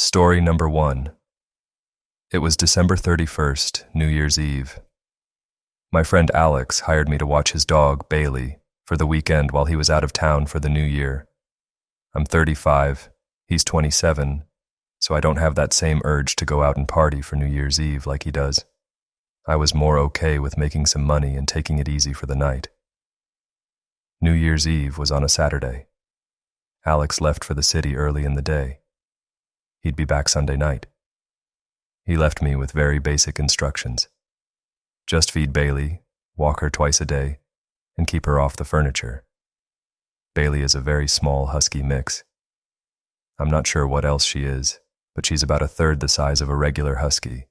Story number 1. It was December 31st, New Year's Eve. My friend Alex hired me to watch his dog, Bailey, for the weekend while he was out of town for the new year. I'm 35, he's 27, so I don't have that same urge to go out and party for New Year's Eve like he does. I was more okay with making some money and taking it easy for the night. New Year's Eve was on a Saturday. Alex left for the city early in the day. He'd be back Sunday night. He left me with very basic instructions. Just feed Bailey, walk her twice a day, and keep her off the furniture. Bailey is a very small husky mix. I'm not sure what else she is, but she's about a third the size of a regular husky,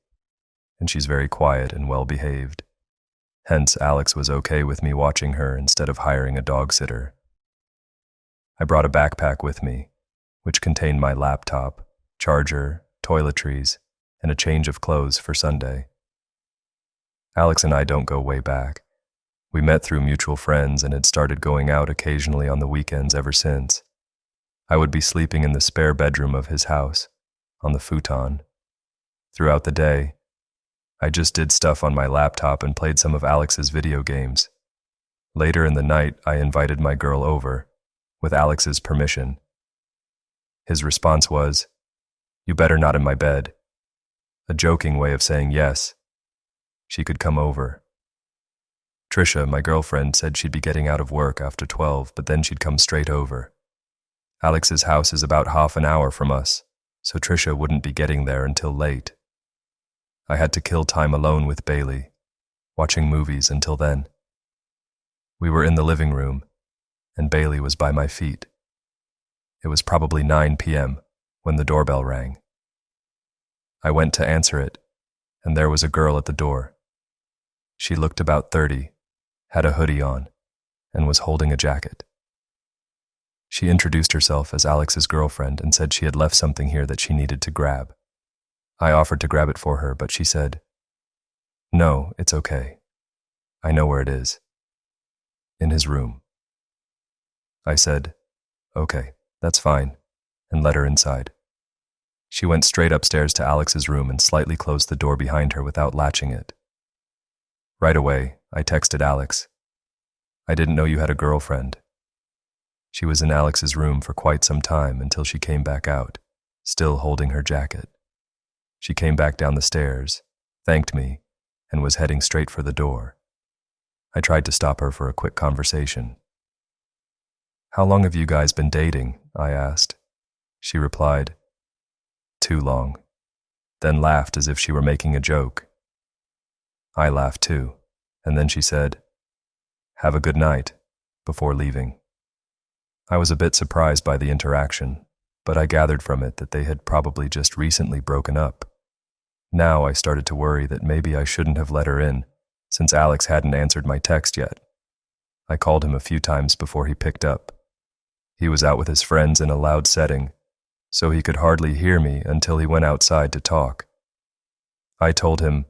and she's very quiet and well-behaved. Hence, Alex was okay with me watching her instead of hiring a dog sitter. I brought a backpack with me, which contained my laptop, charger, toiletries, and a change of clothes for Sunday. Alex and I don't go way back. We met through mutual friends and had started going out occasionally on the weekends ever since. I would be sleeping in the spare bedroom of his house, on the futon. Throughout the day, I just did stuff on my laptop and played some of Alex's video games. Later in the night, I invited my girl over, with Alex's permission. His response was, "You better not in my bed," a joking way of saying yes. She could come over. Trisha, my girlfriend, said she'd be getting out of work after 12, but then she'd come straight over. Alex's house is about half an hour from us, so Trisha wouldn't be getting there until late. I had to kill time alone with Bailey, watching movies until then. We were in the living room, and Bailey was by my feet. It was probably 9 p.m. when the doorbell rang. I went to answer it, and there was a girl at the door. She looked about 30, had a hoodie on, and was holding a jacket. She introduced herself as Alex's girlfriend and said she had left something here that she needed to grab. I offered to grab it for her, but she said, "No, it's okay. I know where it is. In his room." I said, "Okay, that's fine," and let her inside. She went straight upstairs to Alex's room and slightly closed the door behind her without latching it. Right away, I texted Alex, "I didn't know you had a girlfriend." She was in Alex's room for quite some time until she came back out, still holding her jacket. She came back down the stairs, thanked me, and was heading straight for the door. I tried to stop her for a quick conversation. "How long have you guys been dating?" I asked. She replied, "Too long," then laughed as if she were making a joke. I laughed too, and then she said, "Have a good night," before leaving. I was a bit surprised by the interaction, but I gathered from it that they had probably just recently broken up. Now I started to worry that maybe I shouldn't have let her in, since Alex hadn't answered my text yet. I called him a few times before he picked up. He was out with his friends in a loud setting, so he could hardly hear me until he went outside to talk. I told him,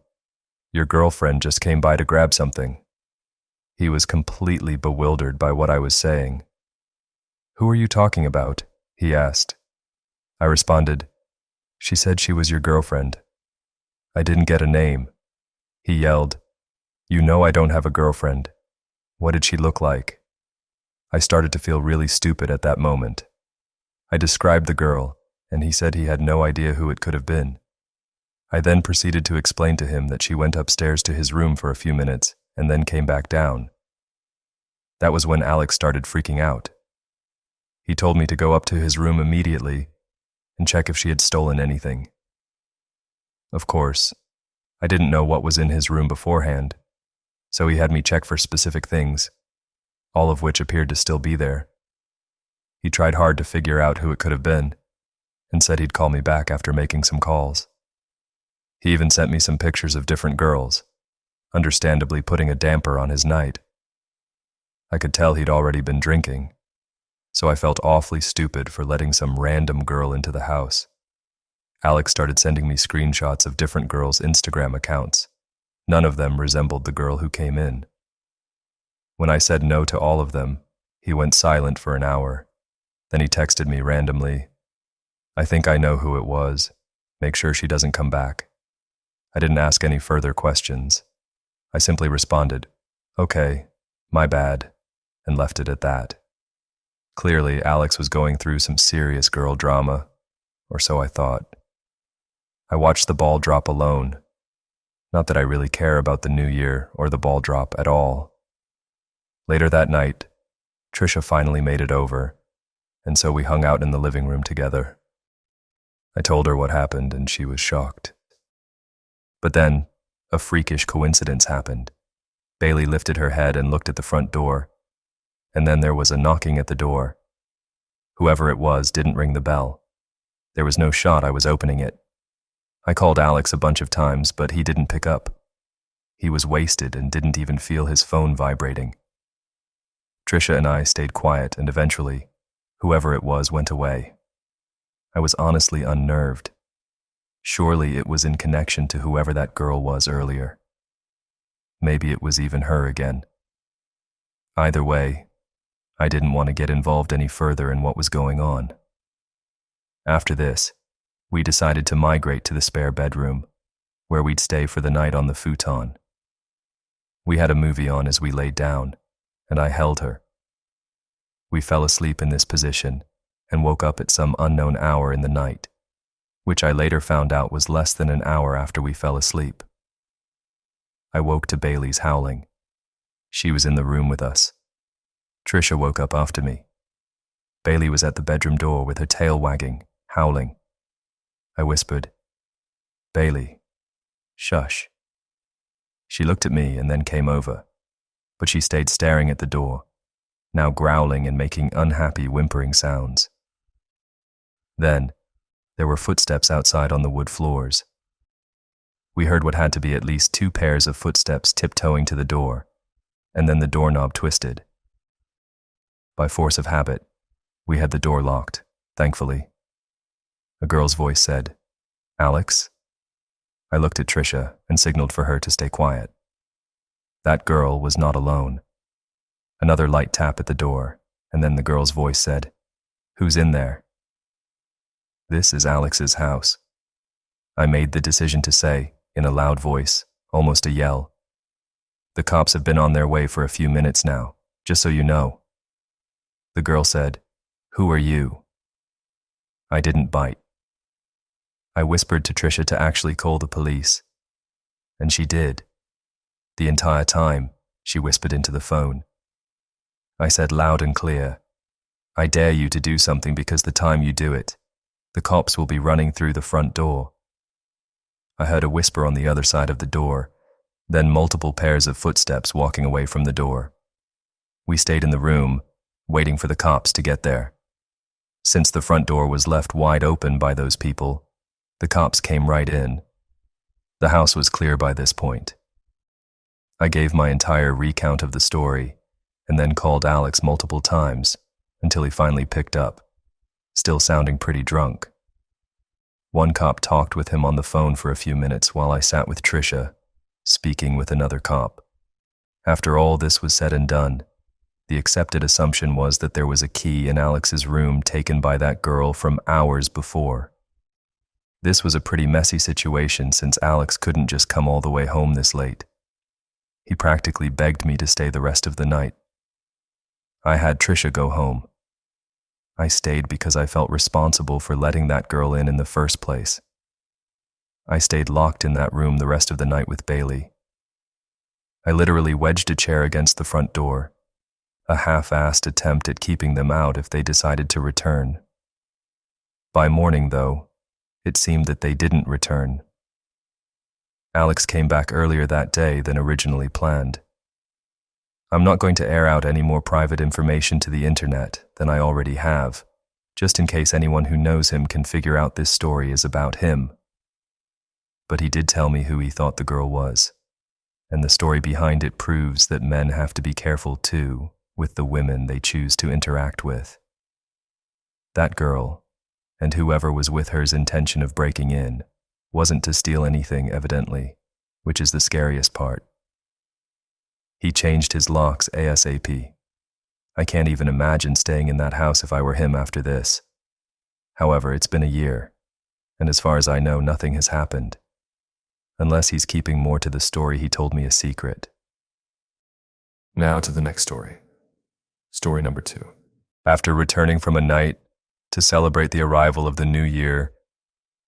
"Your girlfriend just came by to grab something." He was completely bewildered by what I was saying. "Who are you talking about?" he asked. I responded, "She said she was your girlfriend." I didn't get a name. He yelled, "You know I don't have a girlfriend. What did she look like?" I started to feel really stupid at that moment. I described the girl, and he said he had no idea who it could have been. I then proceeded to explain to him that she went upstairs to his room for a few minutes and then came back down. That was when Alex started freaking out. He told me to go up to his room immediately and check if she had stolen anything. Of course, I didn't know what was in his room beforehand, so he had me check for specific things, all of which appeared to still be there. He tried hard to figure out who it could have been, and said he'd call me back after making some calls. He even sent me some pictures of different girls, understandably putting a damper on his night. I could tell he'd already been drinking, so I felt awfully stupid for letting some random girl into the house. Alex started sending me screenshots of different girls' Instagram accounts. None of them resembled the girl who came in. When I said no to all of them, he went silent for an hour. Then he texted me randomly, I think I know who it was. Make sure she doesn't come back. I didn't ask any further questions. I simply responded, okay, my bad, and left it at that. Clearly, Alex was going through some serious girl drama, or so I thought. I watched the ball drop alone. Not that I really care about the new year or the ball drop at all. Later that night, Trisha finally made it over, and so we hung out in the living room together. I told her what happened, and she was shocked. But then, a freakish coincidence happened. Bailey lifted her head and looked at the front door, and then there was a knocking at the door. Whoever it was didn't ring the bell. There was no shot I was opening it. I called Alex a bunch of times, but he didn't pick up. He was wasted and didn't even feel his phone vibrating. Trisha and I stayed quiet, and eventually, whoever it was went away. I was honestly unnerved. Surely it was in connection to whoever that girl was earlier. Maybe it was even her again. Either way, I didn't want to get involved any further in what was going on. After this, we decided to migrate to the spare bedroom, where we'd stay for the night on the futon. We had a movie on as we laid down, and I held her. We fell asleep in this position and woke up at some unknown hour in the night, which I later found out was less than an hour after we fell asleep. I woke to Bailey's howling. She was in the room with us. Trisha woke up after me. Bailey was at the bedroom door with her tail wagging, howling. I whispered, "Bailey, shush." She looked at me and then came over, but she stayed staring at the door, now growling and making unhappy whimpering sounds. Then, there were footsteps outside on the wood floors. We heard what had to be at least 2 pairs of footsteps tiptoeing to the door, and then the doorknob twisted. By force of habit, we had the door locked, thankfully. A girl's voice said, "Alex?" I looked at Trisha and signaled for her to stay quiet. That girl was not alone. Another light tap at the door, and then the girl's voice said, "Who's in there?" "This is Alex's house," I made the decision to say, in a loud voice, almost a yell. "The cops have been on their way for a few minutes now, just so you know." The girl said, "Who are you?" I didn't bite. I whispered to Trisha to actually call the police, and she did. The entire time, she whispered into the phone. I said loud and clear, "I dare you to do something, because the time you do it, the cops will be running through the front door." I heard a whisper on the other side of the door, then multiple pairs of footsteps walking away from the door. We stayed in the room, waiting for the cops to get there. Since the front door was left wide open by those people, the cops came right in. The house was clear by this point. I gave my entire recount of the story, and then called Alex multiple times until he finally picked up, still sounding pretty drunk. One cop talked with him on the phone for a few minutes while I sat with Trisha, speaking with another cop. After all this was said and done, the accepted assumption was that there was a key in Alex's room taken by that girl from hours before. This was a pretty messy situation, since Alex couldn't just come all the way home this late. He practically begged me to stay the rest of the night. I had Trisha go home. I stayed because I felt responsible for letting that girl in the first place. I stayed locked in that room the rest of the night with Bailey. I literally wedged a chair against the front door, a half-assed attempt at keeping them out if they decided to return. By morning, though, it seemed that they didn't return. Alex came back earlier that day than originally planned. I'm not going to air out any more private information to the internet than I already have, just in case anyone who knows him can figure out this story is about him. But he did tell me who he thought the girl was, and the story behind it proves that men have to be careful too with the women they choose to interact with. That girl, and whoever was with her's intention of breaking in, wasn't to steal anything, evidently, which is the scariest part. He changed his locks ASAP. I can't even imagine staying in that house if I were him after this. However, it's been a year, and as far as I know, nothing has happened. Unless he's keeping more to the story he told me a secret. Now to the next story. Story number 2. After returning from a night to celebrate the arrival of the new year,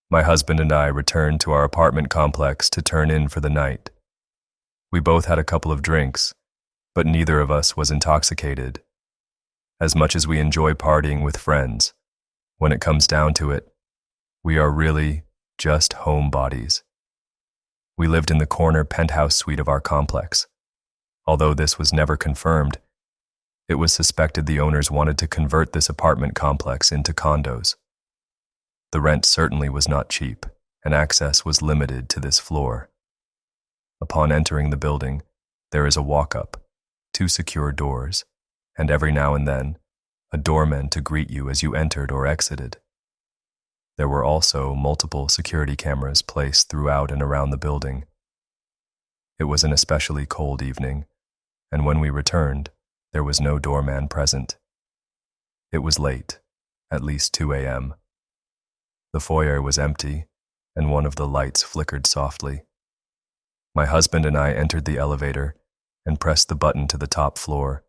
my husband and I returned to our apartment complex to turn in for the night. We both had a couple of drinks, but neither of us was intoxicated. As much as we enjoy partying with friends, when it comes down to it, we are really just homebodies. We lived in the corner penthouse suite of our complex. Although this was never confirmed, it was suspected the owners wanted to convert this apartment complex into condos. The rent certainly was not cheap, and access was limited to this floor. Upon entering the building, there is a walk-up, 2 secure doors, and every now and then, a doorman to greet you as you entered or exited. There were also multiple security cameras placed throughout and around the building. It was an especially cold evening, and when we returned, there was no doorman present. It was late, at least 2 a.m. The foyer was empty, and one of the lights flickered softly. My husband and I entered the elevator and pressed the button to the top floor.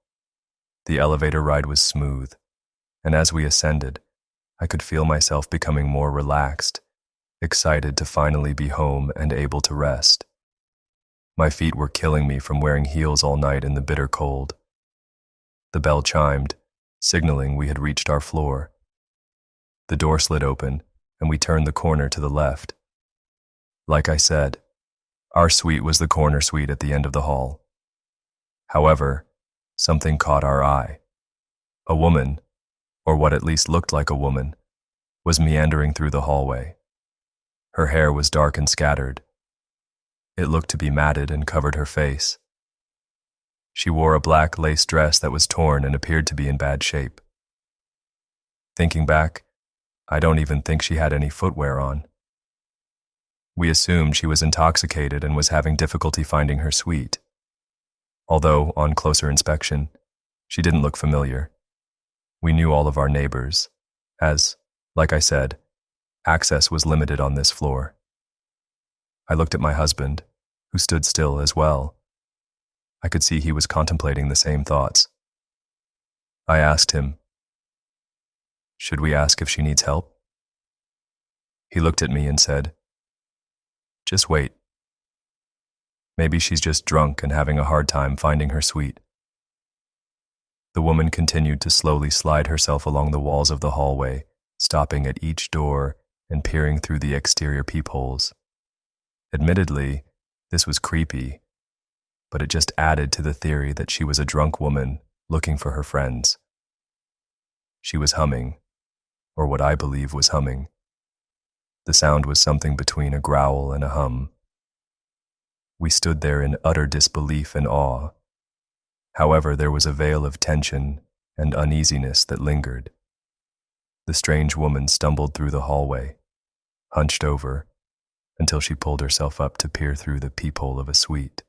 The elevator ride was smooth, and as we ascended, I could feel myself becoming more relaxed, excited to finally be home and able to rest. My feet were killing me from wearing heels all night in the bitter cold. The bell chimed, signaling we had reached our floor. The door slid open, and we turned the corner to the left. Like I said, our suite was the corner suite at the end of the hall. However, something caught our eye. A woman, or what at least looked like a woman, was meandering through the hallway. Her hair was dark and scattered. It looked to be matted and covered her face. She wore a black lace dress that was torn and appeared to be in bad shape. Thinking back, I don't even think she had any footwear on. We assumed she was intoxicated and was having difficulty finding her suite. Although, on closer inspection, she didn't look familiar. We knew all of our neighbors, as, like I said, access was limited on this floor. I looked at my husband, who stood still as well. I could see he was contemplating the same thoughts. I asked him, "Should we ask if she needs help?" He looked at me and said, "Just wait. Maybe she's just drunk and having a hard time finding her suite." The woman continued to slowly slide herself along the walls of the hallway, stopping at each door and peering through the exterior peepholes. Admittedly, this was creepy, but it just added to the theory that she was a drunk woman looking for her friends. She was humming, or what I believe was humming. The sound was something between a growl and a hum. We stood there in utter disbelief and awe. However, there was a veil of tension and uneasiness that lingered. The strange woman stumbled through the hallway, hunched over, until she pulled herself up to peer through the peephole of a suite.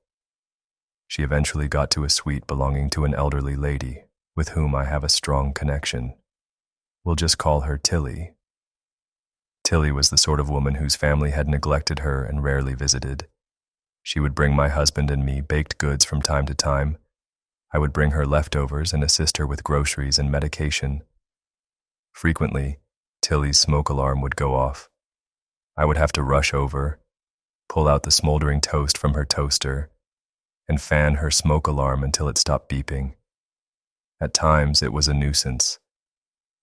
She eventually got to a suite belonging to an elderly lady with whom I have a strong connection. We'll just call her Tilly. Tilly was the sort of woman whose family had neglected her and rarely visited. She would bring my husband and me baked goods from time to time. I would bring her leftovers and assist her with groceries and medication. Frequently, Tilly's smoke alarm would go off. I would have to rush over, pull out the smoldering toast from her toaster, and fan her smoke alarm until it stopped beeping. At times, it was a nuisance,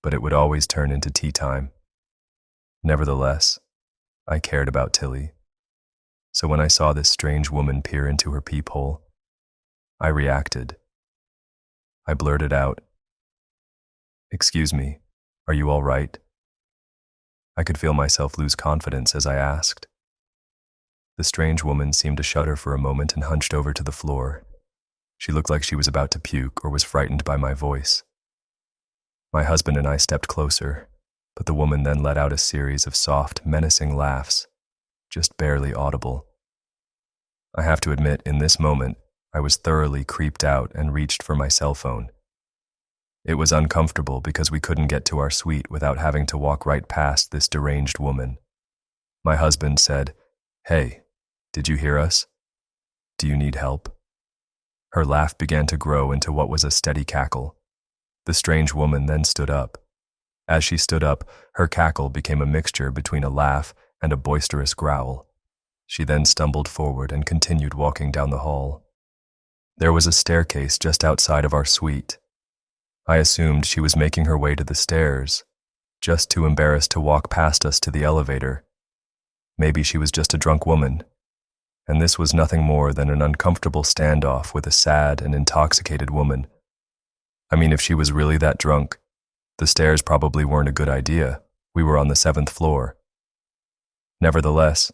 but it would always turn into tea time. Nevertheless, I cared about Tilly. So when I saw this strange woman peer into her peephole, I reacted. I blurted out, "Excuse me, are you all right?" I could feel myself lose confidence as I asked. The strange woman seemed to shudder for a moment and hunched over to the floor. She looked like she was about to puke or was frightened by my voice. My husband and I stepped closer, but the woman then let out a series of soft, menacing laughs, just barely audible. I have to admit, in this moment, I was thoroughly creeped out and reached for my cell phone. It was uncomfortable because we couldn't get to our suite without having to walk right past this deranged woman. My husband said, "Hey, did you hear us? Do you need help?" Her laugh began to grow into what was a steady cackle. The strange woman then stood up. As she stood up, her cackle became a mixture between a laugh and a boisterous growl. She then stumbled forward and continued walking down the hall. There was a staircase just outside of our suite. I assumed she was making her way to the stairs, just too embarrassed to walk past us to the elevator. Maybe she was just a drunk woman, and this was nothing more than an uncomfortable standoff with a sad and intoxicated woman. I mean, if she was really that drunk, the stairs probably weren't a good idea. We were on the 7th floor. Nevertheless,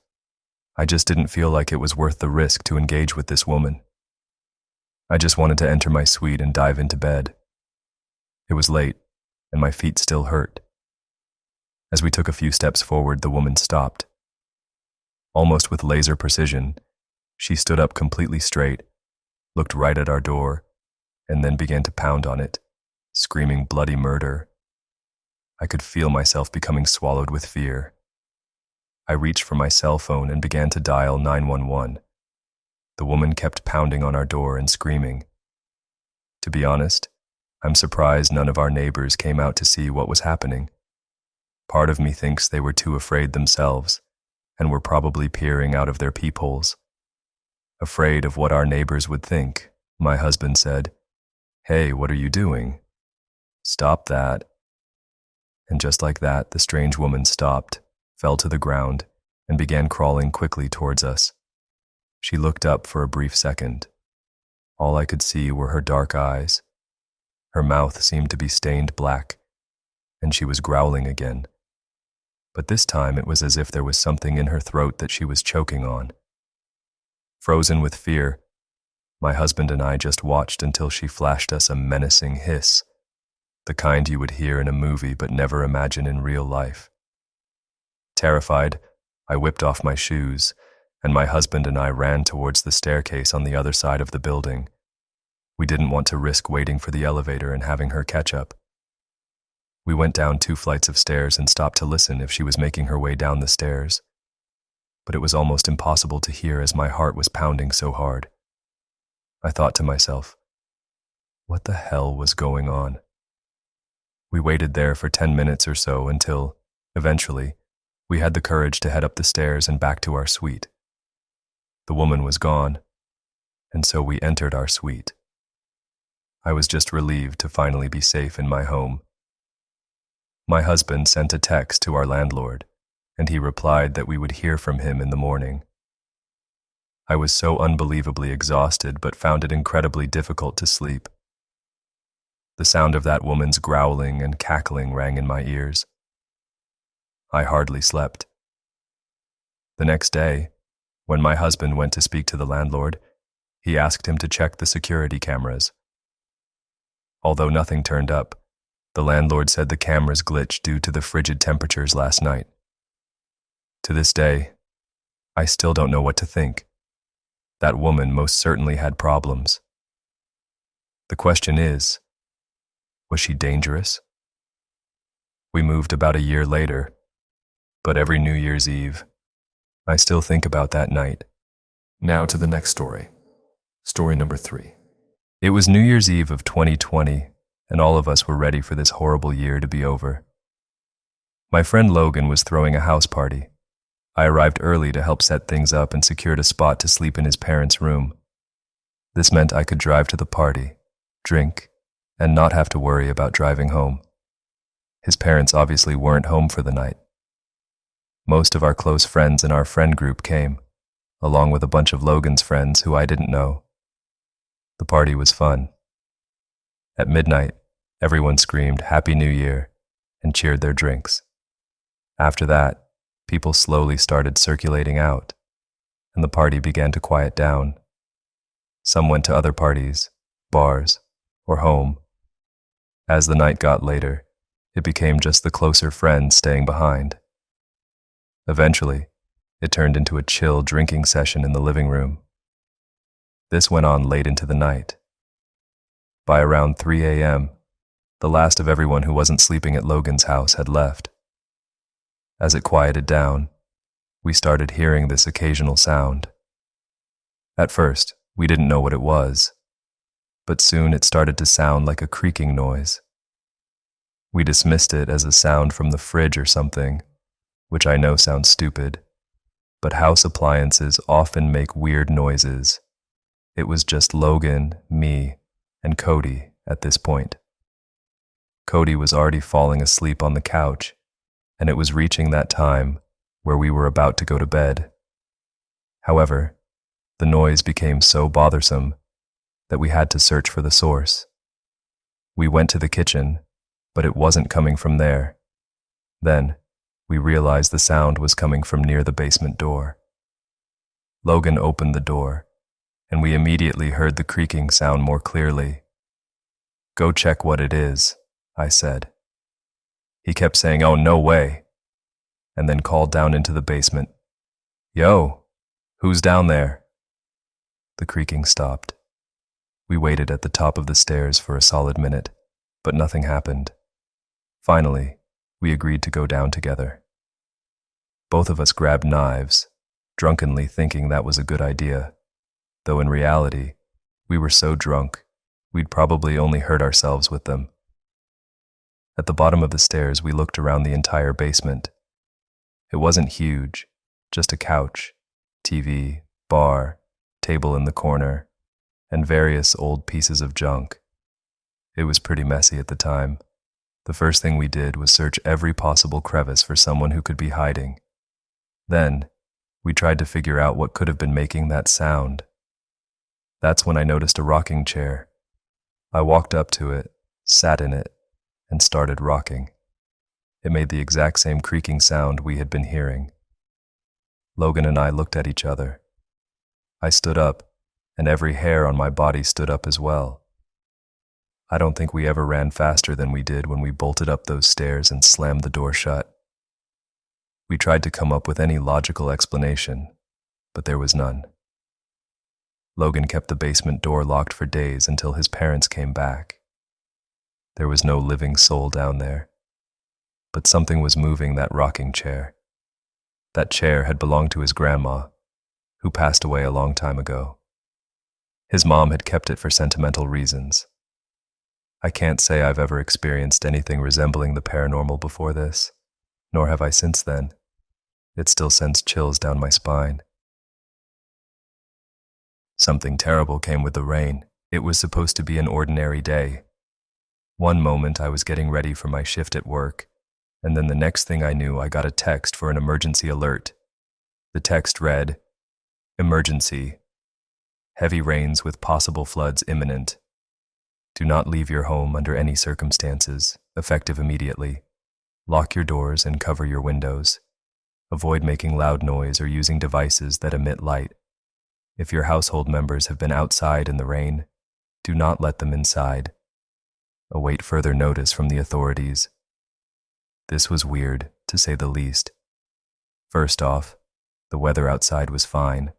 I just didn't feel like it was worth the risk to engage with this woman. I just wanted to enter my suite and dive into bed. It was late, and my feet still hurt. As we took a few steps forward, the woman stopped. Almost with laser precision, she stood up completely straight, looked right at our door, and then began to pound on it, screaming bloody murder. I could feel myself becoming swallowed with fear. I reached for my cell phone and began to dial 911. The woman kept pounding on our door and screaming. To be honest, I'm surprised none of our neighbors came out to see what was happening. Part of me thinks they were too afraid themselves and were probably peering out of their peepholes. Afraid of what our neighbors would think, my husband said, "Hey, what are you doing? Stop that." And just like that, the strange woman stopped, fell to the ground, and began crawling quickly towards us. She looked up for a brief second. All I could see were her dark eyes. Her mouth seemed to be stained black, and she was growling again. But this time it was as if there was something in her throat that she was choking on. Frozen with fear, my husband and I just watched until she flashed us a menacing hiss, the kind you would hear in a movie but never imagine in real life. Terrified, I whipped off my shoes, and my husband and I ran towards the staircase on the other side of the building. We didn't want to risk waiting for the elevator and having her catch up. We went down 2 flights of stairs and stopped to listen if she was making her way down the stairs. But it was almost impossible to hear as my heart was pounding so hard. I thought to myself, what the hell was going on? We waited there for 10 minutes or so until, eventually, we had the courage to head up the stairs and back to our suite. The woman was gone, and so we entered our suite. I was just relieved to finally be safe in my home. My husband sent a text to our landlord, and he replied that we would hear from him in the morning. I was so unbelievably exhausted but found it incredibly difficult to sleep. The sound of that woman's growling and cackling rang in my ears. I hardly slept. The next day, when my husband went to speak to the landlord, he asked him to check the security cameras. Although nothing turned up, the landlord said the cameras glitched due to the frigid temperatures last night. To this day, I still don't know what to think. That woman most certainly had problems. The question is, was she dangerous? We moved about a year later, but every New Year's Eve, I still think about that night. Now to the next story. Story number 3. It was New Year's Eve of 2020, and all of us were ready for this horrible year to be over. My friend Logan was throwing a house party. I arrived early to help set things up and secured a spot to sleep in his parents' room. This meant I could drive to the party, drink, and not have to worry about driving home. His parents obviously weren't home for the night. Most of our close friends in our friend group came, along with a bunch of Logan's friends who I didn't know. The party was fun. At midnight, everyone screamed "Happy New Year" and cheered their drinks. After that, people slowly started circulating out, and the party began to quiet down. Some went to other parties, bars, or home. As the night got later, it became just the closer friends staying behind. Eventually, it turned into a chill drinking session in the living room. This went on late into the night. By around 3 a.m., The last of everyone who wasn't sleeping at Logan's house had left. As it quieted down, we started hearing this occasional sound. At first, we didn't know what it was, but soon it started to sound like a creaking noise. We dismissed it as a sound from the fridge or something, which I know sounds stupid, but house appliances often make weird noises. It was just Logan, me, and Cody at this point. Cody was already falling asleep on the couch, and it was reaching that time where we were about to go to bed. However, the noise became so bothersome that we had to search for the source. We went to the kitchen, but it wasn't coming from there. Then, we realized the sound was coming from near the basement door. Logan opened the door, and we immediately heard the creaking sound more clearly. "Go check what it is," I said. He kept saying, "Oh, no way," and then called down into the basement, "Yo, who's down there?" The creaking stopped. We waited at the top of the stairs for a solid minute, but nothing happened. Finally, we agreed to go down together. Both of us grabbed knives, drunkenly thinking that was a good idea, though in reality, we were so drunk, we'd probably only hurt ourselves with them. At the bottom of the stairs, we looked around the entire basement. It wasn't huge, just a couch, TV, bar, table in the corner, and various old pieces of junk. It was pretty messy at the time. The first thing we did was search every possible crevice for someone who could be hiding. Then, we tried to figure out what could have been making that sound. That's when I noticed a rocking chair. I walked up to it, sat in it, and started rocking. It made the exact same creaking sound we had been hearing. Logan and I looked at each other. I stood up, and every hair on my body stood up as well. I don't think we ever ran faster than we did when we bolted up those stairs and slammed the door shut. We tried to come up with any logical explanation, but there was none. Logan kept the basement door locked for days until his parents came back. There was no living soul down there, but something was moving that rocking chair. That chair had belonged to his grandma, who passed away a long time ago. His mom had kept it for sentimental reasons. I can't say I've ever experienced anything resembling the paranormal before this, nor have I since then. It still sends chills down my spine. Something terrible came with the rain. It was supposed to be an ordinary day. One moment I was getting ready for my shift at work, and then the next thing I knew I got a text for an emergency alert. The text read, "Emergency. Heavy rains with possible floods imminent. Do not leave your home under any circumstances, effective immediately. Lock your doors and cover your windows. Avoid making loud noise or using devices that emit light. If your household members have been outside in the rain, do not let them inside. Await further notice from the authorities." This was weird, to say the least. First off, the weather outside was fine.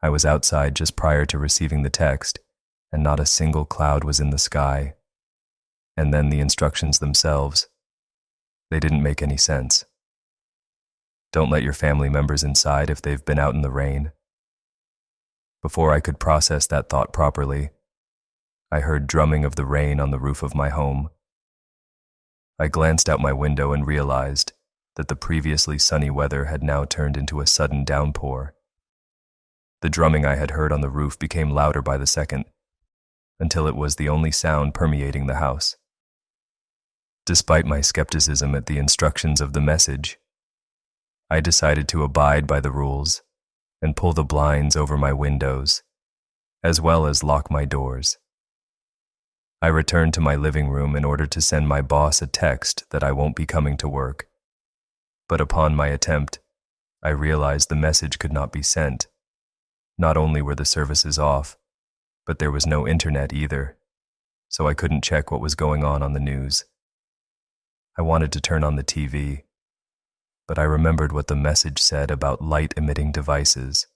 I was outside just prior to receiving the text, and not a single cloud was in the sky. And then the instructions themselves. They didn't make any sense. Don't let your family members inside if they've been out in the rain. Before I could process that thought properly, I heard drumming of the rain on the roof of my home. I glanced out my window and realized that the previously sunny weather had now turned into a sudden downpour. The drumming I had heard on the roof became louder by the second, until it was the only sound permeating the house. Despite my skepticism at the instructions of the message, I decided to abide by the rules and pull the blinds over my windows, as well as lock my doors. I returned to my living room in order to send my boss a text that I won't be coming to work. But upon my attempt, I realized the message could not be sent. Not only were the services off, but there was no internet either, so I couldn't check what was going on the news. I wanted to turn on the TV, but I remembered what the message said about light-emitting devices.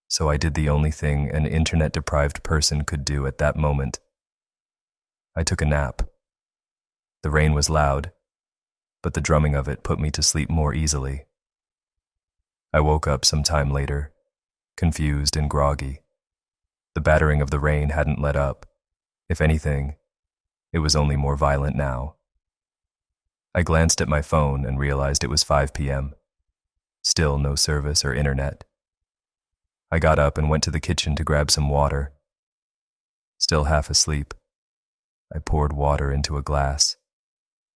So I did the only thing an internet-deprived person could do at that moment. I took a nap. The rain was loud, but the drumming of it put me to sleep more easily. I woke up some time later, confused and groggy. The battering of the rain hadn't let up. If anything, it was only more violent now. I glanced at my phone and realized it was 5 p.m. Still no service or internet. I got up and went to the kitchen to grab some water. Still half asleep, I poured water into a glass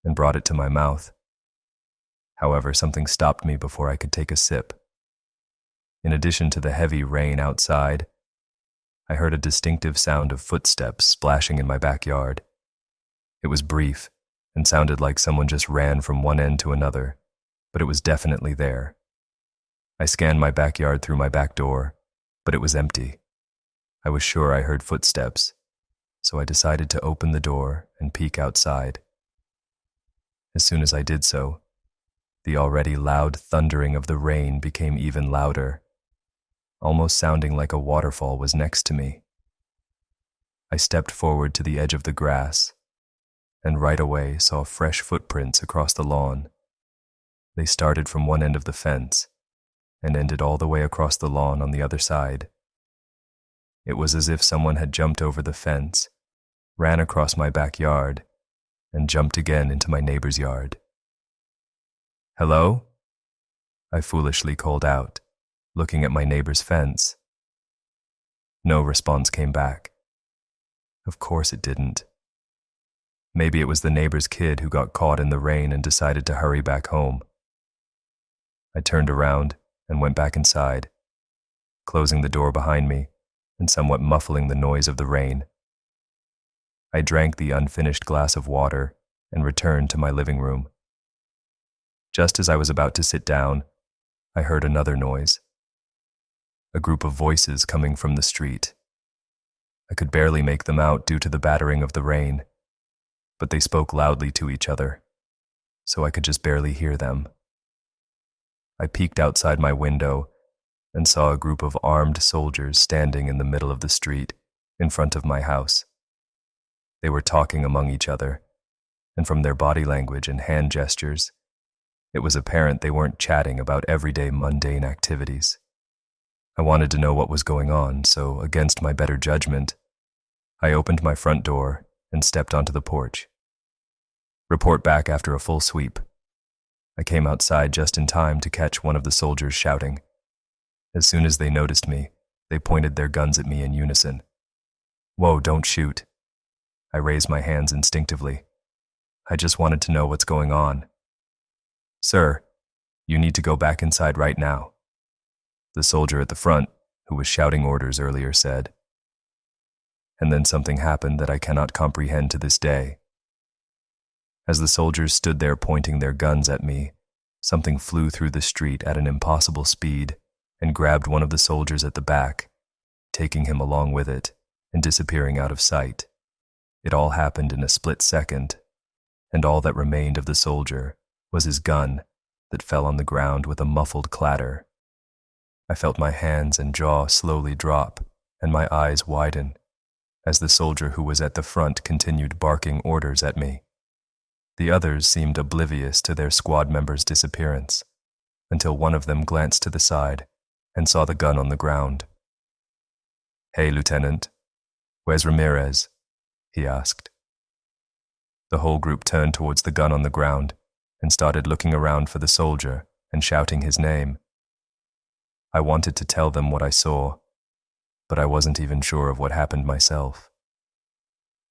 and brought it to my mouth. However, something stopped me before I could take a sip. In addition to the heavy rain outside, I heard a distinctive sound of footsteps splashing in my backyard. It was brief and sounded like someone just ran from one end to another, but it was definitely there. I scanned my backyard through my back door, but it was empty. I was sure I heard footsteps, so I decided to open the door and peek outside. As soon as I did so, the already loud thundering of the rain became even louder, almost sounding like a waterfall was next to me. I stepped forward to the edge of the grass, and right away saw fresh footprints across the lawn. They started from one end of the fence and ended all the way across the lawn on the other side. It was as if someone had jumped over the fence, ran across my backyard, and jumped again into my neighbor's yard. "Hello?" I foolishly called out, looking at my neighbor's fence. No response came back. Of course it didn't. Maybe it was the neighbor's kid who got caught in the rain and decided to hurry back home. I turned around and went back inside, closing the door behind me and somewhat muffling the noise of the rain. I drank the unfinished glass of water and returned to my living room. Just as I was about to sit down, I heard another noise. A group of voices coming from the street. I could barely make them out due to the battering of the rain, but they spoke loudly to each other, so I could just barely hear them. I peeked outside my window and saw a group of armed soldiers standing in the middle of the street in front of my house. They were talking among each other, and from their body language and hand gestures, it was apparent they weren't chatting about everyday mundane activities. I wanted to know what was going on, so against my better judgment, I opened my front door and stepped onto the porch. Report back after a full sweep. I came outside just in time to catch one of the soldiers shouting. As soon as they noticed me, they pointed their guns at me in unison. "Whoa, don't shoot." I raised my hands instinctively. I just wanted to know what's going on. "Sir, you need to go back inside right now," the soldier at the front, who was shouting orders earlier, said. And then something happened that I cannot comprehend to this day. As the soldiers stood there pointing their guns at me, something flew through the street at an impossible speed and grabbed one of the soldiers at the back, taking him along with it and disappearing out of sight. It all happened in a split second, and all that remained of the soldier was his gun that fell on the ground with a muffled clatter. I felt my hands and jaw slowly drop and my eyes widen as the soldier who was at the front continued barking orders at me. The others seemed oblivious to their squad member's disappearance until one of them glanced to the side and saw the gun on the ground. "Hey, Lieutenant, where's Ramirez?" he asked. The whole group turned towards the gun on the ground and started looking around for the soldier and shouting his name. I wanted to tell them what I saw, but I wasn't even sure of what happened myself.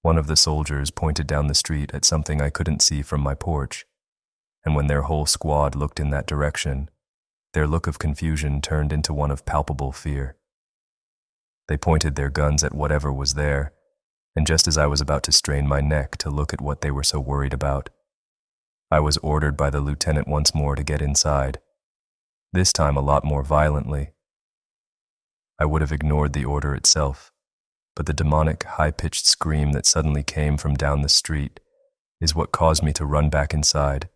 One of the soldiers pointed down the street at something I couldn't see from my porch, and when their whole squad looked in that direction, their look of confusion turned into one of palpable fear. They pointed their guns at whatever was there, and just as I was about to strain my neck to look at what they were so worried about, I was ordered by the lieutenant once more to get inside, this time a lot more violently. I would have ignored the order itself, but the demonic, high-pitched scream that suddenly came from down the street is what caused me to run back inside,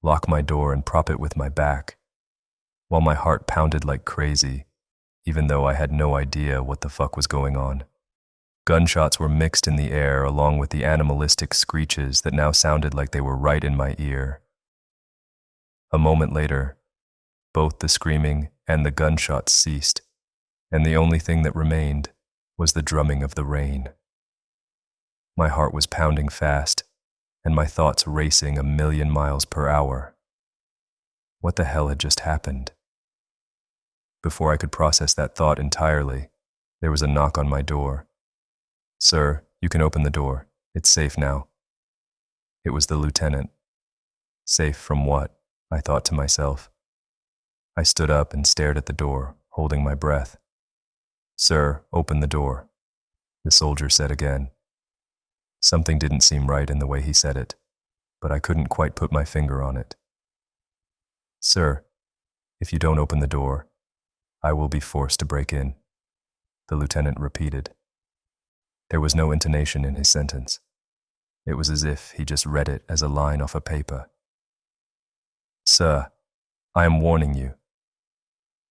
lock my door and prop it with my back, while my heart pounded like crazy, even though I had no idea what the fuck was going on. Gunshots were mixed in the air along with the animalistic screeches that now sounded like they were right in my ear. A moment later, both the screaming and the gunshots ceased, and the only thing that remained was the drumming of the rain. My heart was pounding fast, and my thoughts racing 1,000,000 miles per hour. What the hell had just happened? Before I could process that thought entirely, there was a knock on my door. "Sir, you can open the door. It's safe now." It was the lieutenant. Safe from what? I thought to myself. I stood up and stared at the door, holding my breath. "Sir, open the door," the soldier said again. Something didn't seem right in the way he said it, but I couldn't quite put my finger on it. "Sir, if you don't open the door, I will be forced to break in," the lieutenant repeated. There was no intonation in his sentence. It was as if he just read it as a line off a paper. "Sir, I am warning you."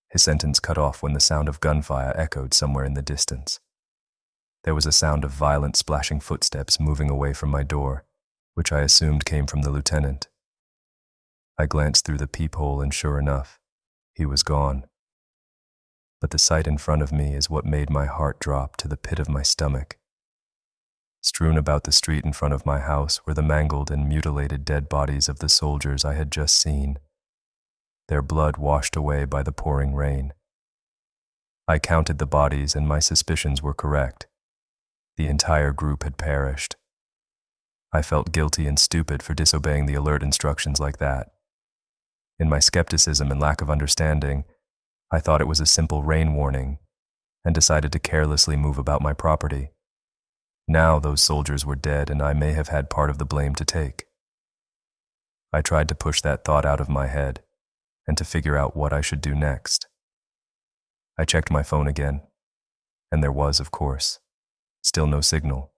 His sentence cut off when the sound of gunfire echoed somewhere in the distance. There was a sound of violent splashing footsteps moving away from my door, which I assumed came from the lieutenant. I glanced through the peephole and sure enough, he was gone. But the sight in front of me is what made my heart drop to the pit of my stomach. Strewn about the street in front of my house were the mangled and mutilated dead bodies of the soldiers I had just seen, their blood washed away by the pouring rain. I counted the bodies and my suspicions were correct. The entire group had perished. I felt guilty and stupid for disobeying the alert instructions like that. In my skepticism and lack of understanding, I thought it was a simple rain warning and decided to carelessly move about my property. Now those soldiers were dead and I may have had part of the blame to take. I tried to push that thought out of my head and to figure out what I should do next. I checked my phone again, and there was, of course, still no signal.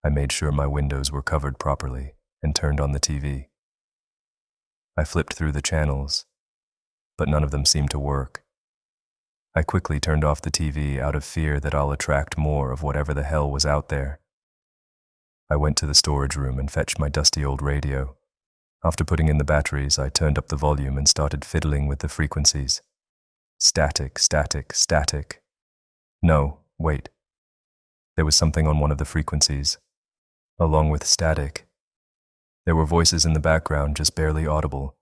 I made sure my windows were covered properly and turned on the TV. I flipped through the channels, but none of them seemed to work. I quickly turned off the TV out of fear that I'll attract more of whatever the hell was out there. I went to the storage room and fetched my dusty old radio. After putting in the batteries, I turned up the volume and started fiddling with the frequencies. Static, static, static. No, wait. There was something on one of the frequencies, along with static. There were voices in the background, just barely audible.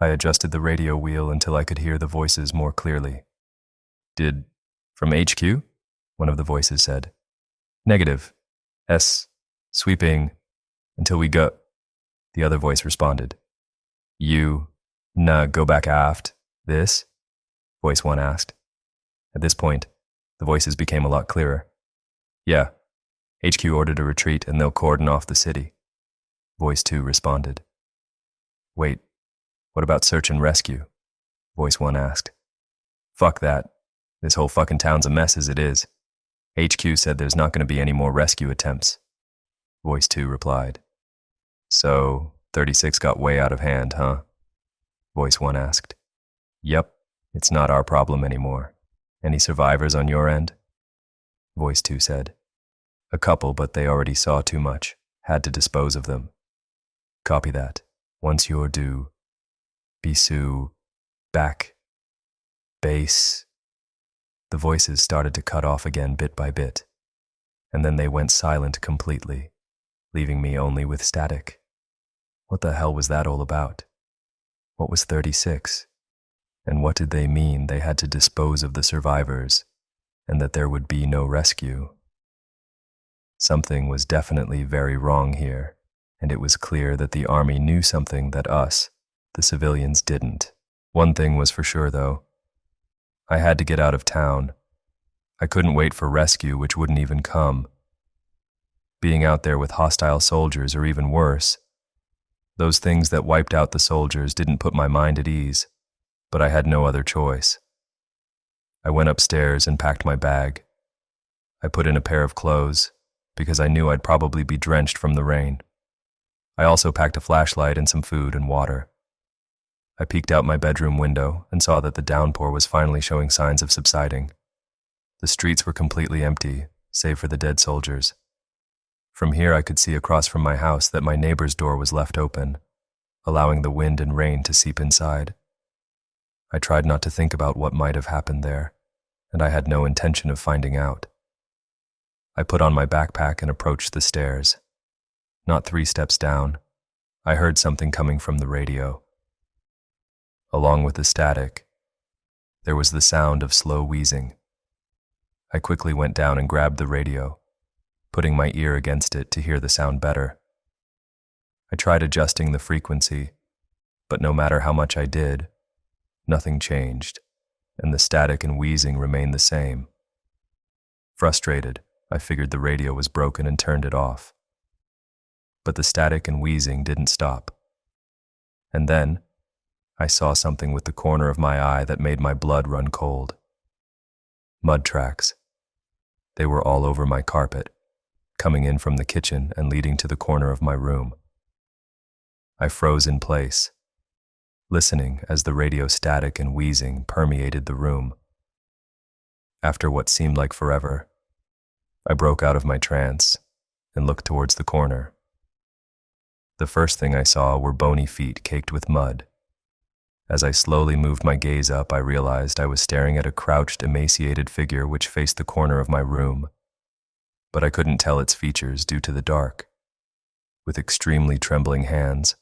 I adjusted the radio wheel until I could hear the voices more clearly. From HQ? One of the voices said. Negative. Sweeping. Until we go. The other voice responded. Go back aft. This? Voice 1 asked. At this point, the voices became a lot clearer. Yeah. HQ ordered a retreat and they'll cordon off the city. Voice 2 responded. Wait, what about search and rescue? Voice 1 asked. Fuck that. This whole fucking town's a mess as it is. HQ said there's not going to be any more rescue attempts. Voice 2 replied. So, 36 got way out of hand, huh? Voice 1 asked. Yep, it's not our problem anymore. Any survivors on your end? Voice 2 said. A couple, but they already saw too much. Had to dispose of them. Copy that. Once you're due. Bisu. Back. Base. The voices started to cut off again bit by bit, and then they went silent completely, leaving me only with static. What the hell was that all about? What was 36? And what did they mean they had to dispose of the survivors, and that there would be no rescue? Something was definitely very wrong here, and it was clear that the army knew something that us, the civilians, didn't. One thing was for sure, though. I had to get out of town. I couldn't wait for rescue, which wouldn't even come. Being out there with hostile soldiers, or even worse, those things that wiped out the soldiers didn't put my mind at ease, but I had no other choice. I went upstairs and packed my bag. I put in a pair of clothes, because I knew I'd probably be drenched from the rain. I also packed a flashlight and some food and water. I peeked out my bedroom window and saw that the downpour was finally showing signs of subsiding. The streets were completely empty, save for the dead soldiers. From here I could see across from my house that my neighbor's door was left open, allowing the wind and rain to seep inside. I tried not to think about what might have happened there, and I had no intention of finding out. I put on my backpack and approached the stairs. Not 3 steps down, I heard something coming from the radio. Along with the static, there was the sound of slow wheezing. I quickly went down and grabbed the radio, putting my ear against it to hear the sound better. I tried adjusting the frequency, but no matter how much I did, nothing changed, and the static and wheezing remained the same. Frustrated, I figured the radio was broken and turned it off. But the static and wheezing didn't stop. And then, I saw something with the corner of my eye that made my blood run cold. Mud tracks. They were all over my carpet, coming in from the kitchen and leading to the corner of my room. I froze in place, listening as the radio static and wheezing permeated the room. After what seemed like forever, I broke out of my trance and looked towards the corner. The first thing I saw were bony feet caked with mud. As I slowly moved my gaze up, I realized I was staring at a crouched, emaciated figure which faced the corner of my room, but I couldn't tell its features due to the dark. With extremely trembling hands,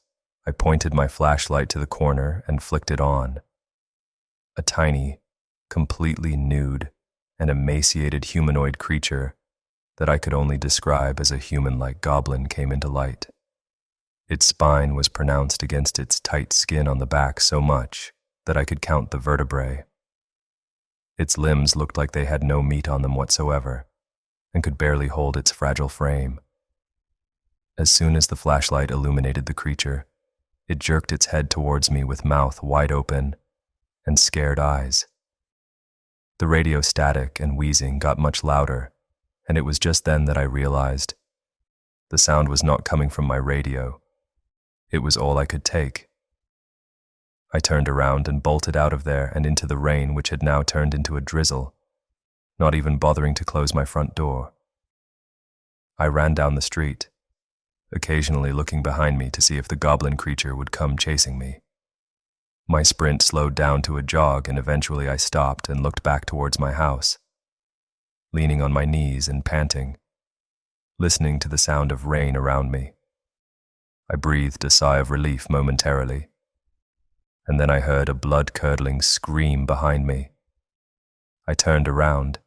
I pointed my flashlight to the corner and flicked it on. A tiny, completely nude, and emaciated humanoid creature that I could only describe as a human-like goblin came into light. Its spine was pronounced against its tight skin on the back so much that I could count the vertebrae. Its limbs looked like they had no meat on them whatsoever and could barely hold its fragile frame. As soon as the flashlight illuminated the creature, it jerked its head towards me with mouth wide open and scared eyes. The radio static and wheezing got much louder, and it was just then that I realized the sound was not coming from my radio. It was all I could take. I turned around and bolted out of there and into the rain, which had now turned into a drizzle, not even bothering to close my front door. I ran down the street, occasionally looking behind me to see if the goblin creature would come chasing me. My sprint slowed down to a jog, and eventually I stopped and looked back towards my house, leaning on my knees and panting, listening to the sound of rain around me. I breathed a sigh of relief momentarily, and then I heard a blood-curdling scream behind me. I turned around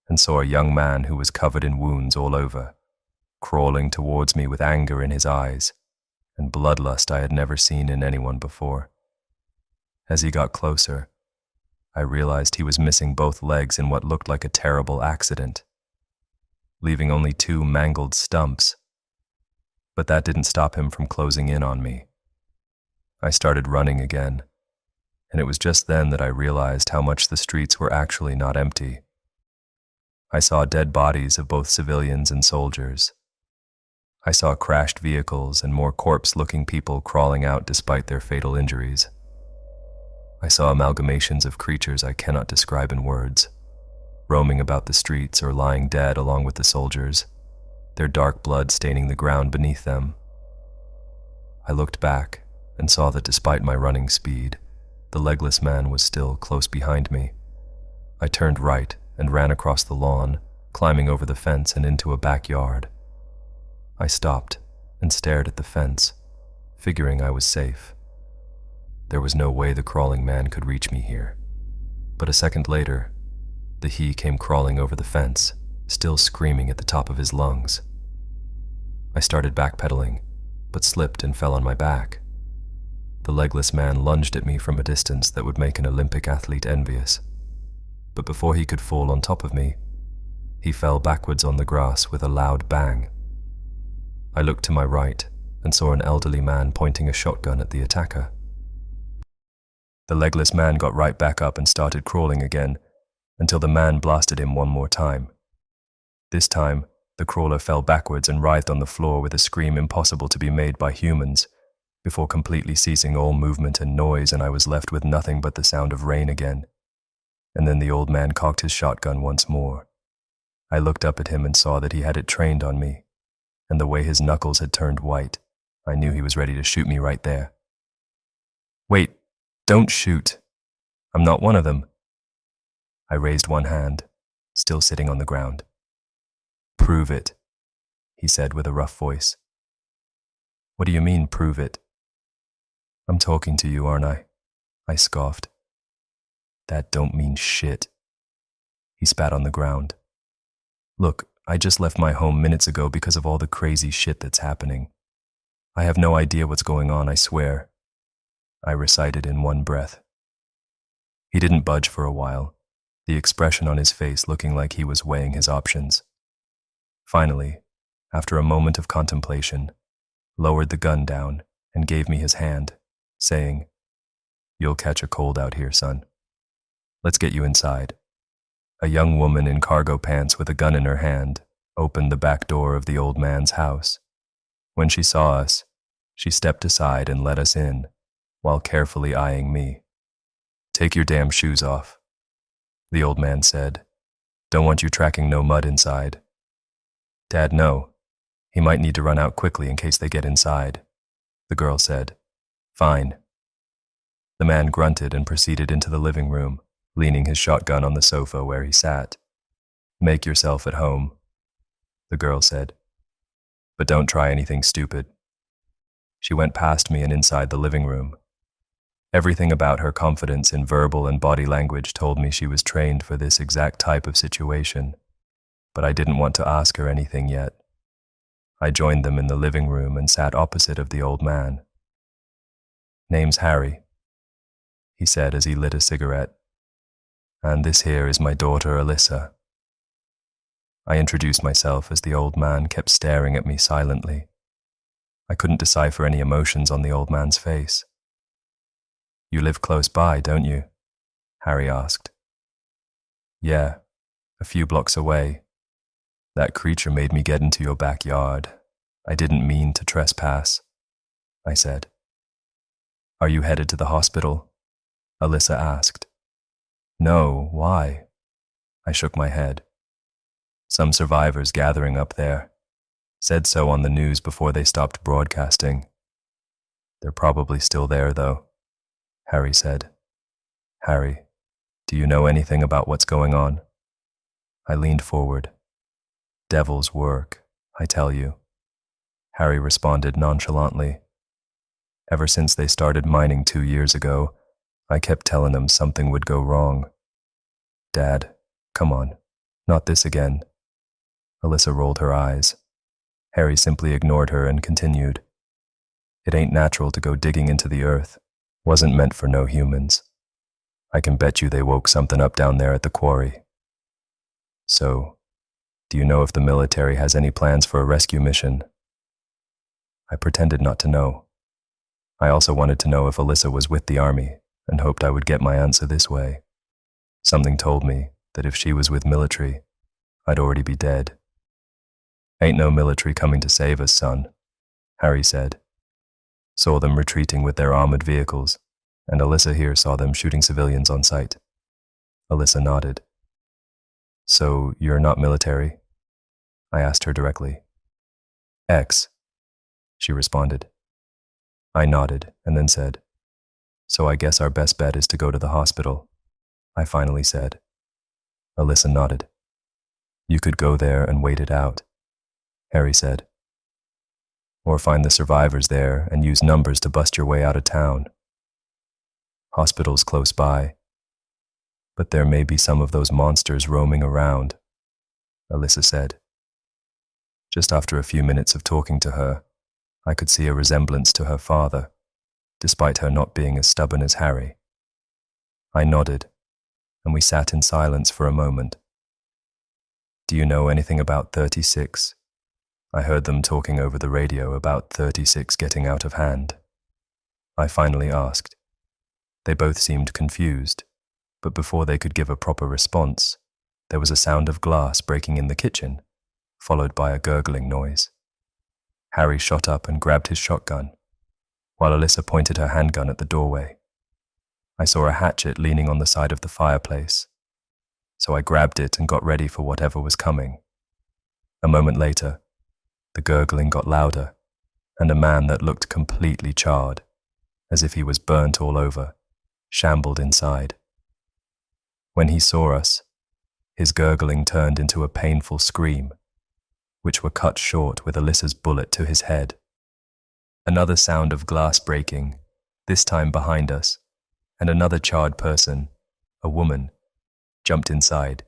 and saw a young man who was covered in wounds all over, crawling towards me with anger in his eyes and bloodlust I had never seen in anyone before. As he got closer, I realized he was missing both legs in what looked like a terrible accident, leaving only 2 mangled stumps. But that didn't stop him from closing in on me. I started running again, and it was just then that I realized how much the streets were actually not empty. I saw dead bodies of both civilians and soldiers. I saw crashed vehicles and more corpse-looking people crawling out despite their fatal injuries. I saw amalgamations of creatures I cannot describe in words, roaming about the streets or lying dead along with the soldiers, their dark blood staining the ground beneath them. I looked back and saw that despite my running speed, the legless man was still close behind me. I turned right and ran across the lawn, climbing over the fence and into a backyard. I stopped and stared at the fence, figuring I was safe. There was no way the crawling man could reach me here. But a second later, he came crawling over the fence, still screaming at the top of his lungs. I started backpedaling, but slipped and fell on my back. The legless man lunged at me from a distance that would make an Olympic athlete envious. But before he could fall on top of me, he fell backwards on the grass with a loud bang. I looked to my right and saw an elderly man pointing a shotgun at the attacker. The legless man got right back up and started crawling again, until the man blasted him one more time. This time, the crawler fell backwards and writhed on the floor with a scream impossible to be made by humans, before completely ceasing all movement and noise, and I was left with nothing but the sound of rain again. And then the old man cocked his shotgun once more. I looked up at him and saw that he had it trained on me, and the way his knuckles had turned white, I knew he was ready to shoot me right there. Wait, don't shoot. I'm not one of them. I raised one hand, still sitting on the ground. Prove it, he said with a rough voice. What do you mean, prove it? I'm talking to you, aren't I scoffed. That don't mean shit. He spat on the ground. Look, I just left my home minutes ago because of all the crazy shit that's happening. I have no idea what's going on, I swear. I recited in one breath. He didn't budge for a while, the expression on his face looking like he was weighing his options. Finally, after a moment of contemplation, lowered the gun down and gave me his hand, saying, You'll catch a cold out here, son. Let's get you inside. A young woman in cargo pants with a gun in her hand opened the back door of the old man's house. When she saw us, she stepped aside and let us in, while carefully eyeing me. Take your damn shoes off, the old man said. Don't want you tracking no mud inside. Dad, no. He might need to run out quickly in case they get inside, the girl said. Fine. The man grunted and proceeded into the living room, leaning his shotgun on the sofa where he sat. Make yourself at home, the girl said. But don't try anything stupid. She went past me and inside the living room. Everything about her confidence in verbal and body language told me she was trained for this exact type of situation, but I didn't want to ask her anything yet. I joined them in the living room and sat opposite of the old man. Name's Harry, he said as he lit a cigarette. And this here is my daughter, Alyssa. I introduced myself as the old man kept staring at me silently. I couldn't decipher any emotions on the old man's face. You live close by, don't you? Harry asked. Yeah, a few blocks away. That creature made me get into your backyard. I didn't mean to trespass, I said. Are you headed to the hospital? Alyssa asked. No, why? I shook my head. Some survivors gathering up there. Said so on the news before they stopped broadcasting. They're probably still there, though, Harry said. Harry, do you know anything about what's going on? I leaned forward. Devil's work, I tell you. Harry responded nonchalantly. Ever since they started mining 2 years ago, I kept telling them something would go wrong. Dad, come on, not this again. Alyssa rolled her eyes. Harry simply ignored her and continued. It ain't natural to go digging into the earth. Wasn't meant for no humans. I can bet you they woke something up down there at the quarry. So, do you know if the military has any plans for a rescue mission? I pretended not to know. I also wanted to know if Alyssa was with the army and hoped I would get my answer this way. Something told me that if she was with military, I'd already be dead. Ain't no military coming to save us, son, Harry said. Saw them retreating with their armored vehicles, and Alyssa here saw them shooting civilians on sight. Alyssa nodded. So you're not military? I asked her directly. Ex, she responded. I nodded and then said, So I guess our best bet is to go to the hospital, I finally said. Alyssa nodded. You could go there and wait it out, Harry said. Or find the survivors there and use numbers to bust your way out of town. Hospital's close by, but there may be some of those monsters roaming around, Alyssa said. Just after a few minutes of talking to her, I could see a resemblance to her father, despite her not being as stubborn as Harry. I nodded, and we sat in silence for a moment. Do you know anything about 36? I heard them talking over the radio about 36 getting out of hand. I finally asked. They both seemed confused, but before they could give a proper response, there was a sound of glass breaking in the kitchen, followed by a gurgling noise. Harry shot up and grabbed his shotgun, while Alyssa pointed her handgun at the doorway. I saw a hatchet leaning on the side of the fireplace. so I grabbed it and got ready for whatever was coming. A moment later, the gurgling got louder, and a man that looked completely charred, as if he was burnt all over, shambled inside. When he saw us, his gurgling turned into a painful scream, which were cut short with Alyssa's bullet to his head. Another sound of glass breaking, this time behind us, and another charred person, a woman, jumped inside,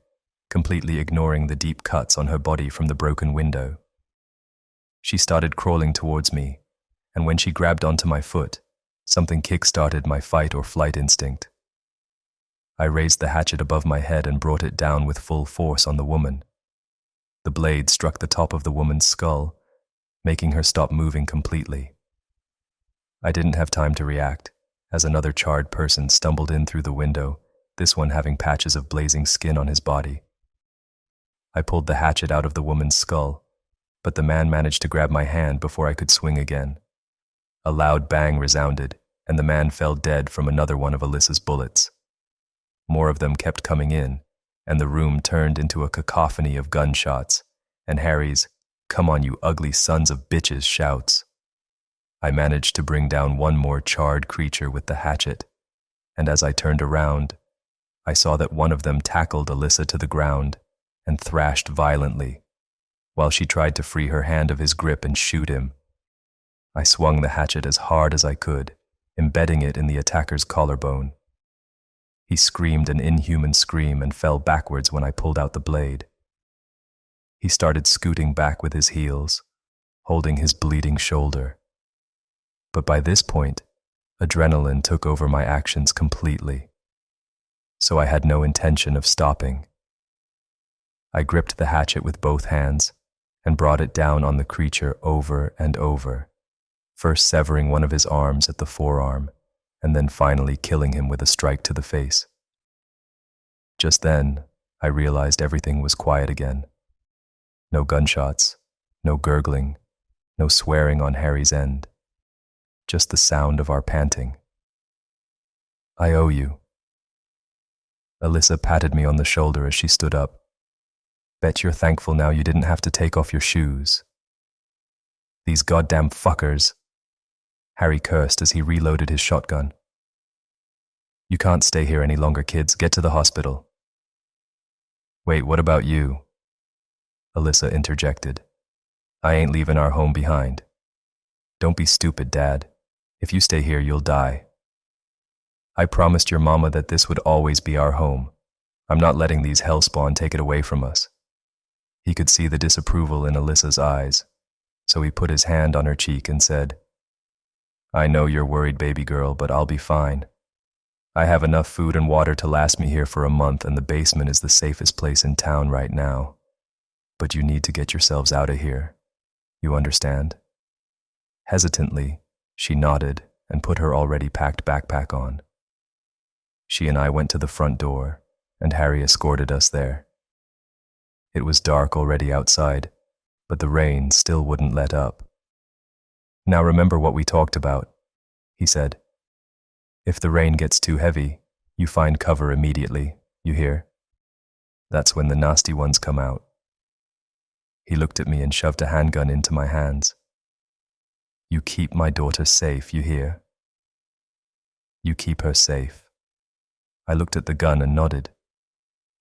completely ignoring the deep cuts on her body from the broken window. She started crawling towards me, and when she grabbed onto my foot, something kick-started my fight or flight instinct. I raised the hatchet above my head and brought it down with full force on the woman. The blade struck the top of the woman's skull, making her stop moving completely. I didn't have time to react, as another charred person stumbled in through the window, this one having patches of blazing skin on his body. I pulled the hatchet out of the woman's skull, but the man managed to grab my hand before I could swing again. A loud bang resounded, and the man fell dead from another one of Alyssa's bullets. More of them kept coming in, and the room turned into a cacophony of gunshots, and Harry's, "Come on, you ugly sons of bitches," shouts. I managed to bring down one more charred creature with the hatchet, and as I turned around, I saw that one of them tackled Alyssa to the ground and thrashed violently, while she tried to free her hand of his grip and shoot him. I swung the hatchet as hard as I could, embedding it in the attacker's collarbone. He screamed an inhuman scream and fell backwards when I pulled out the blade. He started scooting back with his heels, holding his bleeding shoulder. But by this point, adrenaline took over my actions completely, so I had no intention of stopping. I gripped the hatchet with both hands and brought it down on the creature over and over, first severing one of his arms at the forearm, and then finally killing him with a strike to the face. Just then, I realized everything was quiet again. No gunshots, no gurgling, no swearing on Harry's end. Just the sound of our panting. "I owe you." Alyssa patted me on the shoulder as she stood up. "Bet you're thankful now you didn't have to take off your shoes." "These goddamn fuckers," Harry cursed as he reloaded his shotgun. "You can't stay here any longer, kids. Get to the hospital." "Wait, what about you?" Alyssa interjected. "I ain't leaving our home behind." "Don't be stupid, Dad. If you stay here, you'll die." "I promised your mama that this would always be our home. I'm not letting these hellspawn take it away from us." He could see the disapproval in Alyssa's eyes, so he put his hand on her cheek and said, "I know you're worried, baby girl, but I'll be fine. I have enough food and water to last me here for a month, and the basement is the safest place in town right now. But you need to get yourselves out of here. You understand?" Hesitantly, she nodded and put her already packed backpack on. She and I went to the front door, and Harry escorted us there. It was dark already outside, but the rain still wouldn't let up. "Now remember what we talked about," he said. "If the rain gets too heavy, you find cover immediately, you hear? That's when the nasty ones come out." He looked at me and shoved a handgun into my hands. "You keep my daughter safe, you hear? You keep her safe." I looked at the gun and nodded.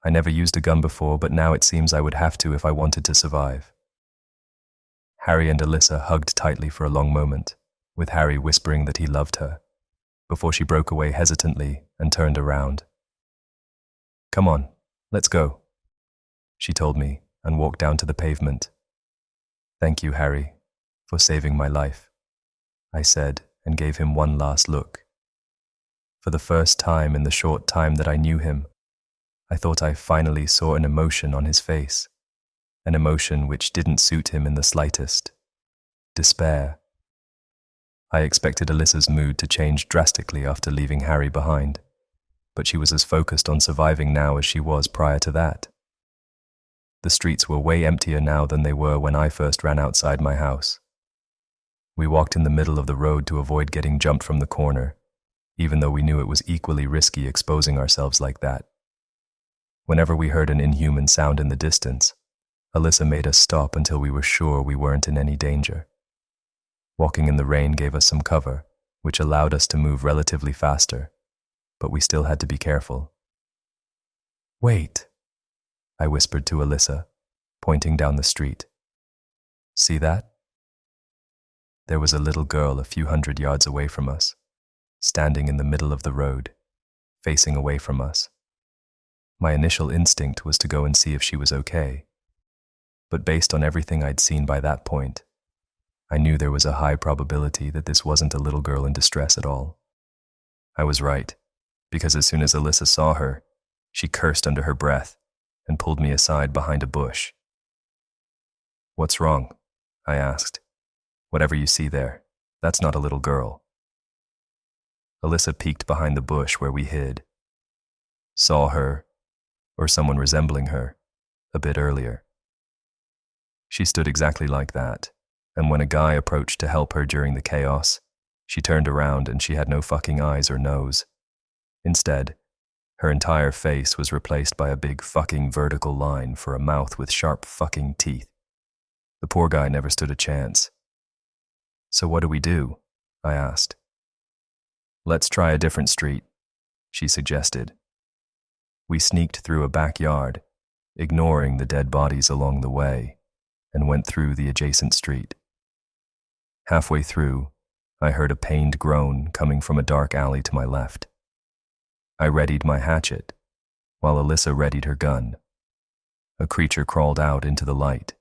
I never used a gun before, but now it seems I would have to if I wanted to survive. Harry and Alyssa hugged tightly for a long moment, with Harry whispering that he loved her, before she broke away hesitantly and turned around. "Come on, let's go," she told me and walked down to the pavement. "Thank you, Harry, for saving my life," I said and gave him one last look. For the first time in the short time that I knew him, I thought I finally saw an emotion on his face, an emotion which didn't suit him in the slightest: despair. I expected Alyssa's mood to change drastically after leaving Harry behind, but she was as focused on surviving now as she was prior to that. The streets were way emptier now than they were when I first ran outside my house. We walked in the middle of the road to avoid getting jumped from the corner, even though we knew it was equally risky exposing ourselves like that. Whenever we heard an inhuman sound in the distance, Alyssa made us stop until we were sure we weren't in any danger. Walking in the rain gave us some cover, which allowed us to move relatively faster, but we still had to be careful. "Wait," I whispered to Alyssa, pointing down the street. "See that?" There was a little girl a few hundred yards away from us, standing in the middle of the road, facing away from us. My initial instinct was to go and see if she was okay, but based on everything I'd seen by that point, I knew there was a high probability that this wasn't a little girl in distress at all. I was right, because as soon as Alyssa saw her, she cursed under her breath and pulled me aside behind a bush. "What's wrong?" I asked. "Whatever you see there, that's not a little girl." Alyssa peeked behind the bush where we hid. Saw her, or someone resembling her, a bit earlier. She stood exactly like that, and when a guy approached to help her during the chaos, she turned around and she had no fucking eyes or nose. Instead, her entire face was replaced by a big fucking vertical line for a mouth with sharp fucking teeth. The poor guy never stood a chance. "So what do we do?" I asked. "Let's try a different street," she suggested. We sneaked through a backyard, ignoring the dead bodies along the way, and went through the adjacent street. Halfway through, I heard a pained groan coming from a dark alley to my left. I readied my hatchet, while Alyssa readied her gun. A creature crawled out into the light,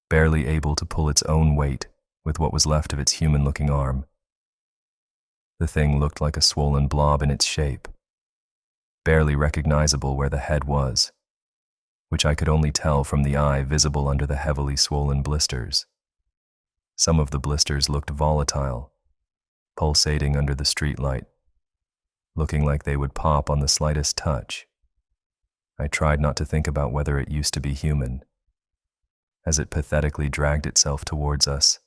barely able to pull its own weight with what was left of its human-looking arm. The thing looked like a swollen blob in its shape, barely recognizable where the head was, which I could only tell from the eye visible under the heavily swollen blisters. Some of the blisters looked volatile, pulsating under the streetlight, looking like they would pop on the slightest touch. I tried not to think about whether it used to be human, as it pathetically dragged itself towards us,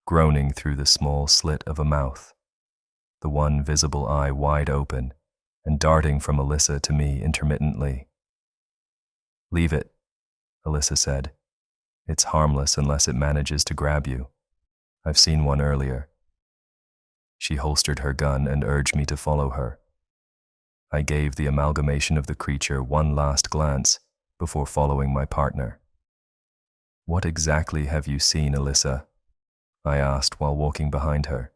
groaning through the small slit of a mouth, the one visible eye wide open and darting from Alyssa to me intermittently. "Leave it," Alyssa said. "It's harmless unless it manages to grab you. I've seen one earlier." She holstered her gun and urged me to follow her. I gave the amalgamation of the creature one last glance before following my partner. "What exactly have you seen, Alyssa?" I asked while walking behind her.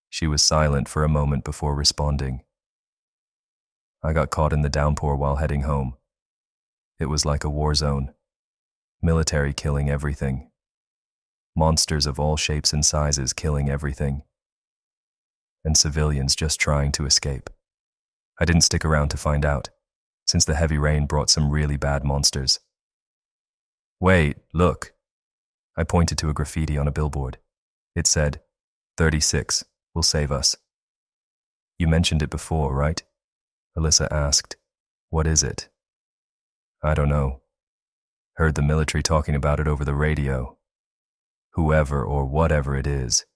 She was silent for a moment before responding. "I got caught in the downpour while heading home. It was like a war zone. Military killing everything. Monsters of all shapes and sizes killing everything. And civilians just trying to escape. I didn't stick around to find out, since the heavy rain brought some really bad monsters." "Wait, look." I pointed to a graffiti on a billboard. It said, 36 will save us. "You mentioned it before, right?" Alyssa asked. "What is it?" "I don't know. Heard the military talking about it over the radio. Whoever or whatever it is,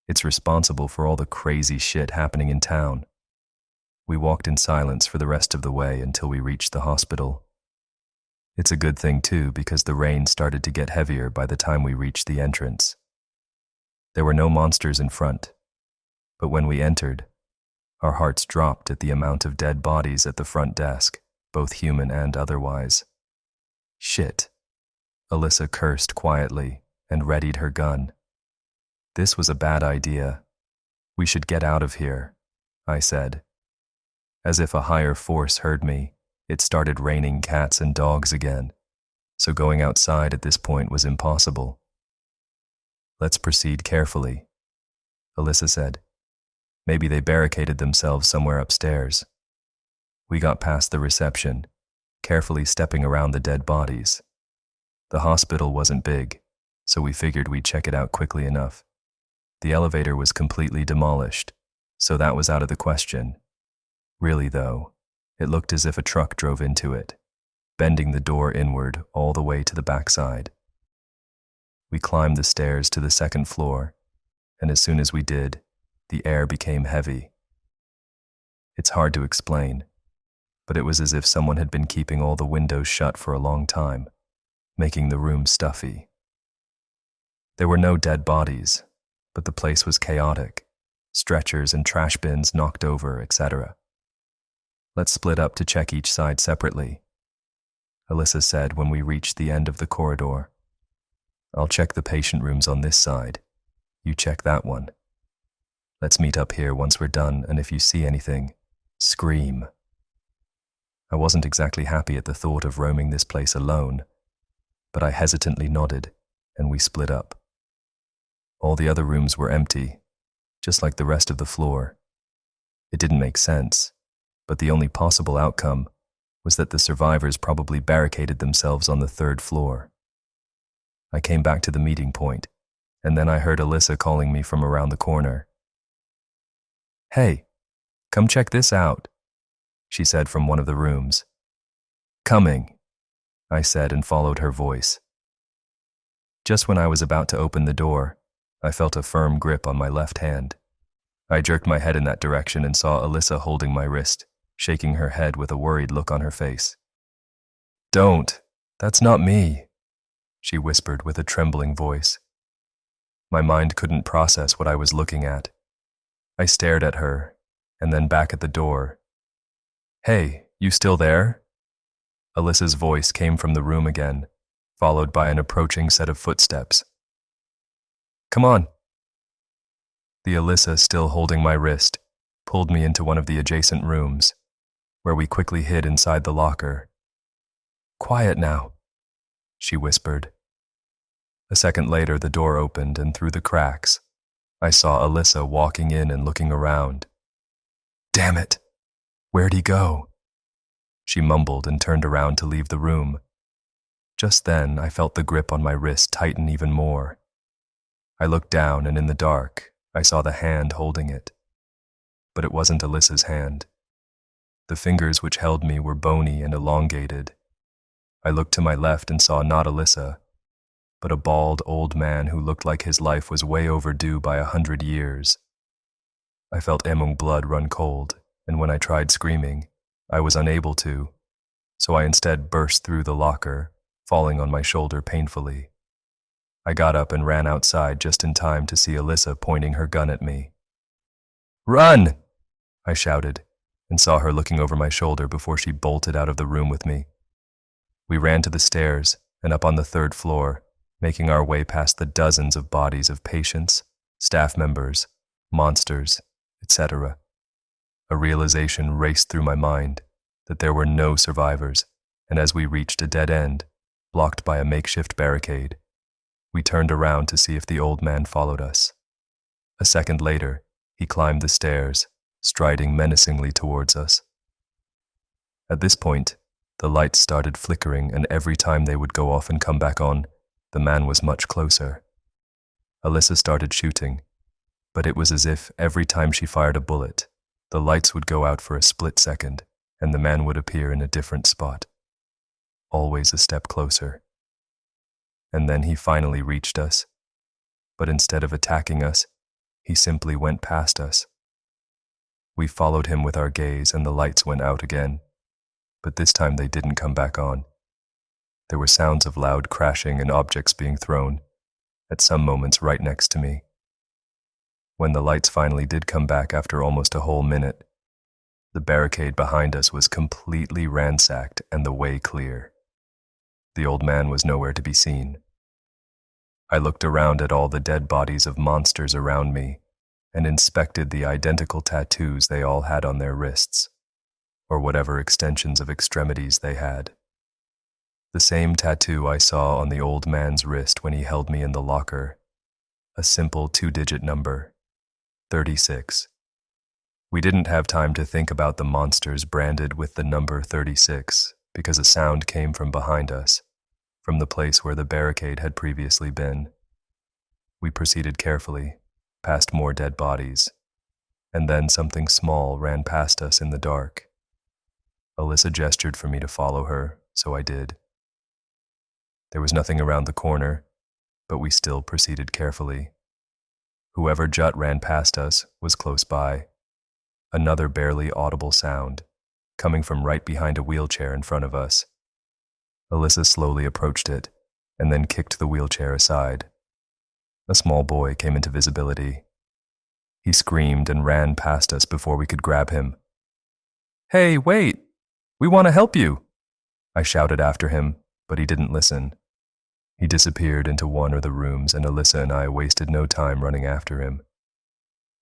it's responsible for all the crazy shit happening in town." We walked in silence for the rest of the way until we reached the hospital. It's a good thing too, because the rain started to get heavier by the time we reached the entrance. There were no monsters in front, but when we entered, our hearts dropped at the amount of dead bodies at the front desk, both human and otherwise. "Shit," Alyssa cursed quietly and readied her gun. "This was a bad idea. We should get out of here," I said. As if a higher force heard me, it started raining cats and dogs again, so going outside at this point was impossible. "Let's proceed carefully," Alyssa said. "Maybe they barricaded themselves somewhere upstairs." We got past the reception, carefully stepping around the dead bodies. The hospital wasn't big, so we figured we'd check it out quickly enough. The elevator was completely demolished, so that was out of the question. Really though, it looked as if a truck drove into it, bending the door inward all the way to the backside. We climbed the stairs to the second floor, and as soon as we did, the air became heavy. It's hard to explain, but it was as if someone had been keeping all the windows shut for a long time, making the room stuffy. There were no dead bodies, but the place was chaotic, stretchers and trash bins knocked over, etc. "Let's split up to check each side separately," Alyssa said when we reached the end of the corridor. "I'll check the patient rooms on this side. You check that one. Let's meet up here once we're done, and if you see anything, scream." I wasn't exactly happy at the thought of roaming this place alone, but I hesitantly nodded, and we split up. All the other rooms were empty, just like the rest of the floor. It didn't make sense, but the only possible outcome was that the survivors probably barricaded themselves on the third floor. I came back to the meeting point, and then I heard Alyssa calling me from around the corner. "Hey, come check this out," she said from one of the rooms. "Coming," I said and followed her voice. Just when I was about to open the door, I felt a firm grip on my left hand. I jerked my head in that direction and saw Alyssa holding my wrist, shaking her head with a worried look on her face. "Don't, that's not me," she whispered with a trembling voice. My mind couldn't process what I was looking at. I stared at her, and then back at the door. "Hey, you still there?" Alyssa's voice came from the room again, followed by an approaching set of footsteps. "Come on." The Alyssa, still holding my wrist, pulled me into one of the adjacent rooms, where we quickly hid inside the locker. "Quiet now," she whispered. A second later, the door opened, and through the cracks, I saw Alyssa walking in and looking around. "Damn it! Where'd he go?" She mumbled and turned around to leave the room. Just then, I felt the grip on my wrist tighten even more. I looked down, and in the dark, I saw the hand holding it. But it wasn't Alyssa's hand. The fingers which held me were bony and elongated. I looked to my left and saw not Alyssa, but a bald old man who looked like his life was way overdue by 100 years. I felt Emung blood run cold, and when I tried screaming, I was unable to, so I instead burst through the locker, falling on my shoulder painfully. I got up and ran outside just in time to see Alyssa pointing her gun at me. "Run!" I shouted, and saw her looking over my shoulder before she bolted out of the room with me. We ran to the stairs and up on the third floor, making our way past the dozens of bodies of patients, staff members, monsters, etc. A realization raced through my mind that there were no survivors, and as we reached a dead end, blocked by a makeshift barricade, we turned around to see if the old man followed us. A second later, he climbed the stairs, striding menacingly towards us. At this point, the lights started flickering, and every time they would go off and come back on, the man was much closer. Alyssa started shooting, but it was as if every time she fired a bullet, the lights would go out for a split second, and the man would appear in a different spot, always a step closer. And then he finally reached us, but instead of attacking us, he simply went past us. We followed him with our gaze, and the lights went out again, but this time they didn't come back on. There were sounds of loud crashing and objects being thrown, at some moments right next to me. When the lights finally did come back after almost a whole minute, the barricade behind us was completely ransacked and the way clear. The old man was nowhere to be seen. I looked around at all the dead bodies of monsters around me and inspected the identical tattoos they all had on their wrists, or whatever extensions of extremities they had. The same tattoo I saw on the old man's wrist when he held me in the locker, a simple 2-digit number, 36. We didn't have time to think about the monsters branded with the number 36 because a sound came from behind us, from the place where the barricade had previously been. We proceeded carefully, past more dead bodies, and then something small ran past us in the dark. Alyssa gestured for me to follow her, so I did. There was nothing around the corner, but we still proceeded carefully. Whoever Jut ran past us was close by. Another barely audible sound, coming from right behind a wheelchair in front of us. Alyssa slowly approached it, and then kicked the wheelchair aside. A small boy came into visibility. He screamed and ran past us before we could grab him. "Hey, wait! We want to help you!" I shouted after him, but he didn't listen. He disappeared into one of the rooms, and Alyssa and I wasted no time running after him.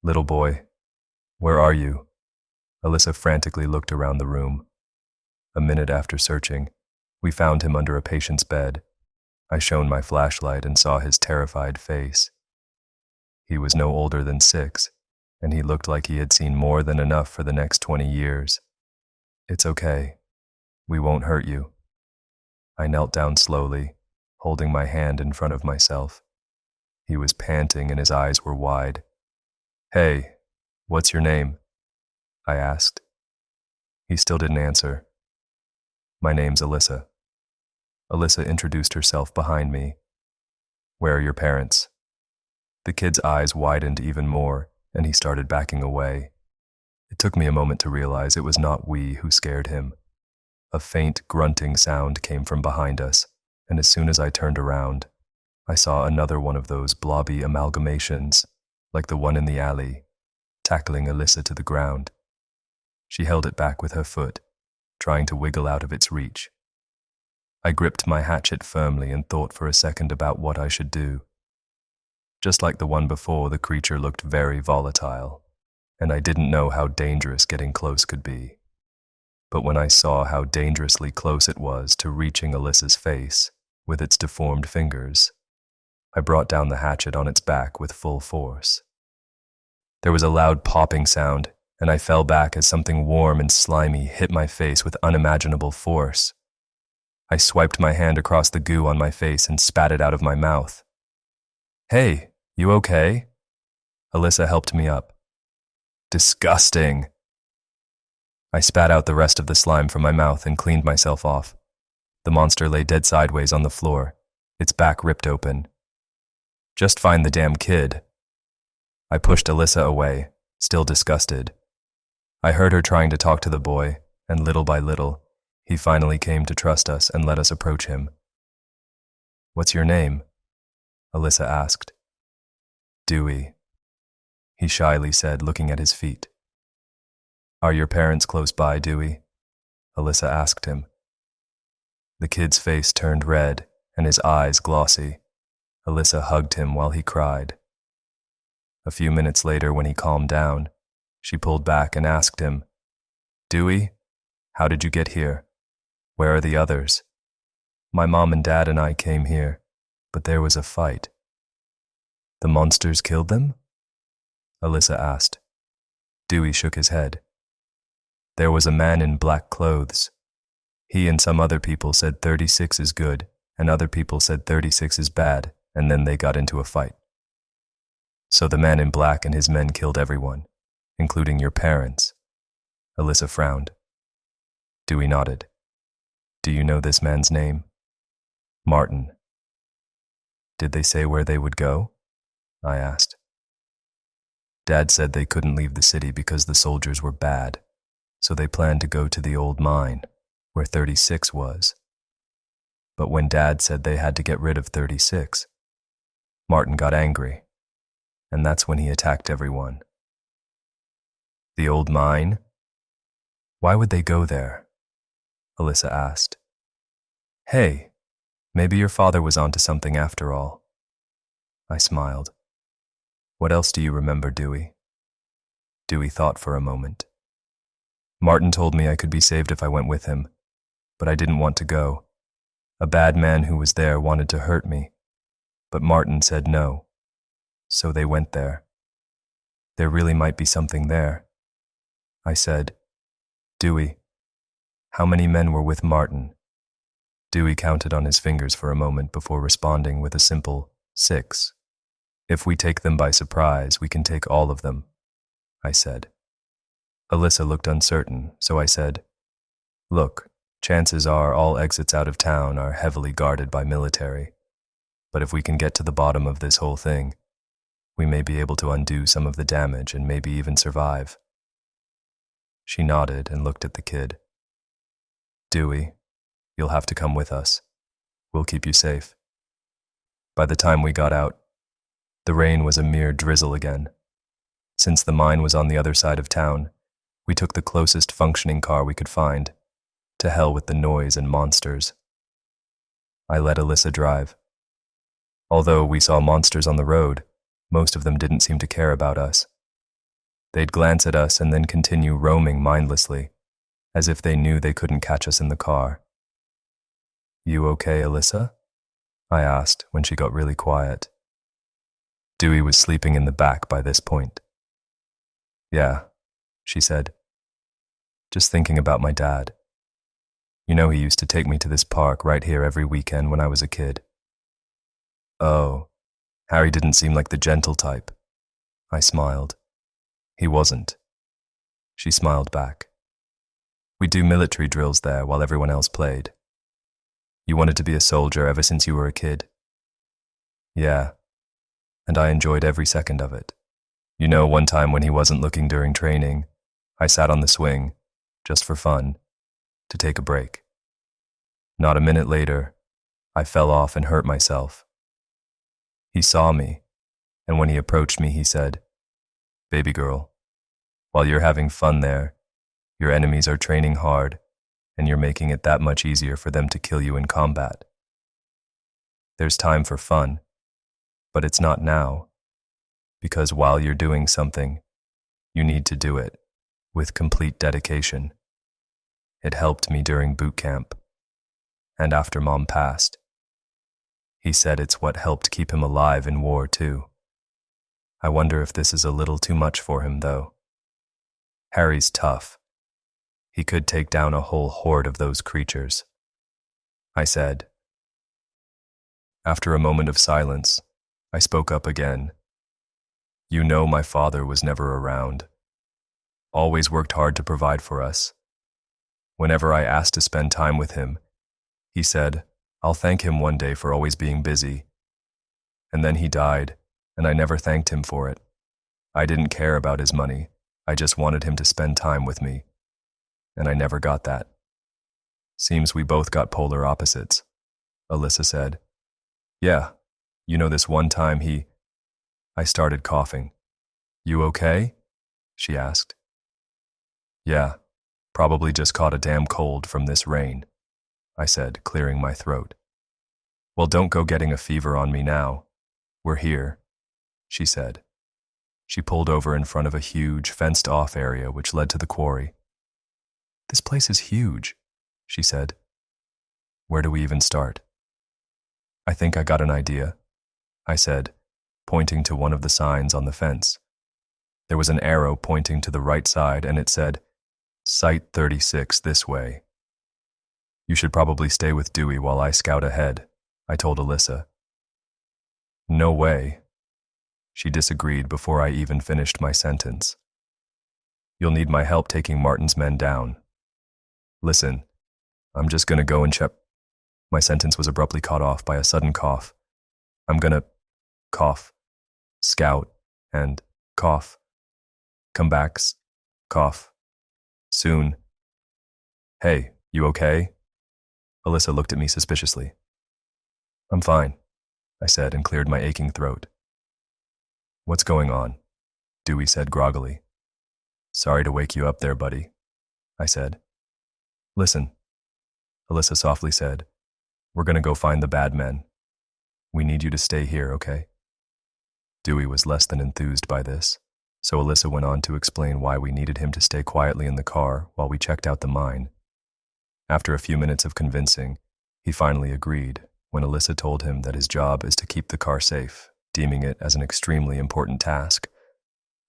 "Little boy, where are you?" Alyssa frantically looked around the room. A minute after searching, we found him under a patient's bed. I shone my flashlight and saw his terrified face. He was no older than 6, and he looked like he had seen more than enough for the next 20 years. "It's okay. We won't hurt you." I knelt down slowly, holding my hand in front of myself. He was panting and his eyes were wide. "Hey, what's your name?" I asked. He still didn't answer. "My name's Alyssa." Alyssa introduced herself behind me. "Where are your parents?" The kid's eyes widened even more, and he started backing away. It took me a moment to realize it was not we who scared him. A faint grunting sound came from behind us, and as soon as I turned around, I saw another one of those blobby amalgamations, like the one in the alley, tackling Alyssa to the ground. She held it back with her foot, trying to wiggle out of its reach. I gripped my hatchet firmly and thought for a second about what I should do. Just like the one before, the creature looked very volatile, and I didn't know how dangerous getting close could be. But when I saw how dangerously close it was to reaching Alyssa's face with its deformed fingers, I brought down the hatchet on its back with full force. There was a loud popping sound, and I fell back as something warm and slimy hit my face with unimaginable force. I swiped my hand across the goo on my face and spat it out of my mouth. "Hey, you okay?" Alyssa helped me up. "Disgusting." I spat out the rest of the slime from my mouth and cleaned myself off. The monster lay dead sideways on the floor, its back ripped open. "Just find the damn kid." I pushed Alyssa away, still disgusted. I heard her trying to talk to the boy, and little by little, he finally came to trust us and let us approach him. "What's your name?" Alyssa asked. "Dewey," he shyly said, looking at his feet. "Are your parents close by, Dewey?" Alyssa asked him. The kid's face turned red and his eyes glossy. Alyssa hugged him while he cried. A few minutes later, when he calmed down, she pulled back and asked him, "Dewey, how did you get here? Where are the others?" "My mom and dad and I came here, but there was a fight." "The monsters killed them?" Alyssa asked. Dewey shook his head. "There was a man in black clothes. He and some other people said 36 is good, and other people said 36 is bad, and then they got into a fight. So the man in black and his men killed everyone, including your parents." Alyssa frowned. Dewey nodded. "Do you know this man's name?" "Martin." "Did they say where they would go?" I asked. "Dad said they couldn't leave the city because the soldiers were bad, so they planned to go to the old mine, where 36 was. But when Dad said they had to get rid of 36, Martin got angry, and that's when he attacked everyone." "The old mine? Why would they go there?" Alyssa asked. "Hey, maybe your father was onto something after all." I smiled. "What else do you remember, Dewey?" Dewey thought for a moment. "Martin told me I could be saved if I went with him, but I didn't want to go. A bad man who was there wanted to hurt me, but Martin said no, so they went there. There really might be something there." I said, "Dewey, how many men were with Martin?" Dewey counted on his fingers for a moment before responding with a simple 6. "If we take them by surprise, we can take all of them," I said. Alyssa looked uncertain, so I said, "Look, chances are all exits out of town are heavily guarded by military, but if we can get to the bottom of this whole thing, we may be able to undo some of the damage and maybe even survive." She nodded and looked at the kid. Dewey, you'll have to come with us. We'll keep you safe. By the time we got out, the rain was a mere drizzle again. Since the mine was on the other side of town, we took the closest functioning car we could find. To hell with the noise and monsters. I let Alyssa drive. Although we saw monsters on the road, most of them didn't seem to care about us. They'd glance at us and then continue roaming mindlessly, as if they knew they couldn't catch us in the car. "You okay, Alyssa?" I asked when she got really quiet. Dewey was sleeping in the back by this point. "Yeah," she said. "Just thinking about my dad. You know he used to take me to this park right here every weekend when I was a kid." "Oh, Harry didn't seem like the gentle type." I smiled. "He wasn't." She smiled back. "We'd do military drills there while everyone else played." "You wanted to be a soldier ever since you were a kid?" "Yeah, and I enjoyed every second of it. You know, one time when he wasn't looking during training, I sat on the swing, just for fun, to take a break. Not a minute later, I fell off and hurt myself. He saw me, and when he approached me, he said, 'Baby girl, while you're having fun there, your enemies are training hard, and you're making it that much easier for them to kill you in combat. There's time for fun, but it's not now, because while you're doing something, you need to do it with complete dedication.' It helped me during boot camp, and after Mom passed. He said it's what helped keep him alive in war, too. I wonder if this is a little too much for him, though. Harry's tough. He could take down a whole horde of those creatures," I said. After a moment of silence, I spoke up again. "You know my father was never around. Always worked hard to provide for us. Whenever I asked to spend time with him, he said, 'I'll thank him one day for always being busy.' And then he died, and I never thanked him for it. I didn't care about his money. I just wanted him to spend time with me. And I never got that." "Seems we both got polar opposites," Alyssa said. "Yeah, you know this one time I started coughing. "You okay?" she asked. "Yeah, probably just caught a damn cold from this rain," I said, clearing my throat. "Well, don't go getting a fever on me now. We're here," she said. She pulled over in front of a huge, fenced-off area which led to the quarry. "This place is huge," she said. "Where do we even start?" "I think I got an idea," I said, pointing to one of the signs on the fence. There was an arrow pointing to the right side, and it said, "Site 36 this way." "You should probably stay with Dewey while I scout ahead," I told Alyssa. "No way." She disagreed before I even finished my sentence. "You'll need my help taking Martin's men down. Listen, I'm just gonna go and check." My sentence was abruptly cut off by a sudden cough. "I'm gonna cough, scout, and cough. Come back, cough. Soon. Hey, you okay?" Alyssa looked at me suspiciously. "I'm fine," I said and cleared my aching throat. "What's going on?" Dewey said groggily. "Sorry to wake you up there, buddy," I said. "Listen," Alyssa softly said. "We're gonna go find the bad men. We need you to stay here, okay?" Dewey was less than enthused by this, so Alyssa went on to explain why we needed him to stay quietly in the car while we checked out the mine. After a few minutes of convincing, he finally agreed when Alyssa told him that his job is to keep the car safe, deeming it as an extremely important task.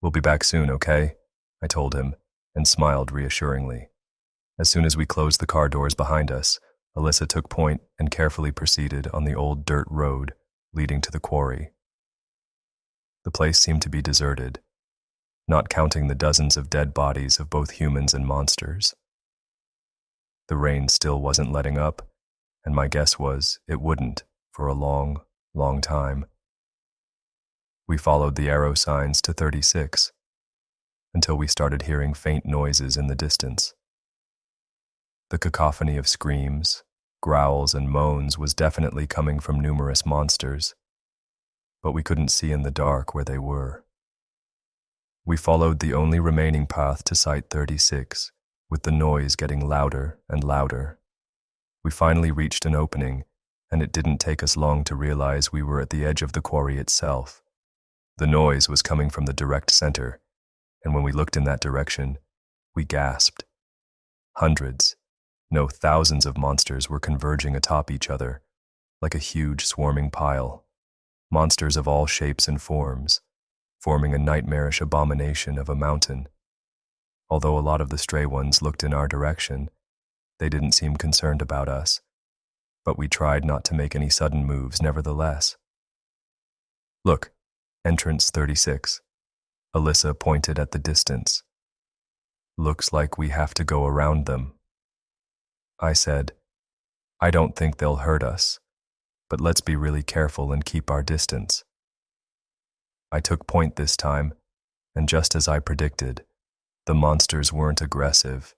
"We'll be back soon, okay?" I told him, and smiled reassuringly. As soon as we closed the car doors behind us, Alyssa took point and carefully proceeded on the old dirt road leading to the quarry. The place seemed to be deserted, not counting the dozens of dead bodies of both humans and monsters. The rain still wasn't letting up, and my guess was it wouldn't for a long, long time. We followed the arrow signs to 36 until we started hearing faint noises in the distance. The cacophony of screams, growls, and moans was definitely coming from numerous monsters, but we couldn't see in the dark where they were. We followed the only remaining path to Site 36, with the noise getting louder and louder. We finally reached an opening, and it didn't take us long to realize we were at the edge of the quarry itself. The noise was coming from the direct center, and when we looked in that direction, we gasped. Hundreds, no, thousands of monsters were converging atop each other, like a huge swarming pile. Monsters of all shapes and forms, forming a nightmarish abomination of a mountain. Although a lot of the stray ones looked in our direction, they didn't seem concerned about us, but we tried not to make any sudden moves nevertheless. Look, entrance 36. Alyssa pointed at the distance. Looks like we have to go around them. I said, I don't think they'll hurt us, but let's be really careful and keep our distance. I took point this time, and just as I predicted, the monsters weren't aggressive,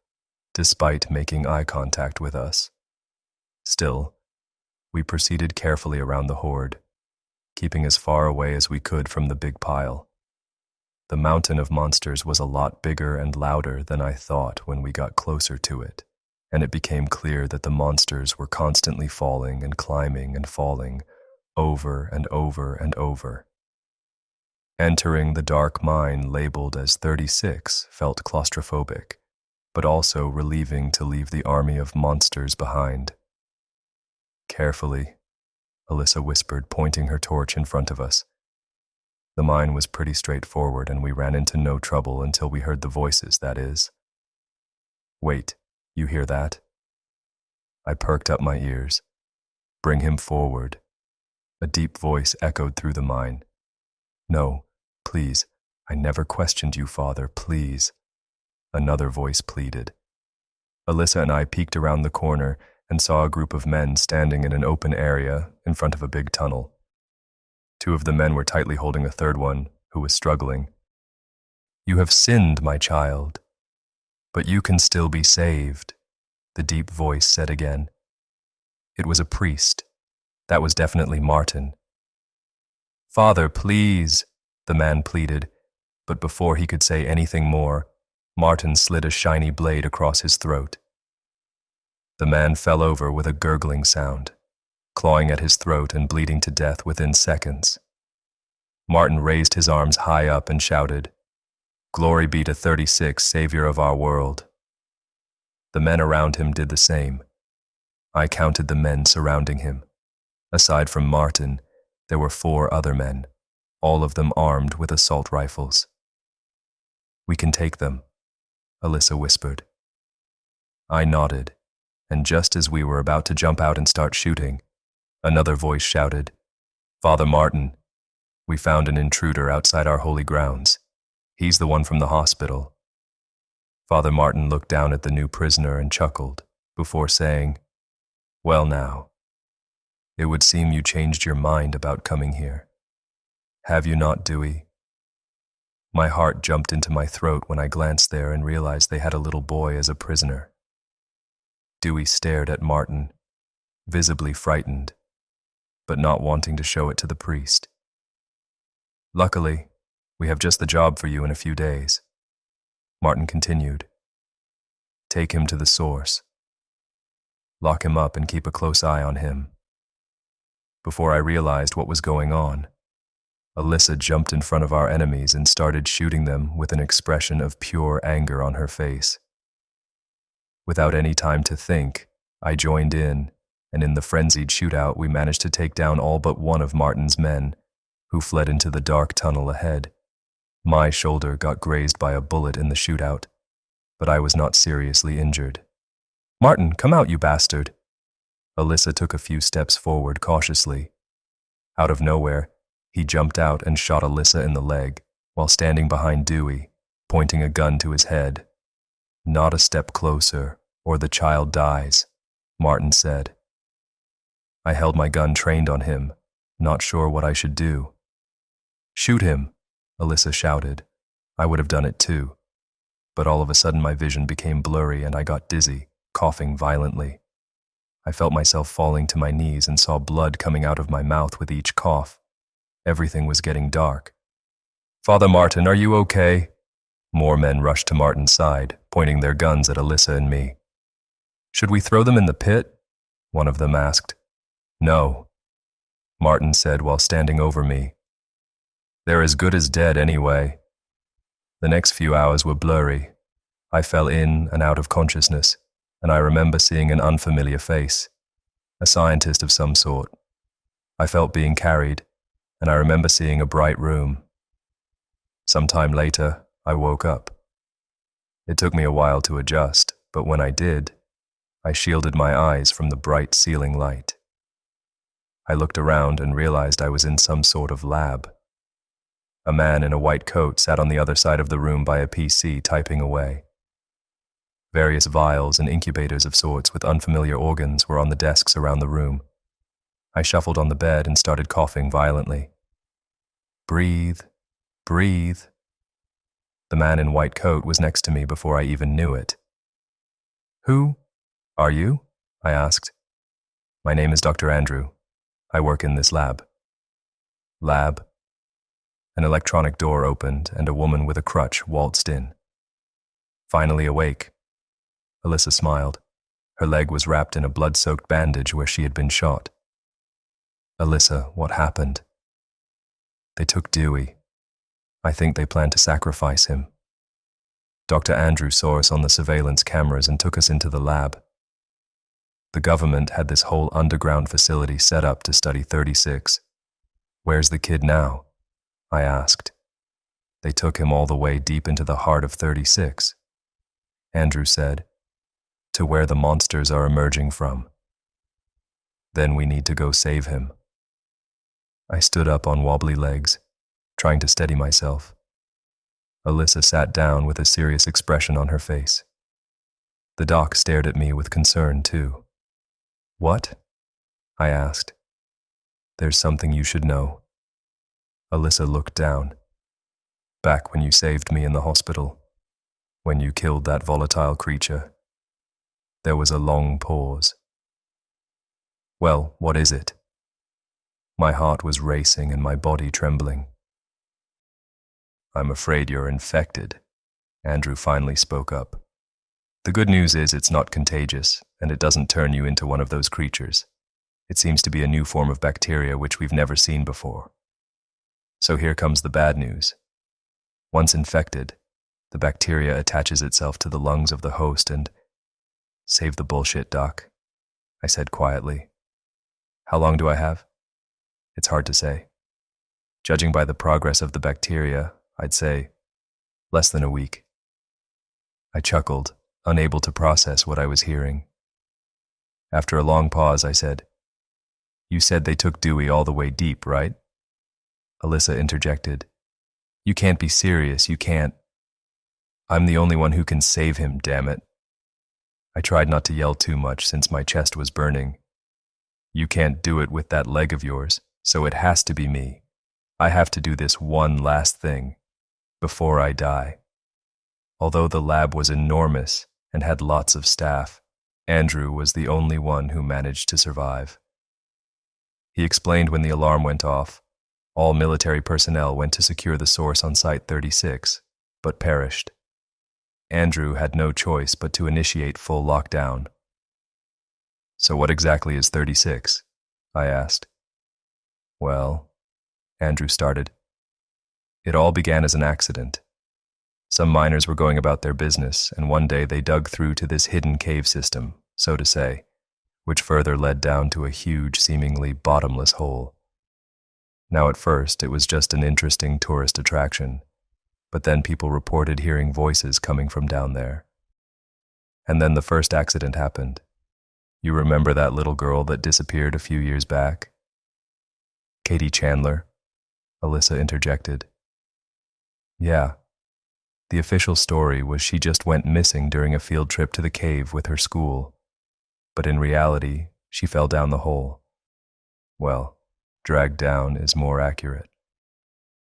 despite making eye contact with us. Still, we proceeded carefully around the horde, keeping as far away as we could from the big pile. The mountain of monsters was a lot bigger and louder than I thought when we got closer to it, and it became clear that the monsters were constantly falling and climbing and falling, over and over and over. Entering the dark mine labeled as 36 felt claustrophobic, but also relieving to leave the army of monsters behind. Carefully, Alyssa whispered, pointing her torch in front of us. The mine was pretty straightforward, and we ran into no trouble until we heard the voices, that is. Wait, you hear that? I perked up my ears. Bring him forward. A deep voice echoed through the mine. No, please, I never questioned you, Father, please. Another voice pleaded. Alyssa and I peeked around the corner and saw a group of men standing in an open area in front of a big tunnel. Two of the men were tightly holding a third one, who was struggling. You have sinned, my child, but you can still be saved, the deep voice said again. It was a priest. That was definitely Martin. Father, please, the man pleaded, but before he could say anything more, Martin slid a shiny blade across his throat. The man fell over with a gurgling sound, clawing at his throat and bleeding to death within seconds. Martin raised his arms high up and shouted, Glory be to 36, Savior of our world. The men around him did the same. I counted the men surrounding him. Aside from Martin, there were 4 other men, all of them armed with assault rifles. We can take them, Alyssa whispered. I nodded, and just as we were about to jump out and start shooting, another voice shouted, Father Martin, we found an intruder outside our holy grounds. He's the one from the hospital. Father Martin looked down at the new prisoner and chuckled, before saying, Well now, it would seem you changed your mind about coming here. Have you not, Dewey? My heart jumped into my throat when I glanced there and realized they had a little boy as a prisoner. Dewey stared at Martin, visibly frightened, but not wanting to show it to the priest. Luckily, we have just the job for you in a few days. Martin continued. Take him to the source. Lock him up and keep a close eye on him. Before I realized what was going on, Alyssa jumped in front of our enemies and started shooting them with an expression of pure anger on her face. Without any time to think, I joined in, and in the frenzied shootout we managed to take down all but one of Martin's men, who fled into the dark tunnel ahead. My shoulder got grazed by a bullet in the shootout, but I was not seriously injured. Martin, come out, you bastard! Alyssa took a few steps forward cautiously. Out of nowhere, he jumped out and shot Alyssa in the leg, while standing behind Dewey, pointing a gun to his head. Not a step closer, or the child dies, Martin said. I held my gun trained on him, not sure what I should do. Shoot him, Alyssa shouted. I would have done it too, but all of a sudden my vision became blurry and I got dizzy, coughing violently. I felt myself falling to my knees and saw blood coming out of my mouth with each cough. Everything was getting dark. "Father Martin, are you okay?" More men rushed to Martin's side, pointing their guns at Alyssa and me. "Should we throw them in the pit?" one of them asked. "No," Martin said while standing over me. "They're as good as dead anyway." The next few hours were blurry. I fell in and out of consciousness, and I remember seeing an unfamiliar face, a scientist of some sort. I felt being carried, and I remember seeing a bright room. Sometime later, I woke up. It took me a while to adjust, but when I did, I shielded my eyes from the bright ceiling light. I looked around and realized I was in some sort of lab. A man in a white coat sat on the other side of the room by a PC typing away. Various vials and incubators of sorts with unfamiliar organs were on the desks around the room. I shuffled on the bed and started coughing violently. "Breathe, breathe." The man in white coat was next to me before I even knew it. "Who are you?" I asked. "My name is Dr. Andrew. I work in this lab." "Lab?" An electronic door opened and a woman with a crutch waltzed in. "Finally awake." Alyssa smiled. Her leg was wrapped in a blood-soaked bandage where she had been shot. "Alyssa, what happened?" "They took Dewey. I think they planned to sacrifice him. Dr. Andrew saw us on the surveillance cameras and took us into the lab. The government had this whole underground facility set up to study 36. Where's the kid now?" I asked. "They took him all the way deep into the heart of 36. Andrew said, "To where the monsters are emerging from. Then we need to go save him." I stood up on wobbly legs, trying to steady myself. Alyssa sat down with a serious expression on her face. The doc stared at me with concern, too. "What?" I asked. "There's something you should know." Alyssa looked down. "Back when you saved me in the hospital, when you killed that volatile creature." There was a long pause. "Well, what is it?" My heart was racing and my body trembling. "I'm afraid you're infected," Andrew finally spoke up. "The good news is it's not contagious, and it doesn't turn you into one of those creatures. It seems to be a new form of bacteria which we've never seen before. So here comes the bad news. Once infected, the bacteria attaches itself to the lungs of the host and—" "Save the bullshit, Doc," I said quietly. "How long do I have?" "It's hard to say. Judging by the progress of the bacteria, I'd say less than a week." I chuckled, unable to process what I was hearing. After a long pause, I said, "You said they took Dewey all the way deep, right?" Alyssa interjected. "You can't be serious, you can't." "I'm the only one who can save him, damn it." I tried not to yell too much since my chest was burning. "You can't do it with that leg of yours, so it has to be me. I have to do this one last thing, before I die." Although the lab was enormous and had lots of staff, Andrew was the only one who managed to survive. He explained when the alarm went off, all military personnel went to secure the source on Site 36, but perished. Andrew had no choice but to initiate full lockdown. "So what exactly is 36? I asked. "Well," Andrew started, "it all began as an accident. Some miners were going about their business, and one day they dug through to this hidden cave system, so to say, which further led down to a huge, seemingly bottomless hole. Now at first, it was just an interesting tourist attraction, but then people reported hearing voices coming from down there. And then the first accident happened. You remember that little girl that disappeared a few years back?" "Katie Chandler," Alyssa interjected. "Yeah. The official story was she just went missing during a field trip to the cave with her school. But in reality, she fell down the hole. Well, dragged down is more accurate.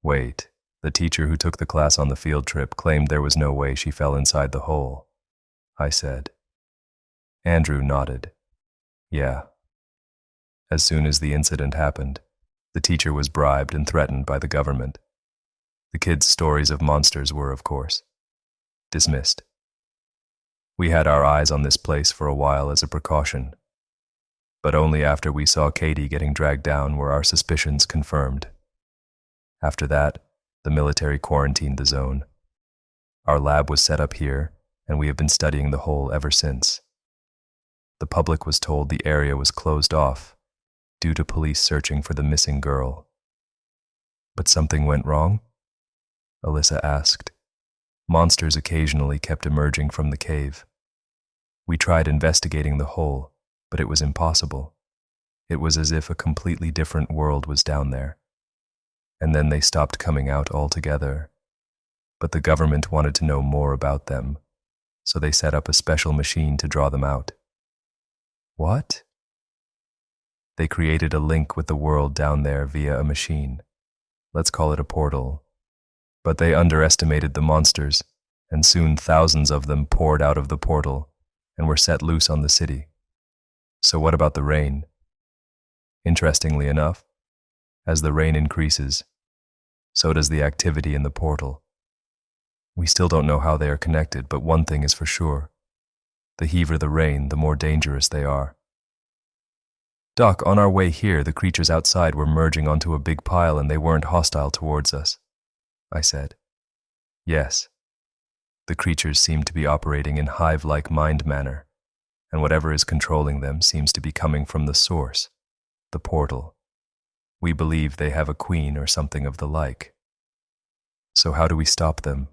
Wait, the teacher who took the class on the field trip claimed there was no way she fell inside the hole," I said. Andrew nodded. Yeah. As soon as the incident happened, the teacher was bribed and threatened by the government. The kids' stories of monsters were, of course, dismissed. We had our eyes on this place for a while as a precaution, but only after we saw Katie getting dragged down were our suspicions confirmed. After that, the military quarantined the zone. Our lab was set up here, and we have been studying the hole ever since. The public was told the area was closed off due to police searching for the missing girl. But something went wrong? Alyssa asked. Monsters occasionally kept emerging from the cave. We tried investigating the hole, but it was impossible. It was as if a completely different world was down there. And then they stopped coming out altogether. But the government wanted to know more about them, so they set up a special machine to draw them out. What? They created a link with the world down there via a machine. Let's call it a portal. But they underestimated the monsters, and soon thousands of them poured out of the portal and were set loose on the city. So what about the rain? Interestingly enough, as the rain increases, so does the activity in the portal. We still don't know how they are connected, but one thing is for sure. The heavier the rain, the more dangerous they are. Doc, on our way here, the creatures outside were merging onto a big pile and they weren't hostile towards us, I said. Yes. The creatures seem to be operating in hive-like mind manner, and whatever is controlling them seems to be coming from the source, the portal. We believe they have a queen or something of the like. So how do we stop them?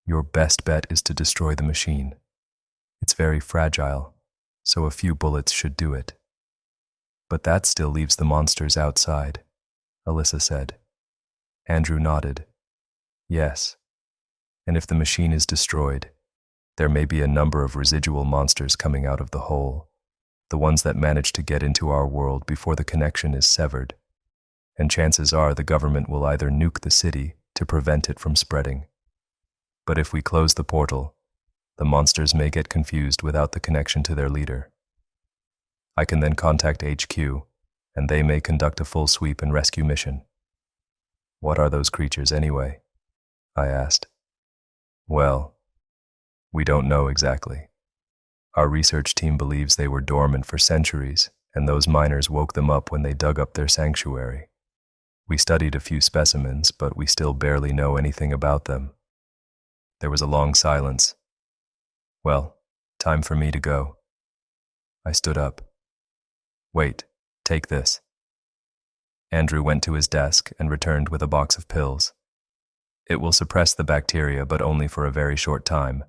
Your best bet is to destroy the machine. It's very fragile, so a few bullets should do it. But that still leaves the monsters outside, Alyssa said. Andrew nodded. Yes. And if the machine is destroyed, there may be a number of residual monsters coming out of the hole, the ones that manage to get into our world before the connection is severed. And chances are the government will either nuke the city to prevent it from spreading. But if we close the portal, the monsters may get confused without the connection to their leader. I can then contact HQ, and they may conduct a full sweep and rescue mission. What are those creatures anyway? I asked. Well, we don't know exactly. Our research team believes they were dormant for centuries, and those miners woke them up when they dug up their sanctuary. We studied a few specimens, but we still barely know anything about them. There was a long silence. Well, time for me to go. I stood up. Wait, take this. Andrew went to his desk and returned with a box of pills. It will suppress the bacteria, but only for a very short time.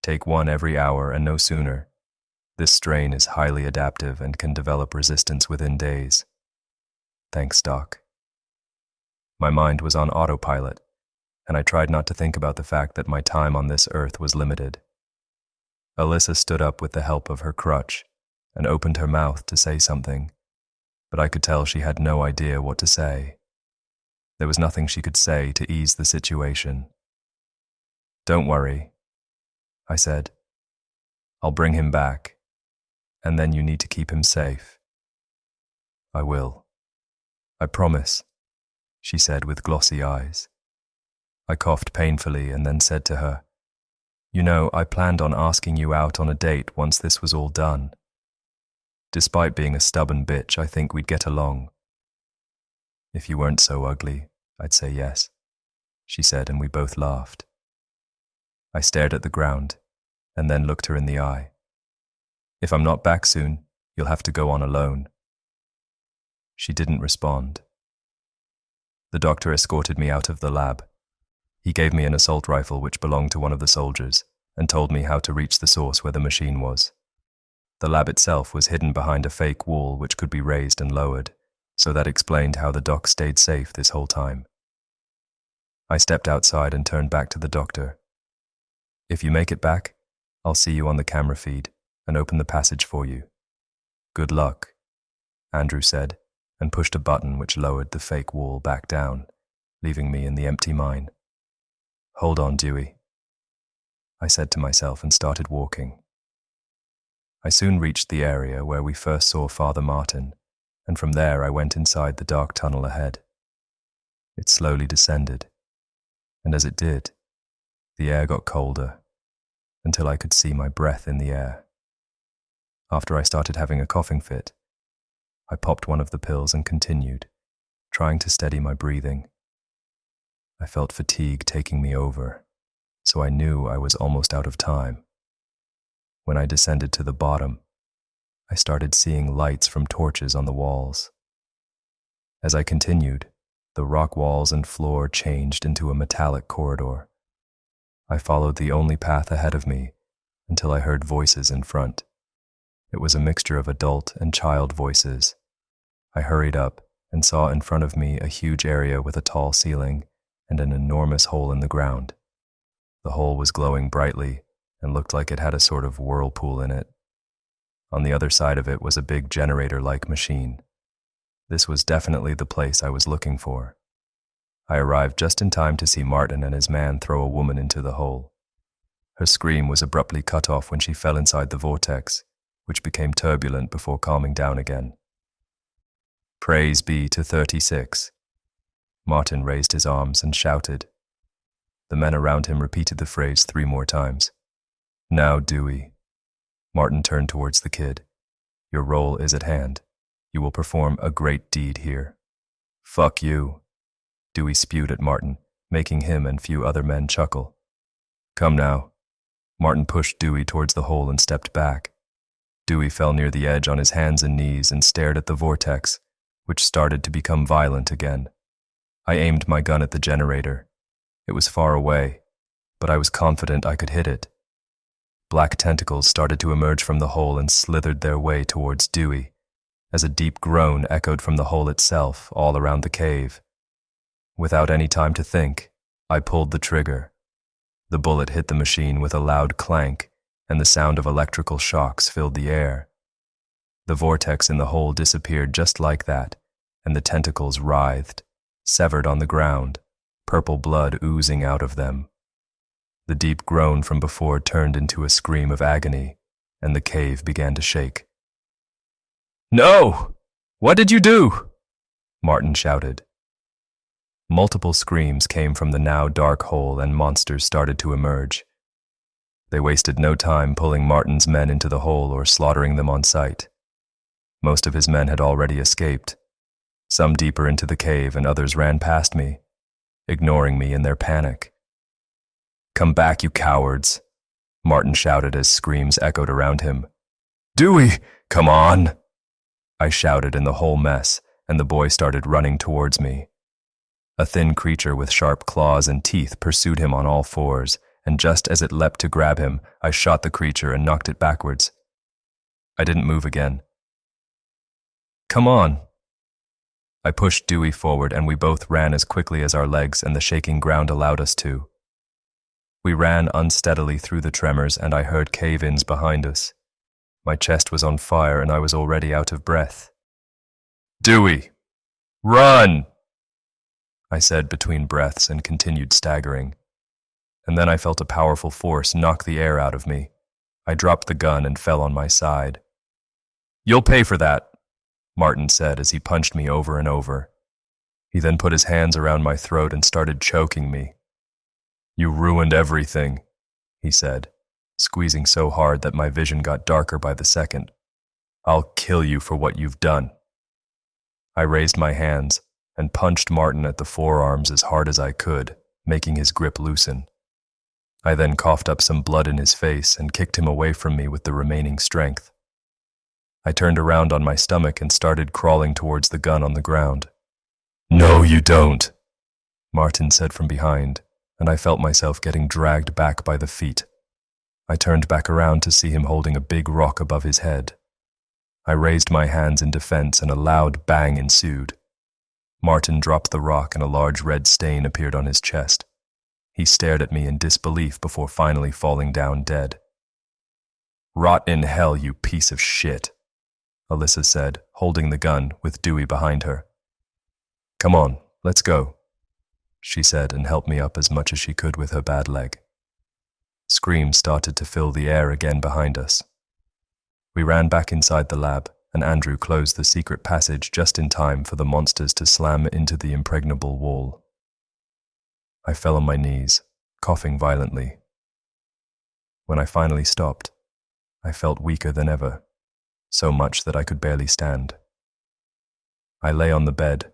Take one every hour and no sooner. This strain is highly adaptive and can develop resistance within days. Thanks, Doc. My mind was on autopilot, and I tried not to think about the fact that my time on this earth was limited. Alyssa stood up with the help of her crutch and opened her mouth to say something, but I could tell she had no idea what to say. There was nothing she could say to ease the situation. Don't worry, I said. I'll bring him back, and then you need to keep him safe. I will. I promise, she said with glossy eyes. I coughed painfully and then said to her, You know, I planned on asking you out on a date once this was all done. Despite being a stubborn bitch, I think we'd get along. If you weren't so ugly, I'd say yes, she said, and we both laughed. I stared at the ground and then looked her in the eye. If I'm not back soon, you'll have to go on alone. She didn't respond. The doctor escorted me out of the lab. He gave me an assault rifle which belonged to one of the soldiers and told me how to reach the source where the machine was. The lab itself was hidden behind a fake wall which could be raised and lowered, so that explained how the doc stayed safe this whole time. I stepped outside and turned back to the doctor. If you make it back, I'll see you on the camera feed and open the passage for you. Good luck, Andrew said, and pushed a button which lowered the fake wall back down, leaving me in the empty mine. Hold on, Dewey, I said to myself and started walking. I soon reached the area where we first saw Father Martin, and from there I went inside the dark tunnel ahead. It slowly descended, and as it did, the air got colder, until I could see my breath in the air. After I started having a coughing fit, I popped one of the pills and continued, trying to steady my breathing. I felt fatigue taking me over, so I knew I was almost out of time. When I descended to the bottom, I started seeing lights from torches on the walls. As I continued, the rock walls and floor changed into a metallic corridor. I followed the only path ahead of me until I heard voices in front. It was a mixture of adult and child voices. I hurried up and saw in front of me a huge area with a tall ceiling and an enormous hole in the ground. The hole was glowing brightly and looked like it had a sort of whirlpool in it. On the other side of it was a big generator-like machine. This was definitely the place I was looking for. I arrived just in time to see Martin and his man throw a woman into the hole. Her scream was abruptly cut off when she fell inside the vortex, which became turbulent before calming down again. Praise be to 36. Martin raised his arms and shouted. The men around him repeated the phrase 3 more times. Now, Dewey. Martin turned towards the kid. Your role is at hand. You will perform a great deed here. Fuck you. Dewey spewed at Martin, making him and few other men chuckle. Come now. Martin pushed Dewey towards the hole and stepped back. Dewey fell near the edge on his hands and knees and stared at the vortex, which started to become violent again. I aimed my gun at the generator. It was far away, but I was confident I could hit it. Black tentacles started to emerge from the hole and slithered their way towards Dewey, as a deep groan echoed from the hole itself all around the cave. Without any time to think, I pulled the trigger. The bullet hit the machine with a loud clank, and the sound of electrical shocks filled the air. The vortex in the hole disappeared just like that, and the tentacles writhed, severed on the ground, purple blood oozing out of them. The deep groan from before turned into a scream of agony, and the cave began to shake. No! What did you do? Martin shouted. Multiple screams came from the now dark hole and monsters started to emerge. They wasted no time pulling Martin's men into the hole or slaughtering them on sight. Most of his men had already escaped, some deeper into the cave and others ran past me, ignoring me in their panic. Come back, you cowards, Martin shouted as screams echoed around him. Dewey, come on! I shouted in the whole mess, and the boy started running towards me. A thin creature with sharp claws and teeth pursued him on all fours, and just as it leapt to grab him, I shot the creature and knocked it backwards. I didn't move again. Come on! I pushed Dewey forward and we both ran as quickly as our legs and the shaking ground allowed us to. We ran unsteadily through the tremors and I heard cave-ins behind us. My chest was on fire and I was already out of breath. Dewey! Run! I said between breaths and continued staggering. And then I felt a powerful force knock the air out of me. I dropped the gun and fell on my side. You'll pay for that, Martin said as he punched me over and over. He then put his hands around my throat and started choking me. You ruined everything, he said, squeezing so hard that my vision got darker by the second. I'll kill you for what you've done. I raised my hands and punched Martin at the forearms as hard as I could, making his grip loosen. I then coughed up some blood in his face and kicked him away from me with the remaining strength. I turned around on my stomach and started crawling towards the gun on the ground. No, you don't, Martin said from behind, and I felt myself getting dragged back by the feet. I turned back around to see him holding a big rock above his head. I raised my hands in defense and a loud bang ensued. Martin dropped the rock and a large red stain appeared on his chest. He stared at me in disbelief before finally falling down dead. Rot in hell, you piece of shit, Alyssa said, holding the gun with Dewey behind her. Come on, let's go, she said and helped me up as much as she could with her bad leg. Screams started to fill the air again behind us. We ran back inside the lab, and Andrew closed the secret passage just in time for the monsters to slam into the impregnable wall. I fell on my knees, coughing violently. When I finally stopped, I felt weaker than ever, so much that I could barely stand. I lay on the bed,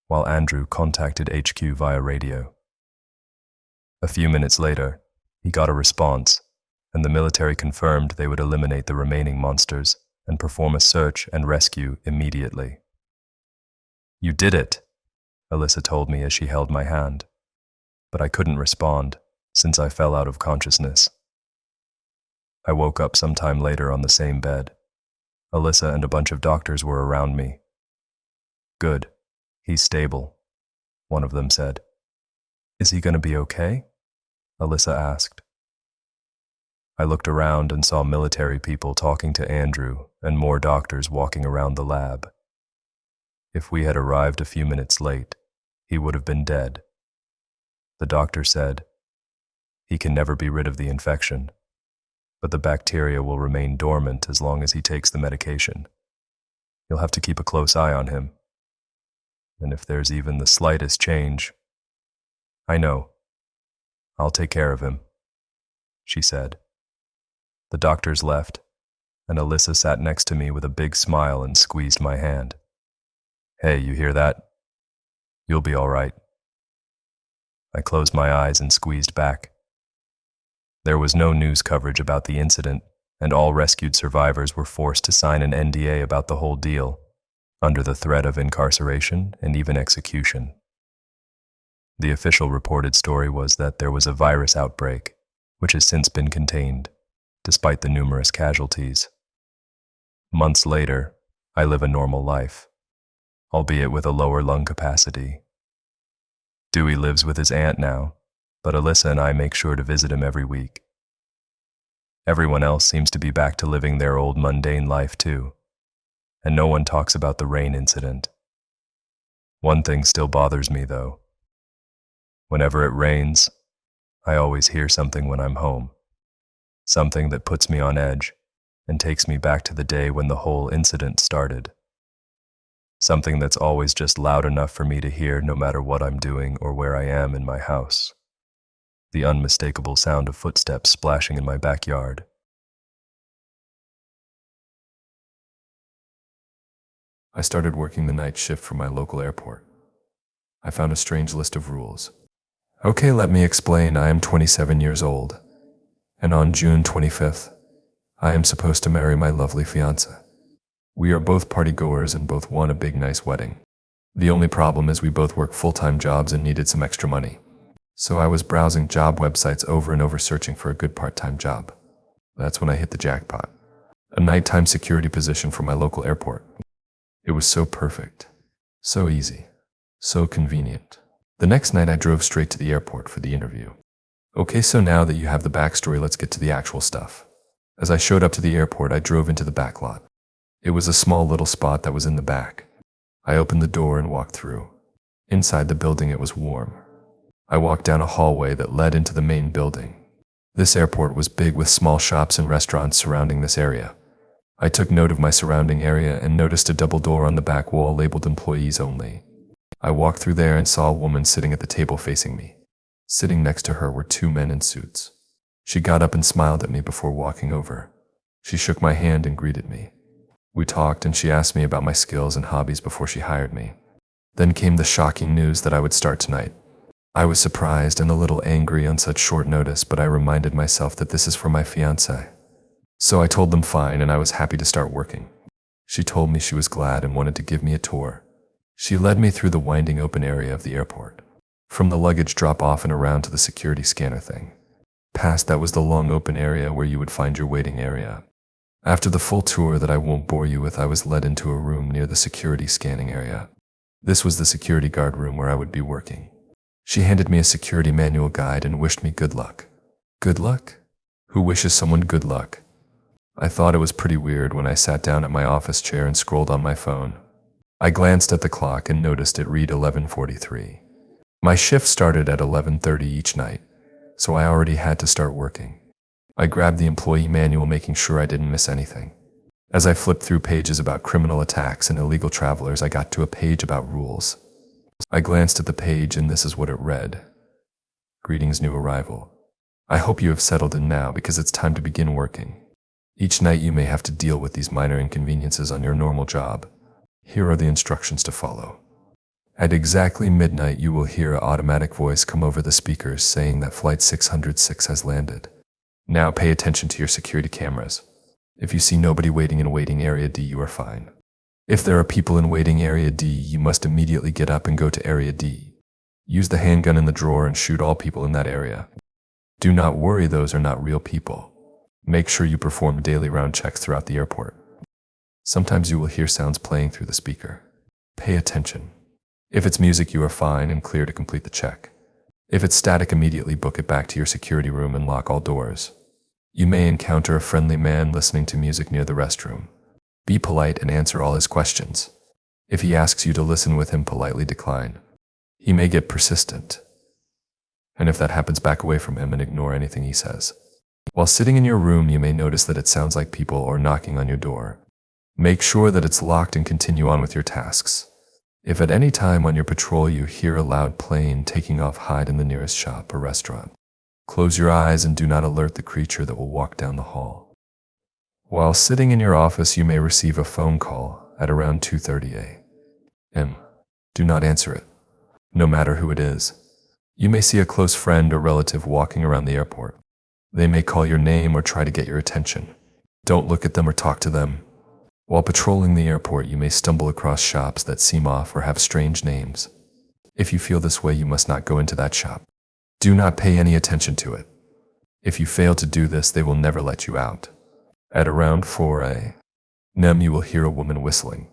while Andrew contacted HQ via radio. A few minutes later, he got a response, and the military confirmed they would eliminate the remaining monsters and perform a search and rescue immediately. "You did it," Alyssa told me as she held my hand, but I couldn't respond since I fell out of consciousness. I woke up sometime later on the same bed. Alyssa and a bunch of doctors were around me. "Good. He's stable," one of them said. "Is he going to be okay?" Alyssa asked. I looked around and saw military people talking to Andrew and more doctors walking around the lab. If we had arrived a few minutes late, he would have been dead. The doctor said, "He can never be rid of the infection, but the bacteria will remain dormant as long as he takes the medication. You'll have to keep a close eye on him. And if there's even the slightest change..." "I know. I'll take care of him," she said. The doctors left, and Alyssa sat next to me with a big smile and squeezed my hand. "Hey, you hear that? You'll be all right." I closed my eyes and squeezed back. There was no news coverage about the incident, and all rescued survivors were forced to sign an NDA about the whole deal, under the threat of incarceration and even execution. The official reported story was that there was a virus outbreak, which has since been contained, despite the numerous casualties. Months later, I live a normal life, albeit with a lower lung capacity. Dewey lives with his aunt now, but Alyssa and I make sure to visit him every week. Everyone else seems to be back to living their old mundane life too, and no one talks about the rain incident. One thing still bothers me though. Whenever it rains, I always hear something when I'm home. Something that puts me on edge and takes me back to the day when the whole incident started. Something that's always just loud enough for me to hear no matter what I'm doing or where I am in my house. The unmistakable sound of footsteps splashing in my backyard. I started working the night shift for my local airport. I found a strange list of rules. Okay, let me explain. I am 27 years old, and on June 25th, I am supposed to marry my lovely fiancé. We are both party-goers and both want a big nice wedding. The only problem is we both work full-time jobs and needed some extra money. So I was browsing job websites over and over searching for a good part-time job. That's when I hit the jackpot. A nighttime security position for my local airport. It was so perfect, so easy, so convenient. The next night I drove straight to the airport for the interview. Okay, so now that you have the backstory, let's get to the actual stuff. As I showed up to the airport, I drove into the back lot. It was a small little spot that was in the back. I opened the door and walked through. Inside the building it was warm. I walked down a hallway that led into the main building. This airport was big with small shops and restaurants surrounding this area. I took note of my surrounding area and noticed a double door on the back wall labeled employees only. I walked through there and saw a woman sitting at the table facing me. Sitting next to her were two men in suits. She got up and smiled at me before walking over. She shook my hand and greeted me. We talked and she asked me about my skills and hobbies before she hired me. Then came the shocking news that I would start tonight. I was surprised and a little angry on such short notice, but I reminded myself that this is for my fiancé. So I told them fine and I was happy to start working. She told me she was glad and wanted to give me a tour. She led me through the winding open area of the airport. From the luggage drop-off and around to the security scanner thing. Past that was the long open area where you would find your waiting area. After the full tour that I won't bore you with, I was led into a room near the security scanning area. This was the security guard room where I would be working. She handed me a security manual guide and wished me good luck. Good luck? Who wishes someone good luck? I thought it was pretty weird when I sat down at my office chair and scrolled on my phone. I glanced at the clock and noticed it read 11:43. My shift started at 11:30 each night, so I already had to start working. I grabbed the employee manual, making sure I didn't miss anything. As I flipped through pages about criminal attacks and illegal travelers, I got to a page about rules. I glanced at the page and this is what it read. Greetings, new arrival. I hope you have settled in now because it's time to begin working. Each night you may have to deal with these minor inconveniences on your normal job. Here are the instructions to follow. At exactly midnight, you will hear an automatic voice come over the speakers saying that Flight 606 has landed. Now pay attention to your security cameras. If you see nobody waiting in waiting area D, you are fine. If there are people in waiting area D, you must immediately get up and go to area D. Use the handgun in the drawer and shoot all people in that area. Do not worry, those are not real people. Make sure you perform daily round checks throughout the airport. Sometimes you will hear sounds playing through the speaker. Pay attention. If it's music, you are fine and clear to complete the check. If it's static, immediately book it back to your security room and lock all doors. You may encounter a friendly man listening to music near the restroom. Be polite and answer all his questions. If he asks you to listen with him, politely decline. He may get persistent. And if that happens, back away from him and ignore anything he says. While sitting in your room, you may notice that it sounds like people are knocking on your door. Make sure that it's locked and continue on with your tasks. If at any time on your patrol you hear a loud plane taking off, hide in the nearest shop or restaurant. Close your eyes and do not alert the creature that will walk down the hall. While sitting in your office, you may receive a phone call at around 2:30 a.m. Do not answer it, no matter who it is. You may see a close friend or relative walking around the airport. They may call your name or try to get your attention. Don't look at them or talk to them. While patrolling the airport, you may stumble across shops that seem off or have strange names. If you feel this way, you must not go into that shop. Do not pay any attention to it. If you fail to do this, they will never let you out. At around 4 a.m., you will hear a woman whistling.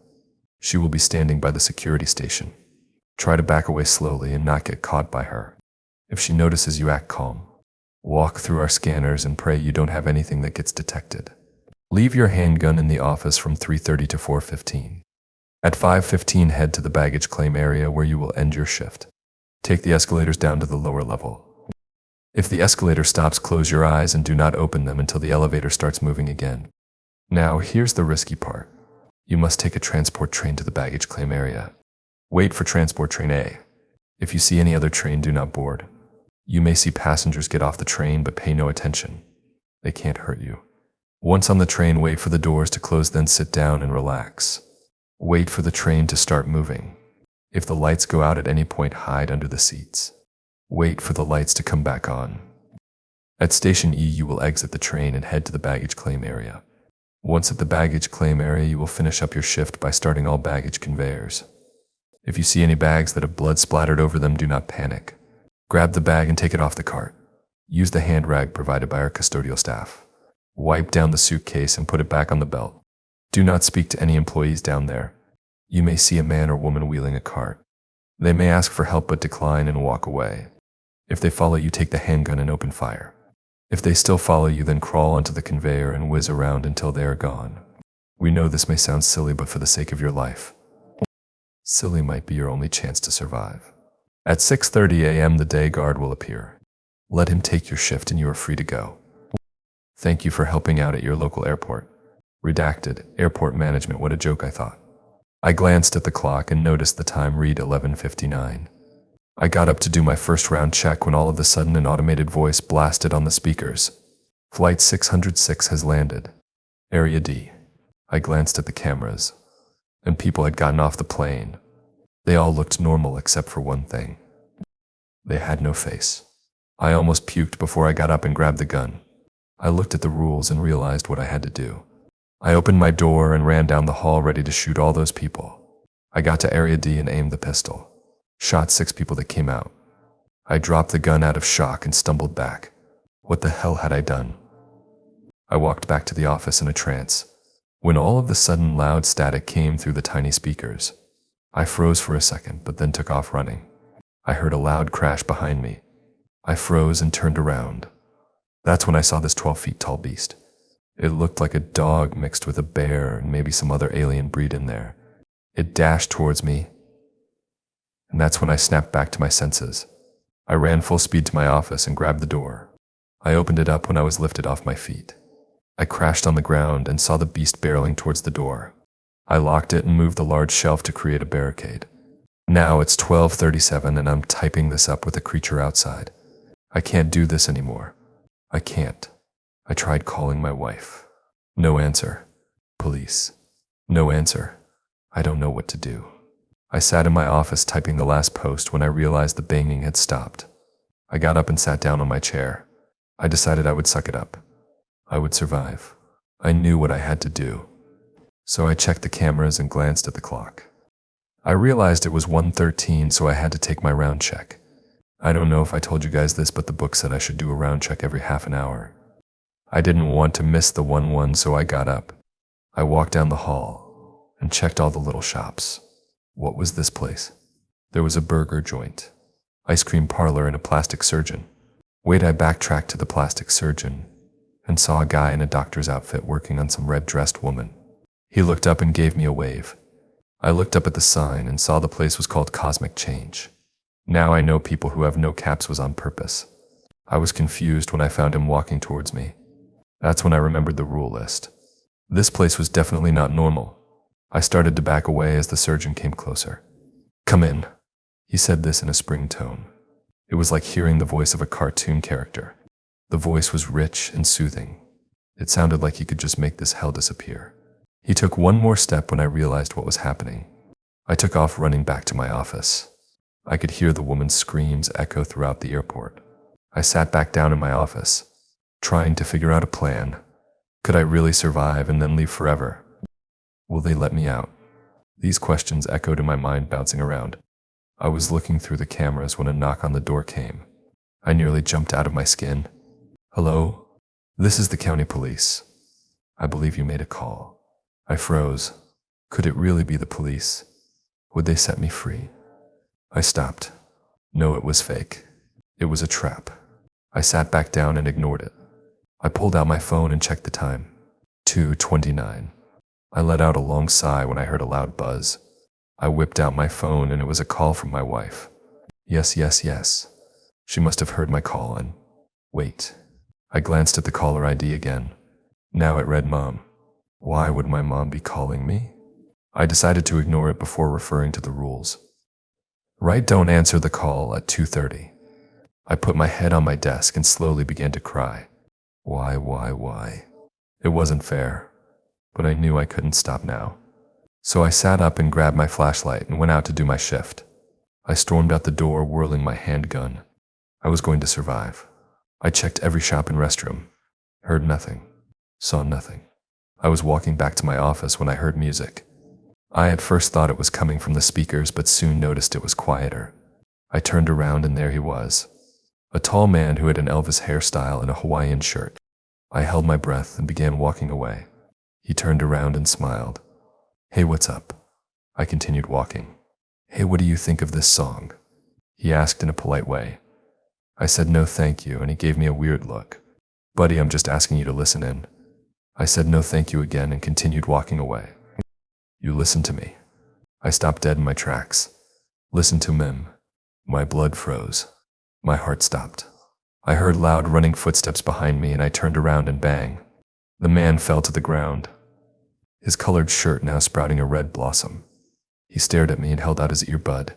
She will be standing by the security station. Try to back away slowly and not get caught by her. If she notices you, act calm. Walk through our scanners and pray you don't have anything that gets detected. Leave your handgun in the office from 3:30 to 4:15. At 5:15, head to the baggage claim area where you will end your shift. Take the escalators down to the lower level. If the escalator stops, close your eyes and do not open them until the elevator starts moving again. Now, here's the risky part. You must take a transport train to the baggage claim area. Wait for transport train A. If you see any other train, do not board. You may see passengers get off the train, but pay no attention. They can't hurt you. Once on the train, wait for the doors to close, then sit down and relax. Wait for the train to start moving. If the lights go out at any point, hide under the seats. Wait for the lights to come back on. At station E, you will exit the train and head to the baggage claim area. Once at the baggage claim area, you will finish up your shift by starting all baggage conveyors. If you see any bags that have blood splattered over them, do not panic. Grab the bag and take it off the cart. Use the hand rag provided by our custodial staff. Wipe down the suitcase and put it back on the belt. Do not speak to any employees down there. You may see a man or woman wheeling a cart. They may ask for help but decline and walk away. If they follow you, take the handgun and open fire. If they still follow you, then crawl onto the conveyor and whiz around until they are gone. We know this may sound silly, but for the sake of your life, silly might be your only chance to survive. At 6:30 a.m., the day guard will appear. Let him take your shift and you are free to go. Thank you for helping out at your local airport. Redacted, airport management, what a joke, I thought. I glanced at the clock and noticed the time read 11:59. I got up to do my first round check when all of a sudden an automated voice blasted on the speakers. Flight 606 has landed. Area D. I glanced at the cameras, and people had gotten off the plane. They all looked normal except for one thing. They had no face. I almost puked before I got up and grabbed the gun. I looked at the rules and realized what I had to do. I opened my door and ran down the hall ready to shoot all those people. I got to area D and aimed the pistol. Shot 6 people that came out. I dropped the gun out of shock and stumbled back. What the hell had I done? I walked back to the office in a trance, when all of a sudden loud static came through the tiny speakers. I froze for a second, but then took off running. I heard a loud crash behind me. I froze and turned around. That's when I saw this 12 feet tall beast. It looked like a dog mixed with a bear and maybe some other alien breed in there. It dashed towards me, and that's when I snapped back to my senses. I ran full speed to my office and grabbed the door. I opened it up when I was lifted off my feet. I crashed on the ground and saw the beast barreling towards the door. I locked it and moved the large shelf to create a barricade. Now it's 12:37 and I'm typing this up with a creature outside. I can't do this anymore. I can't. I tried calling my wife. No answer. Police. No answer. I don't know what to do. I sat in my office typing the last post when I realized the banging had stopped. I got up and sat down on my chair. I decided I would suck it up. I would survive. I knew what I had to do. So I checked the cameras and glanced at the clock. I realized it was 1:13, so I had to take my round check. I don't know if I told you guys this, but the book said I should do a round check every half an hour. I didn't want to miss the 1-1, so I got up. I walked down the hall and checked all the little shops. What was this place? There was a burger joint, ice cream parlor, and a plastic surgeon. Wait, I backtracked to the plastic surgeon and saw a guy in a doctor's outfit working on some red-dressed woman. He looked up and gave me a wave. I looked up at the sign and saw the place was called Cosmic Change. Now I know people who have no caps was on purpose. I was confused when I found him walking towards me. That's when I remembered the rule list. This place was definitely not normal. I started to back away as the surgeon came closer. "Come in." He said this in a spring tone. It was like hearing the voice of a cartoon character. The voice was rich and soothing. It sounded like he could just make this hell disappear. He took one more step when I realized what was happening. I took off running back to my office. I could hear the woman's screams echo throughout the airport. I sat back down in my office, trying to figure out a plan. Could I really survive and then leave forever? Will they let me out? These questions echoed in my mind, bouncing around. I was looking through the cameras when a knock on the door came. I nearly jumped out of my skin. "Hello? This is the county police. I believe you made a call." I froze. Could it really be the police? Would they set me free? I stopped. No, it was fake. It was a trap. I sat back down and ignored it. I pulled out my phone and checked the time. 2:29. I let out a long sigh when I heard a loud buzz. I whipped out my phone and it was a call from my wife. Yes. She must have heard my call and... Wait. I glanced at the caller ID again. Now it read Mom. Why would my mom be calling me? I decided to ignore it before referring to the rules. Right, don't answer the call at 2:30. I put my head on my desk and slowly began to cry. Why? It wasn't fair, but I knew I couldn't stop now. So I sat up and grabbed my flashlight and went out to do my shift. I stormed out the door, whirling my handgun. I was going to survive. I checked every shop and restroom. Heard nothing. Saw nothing. I was walking back to my office when I heard music. I at first thought it was coming from the speakers, but soon noticed it was quieter. I turned around and there he was. A tall man who had an Elvis hairstyle and a Hawaiian shirt. I held my breath and began walking away. He turned around and smiled. "Hey, what's up?" I continued walking. "Hey, what do you think of this song?" he asked in a polite way. I said no thank you, and he gave me a weird look. "Buddy, I'm just asking you to listen in." I said no thank you again and continued walking away. "You listen to me." I stopped dead in my tracks. Listen to him. My blood froze. My heart stopped. I heard loud running footsteps behind me and I turned around and bang. The man fell to the ground, his colored shirt now sprouting a red blossom. He stared at me and held out his earbud.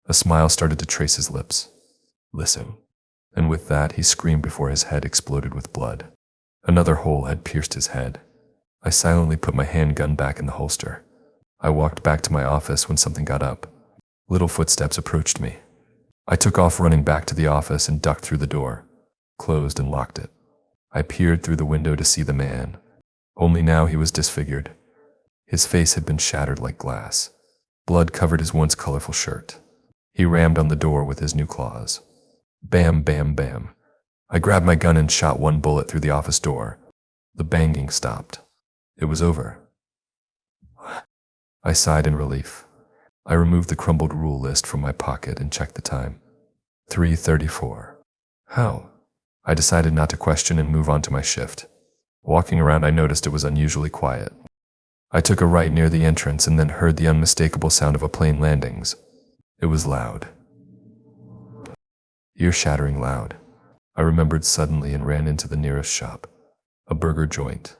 A smile started to trace his lips. "Listen." And with that, he screamed before his head exploded with blood. Another hole had pierced his head. I silently put my handgun back in the holster. I walked back to my office when something got up. Little footsteps approached me. I took off running back to the office and ducked through the door, closed and locked it. I peered through the window to see the man. Only now he was disfigured. His face had been shattered like glass. Blood covered his once colorful shirt. He rammed on the door with his new claws. Bam, bam, bam. I grabbed my gun and shot one bullet through the office door. The banging stopped. It was over. I sighed in relief. I removed the crumbled rule list from my pocket and checked the time. 3:34. How? I decided not to question and move on to my shift. Walking around, I noticed it was unusually quiet. I took a right near the entrance and then heard the unmistakable sound of a plane landings. It was loud. Ear-shattering loud. I remembered suddenly and ran into the nearest shop. a burger joint.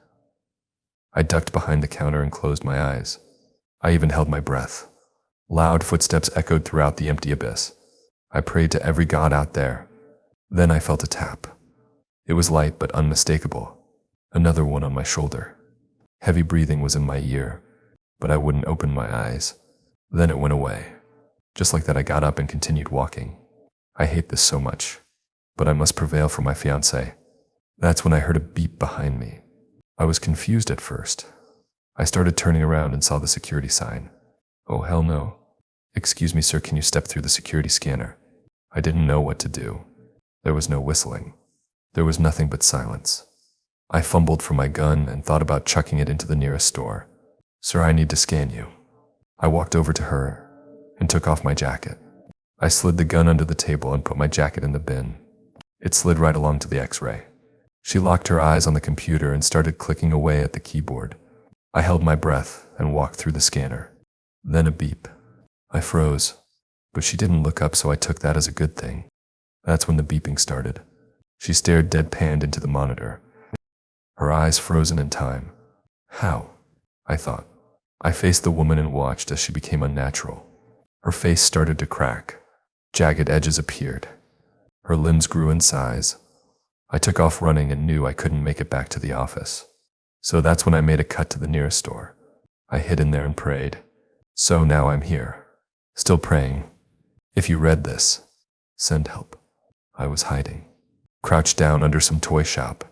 I ducked behind the counter and closed my eyes. I even held my breath. Loud footsteps echoed throughout the empty abyss. I prayed to every god out there. Then I felt a tap. It was light but unmistakable. Another one on my shoulder. Heavy breathing was in my ear, but I wouldn't open my eyes. Then it went away. Just like that, I got up and continued walking. I hate this so much, but I must prevail for my fiancée. That's when I heard a beep behind me. I was confused at first. I started turning around and saw the security sign. Oh, hell no. Excuse me, sir, can you step through the security scanner? I didn't know what to do. There was no whistling. There was nothing but silence. I fumbled for my gun and thought about chucking it into the nearest store. Sir, I need to scan you. I walked over to her and took off my jacket. I slid the gun under the table and put my jacket in the bin. It slid right along to the X-ray. She locked her eyes on the computer and started clicking away at the keyboard. I held my breath and walked through the scanner. Then a beep. I froze, but she didn't look up, so I took that as a good thing. That's when the beeping started. She stared deadpanned into the monitor, her eyes frozen in time. How? I thought. I faced the woman and watched as she became unnatural. Her face started to crack. Jagged edges appeared. Her limbs grew in size. I took off running and knew I couldn't make it back to the office. So that's when I made a cut to the nearest store. I hid in there and prayed. So now I'm here, still praying. If you read this, send help. I was hiding, crouched down under some toy shop.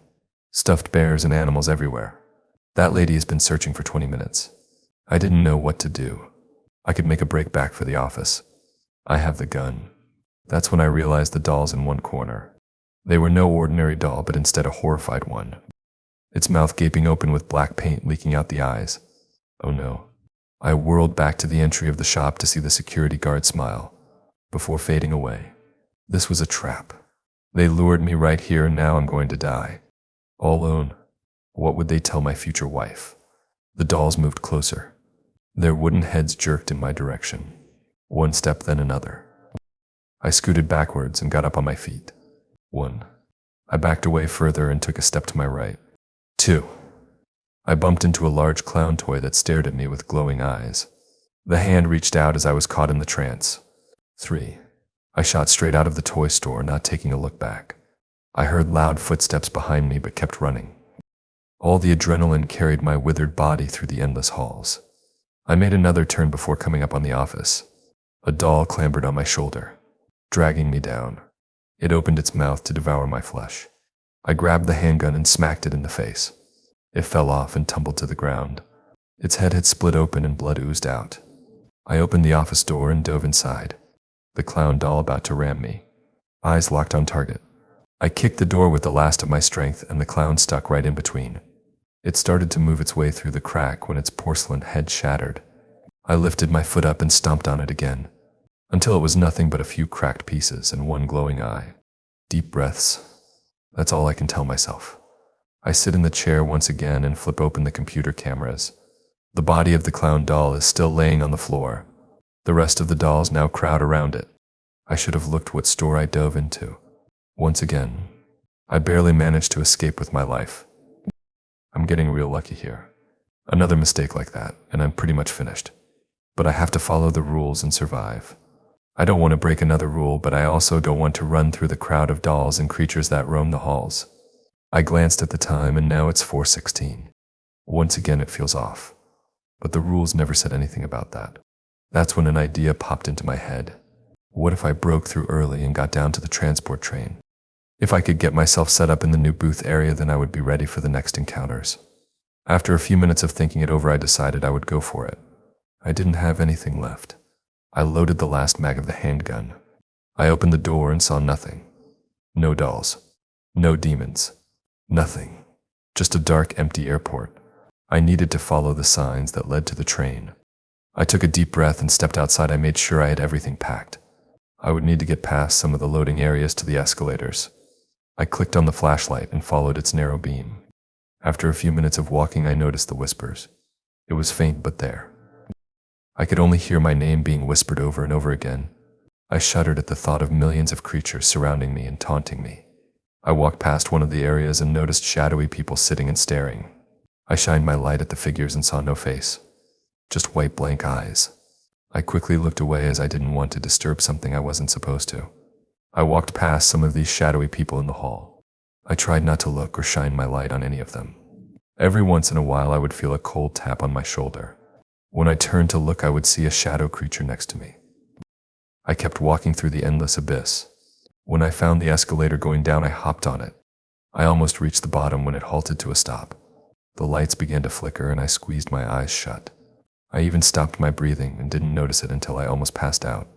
Stuffed bears and animals everywhere. That lady has been searching for 20 minutes. I didn't know what to do. I could make a break back for the office. I have the gun. That's when I realized the doll's in one corner. They were no ordinary doll, but instead a horrified one. Its mouth gaping open with black paint leaking out the eyes. Oh no. I whirled back to the entry of the shop to see the security guard smile, before fading away. This was a trap. They lured me right here, and now I'm going to die. All alone. What would they tell my future wife? The dolls moved closer. Their wooden heads jerked in my direction. One step, then another. I scooted backwards and got up on my feet. 1. I backed away further and took a step to my right. 2. I bumped into a large clown toy that stared at me with glowing eyes. The hand reached out as I was caught in the trance. 3. I shot straight out of the toy store, not taking a look back. I heard loud footsteps behind me but kept running. All the adrenaline carried my withered body through the endless halls. I made another turn before coming up on the office. A doll clambered on my shoulder, dragging me down. It opened its mouth to devour my flesh. I grabbed the handgun and smacked it in the face. It fell off and tumbled to the ground. Its head had split open and blood oozed out. I opened the office door and dove inside, the clown doll about to ram me. Eyes locked on target. I kicked the door with the last of my strength, and the clown stuck right in between. It started to move its way through the crack when its porcelain head shattered. I lifted my foot up and stomped on it again, until it was nothing but a few cracked pieces and one glowing eye. Deep breaths. That's all I can tell myself. I sit in the chair once again and flip open the computer cameras. The body of the clown doll is still laying on the floor. The rest of the dolls now crowd around it. I should have looked what store I dove into. Once again, I barely managed to escape with my life. I'm getting real lucky here. Another mistake like that, and I'm pretty much finished. But I have to follow the rules and survive. I don't want to break another rule, but I also don't want to run through the crowd of dolls and creatures that roam the halls. I glanced at the time, and now it's 4:16. Once again, it feels off. But the rules never said anything about that. That's when an idea popped into my head. What if I broke through early and got down to the transport train? If I could get myself set up in the new booth area, then I would be ready for the next encounters. After a few minutes of thinking it over, I decided I would go for it. I didn't have anything left. I loaded the last mag of the handgun. I opened the door and saw nothing. No dolls. No demons. Nothing. Just a dark, empty airport. I needed to follow the signs that led to the train. I took a deep breath and stepped outside. I made sure I had everything packed. I would need to get past some of the loading areas to the escalators. I clicked on the flashlight and followed its narrow beam. After a few minutes of walking, I noticed the whispers. It was faint, but there. I could only hear my name being whispered over and over again. I shuddered at the thought of millions of creatures surrounding me and taunting me. I walked past one of the areas and noticed shadowy people sitting and staring. I shined my light at the figures and saw no face, just white blank eyes. I quickly looked away as I didn't want to disturb something I wasn't supposed to. I walked past some of these shadowy people in the hall. I tried not to look or shine my light on any of them. Every once in a while I would feel a cold tap on my shoulder. When I turned to look, I would see a shadow creature next to me. I kept walking through the endless abyss. When I found the escalator going down, I hopped on it. I almost reached the bottom when it halted to a stop. The lights began to flicker and I squeezed my eyes shut. I even stopped my breathing and didn't notice it until I almost passed out.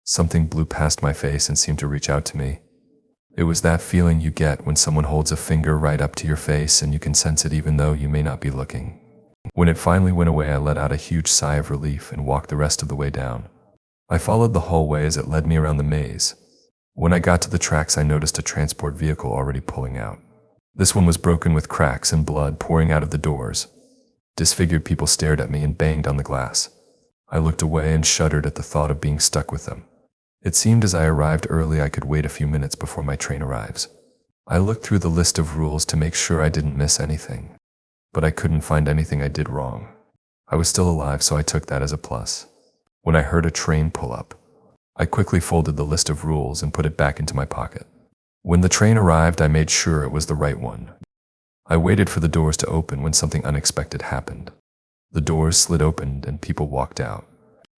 Something blew past my face and seemed to reach out to me. It was that feeling you get when someone holds a finger right up to your face and you can sense it even though you may not be looking. When it finally went away, I let out a huge sigh of relief and walked the rest of the way down. I followed the hallway as it led me around the maze. When I got to the tracks, I noticed a transport vehicle already pulling out. This one was broken with cracks and blood pouring out of the doors. Disfigured people stared at me and banged on the glass. I looked away and shuddered at the thought of being stuck with them. It seemed as I arrived early I could wait a few minutes before my train arrives. I looked through the list of rules to make sure I didn't miss anything, but I couldn't find anything I did wrong. I was still alive, so I took that as a plus. When I heard a train pull up, I quickly folded the list of rules and put it back into my pocket. When the train arrived, I made sure it was the right one. I waited for the doors to open when something unexpected happened. The doors slid open and people walked out.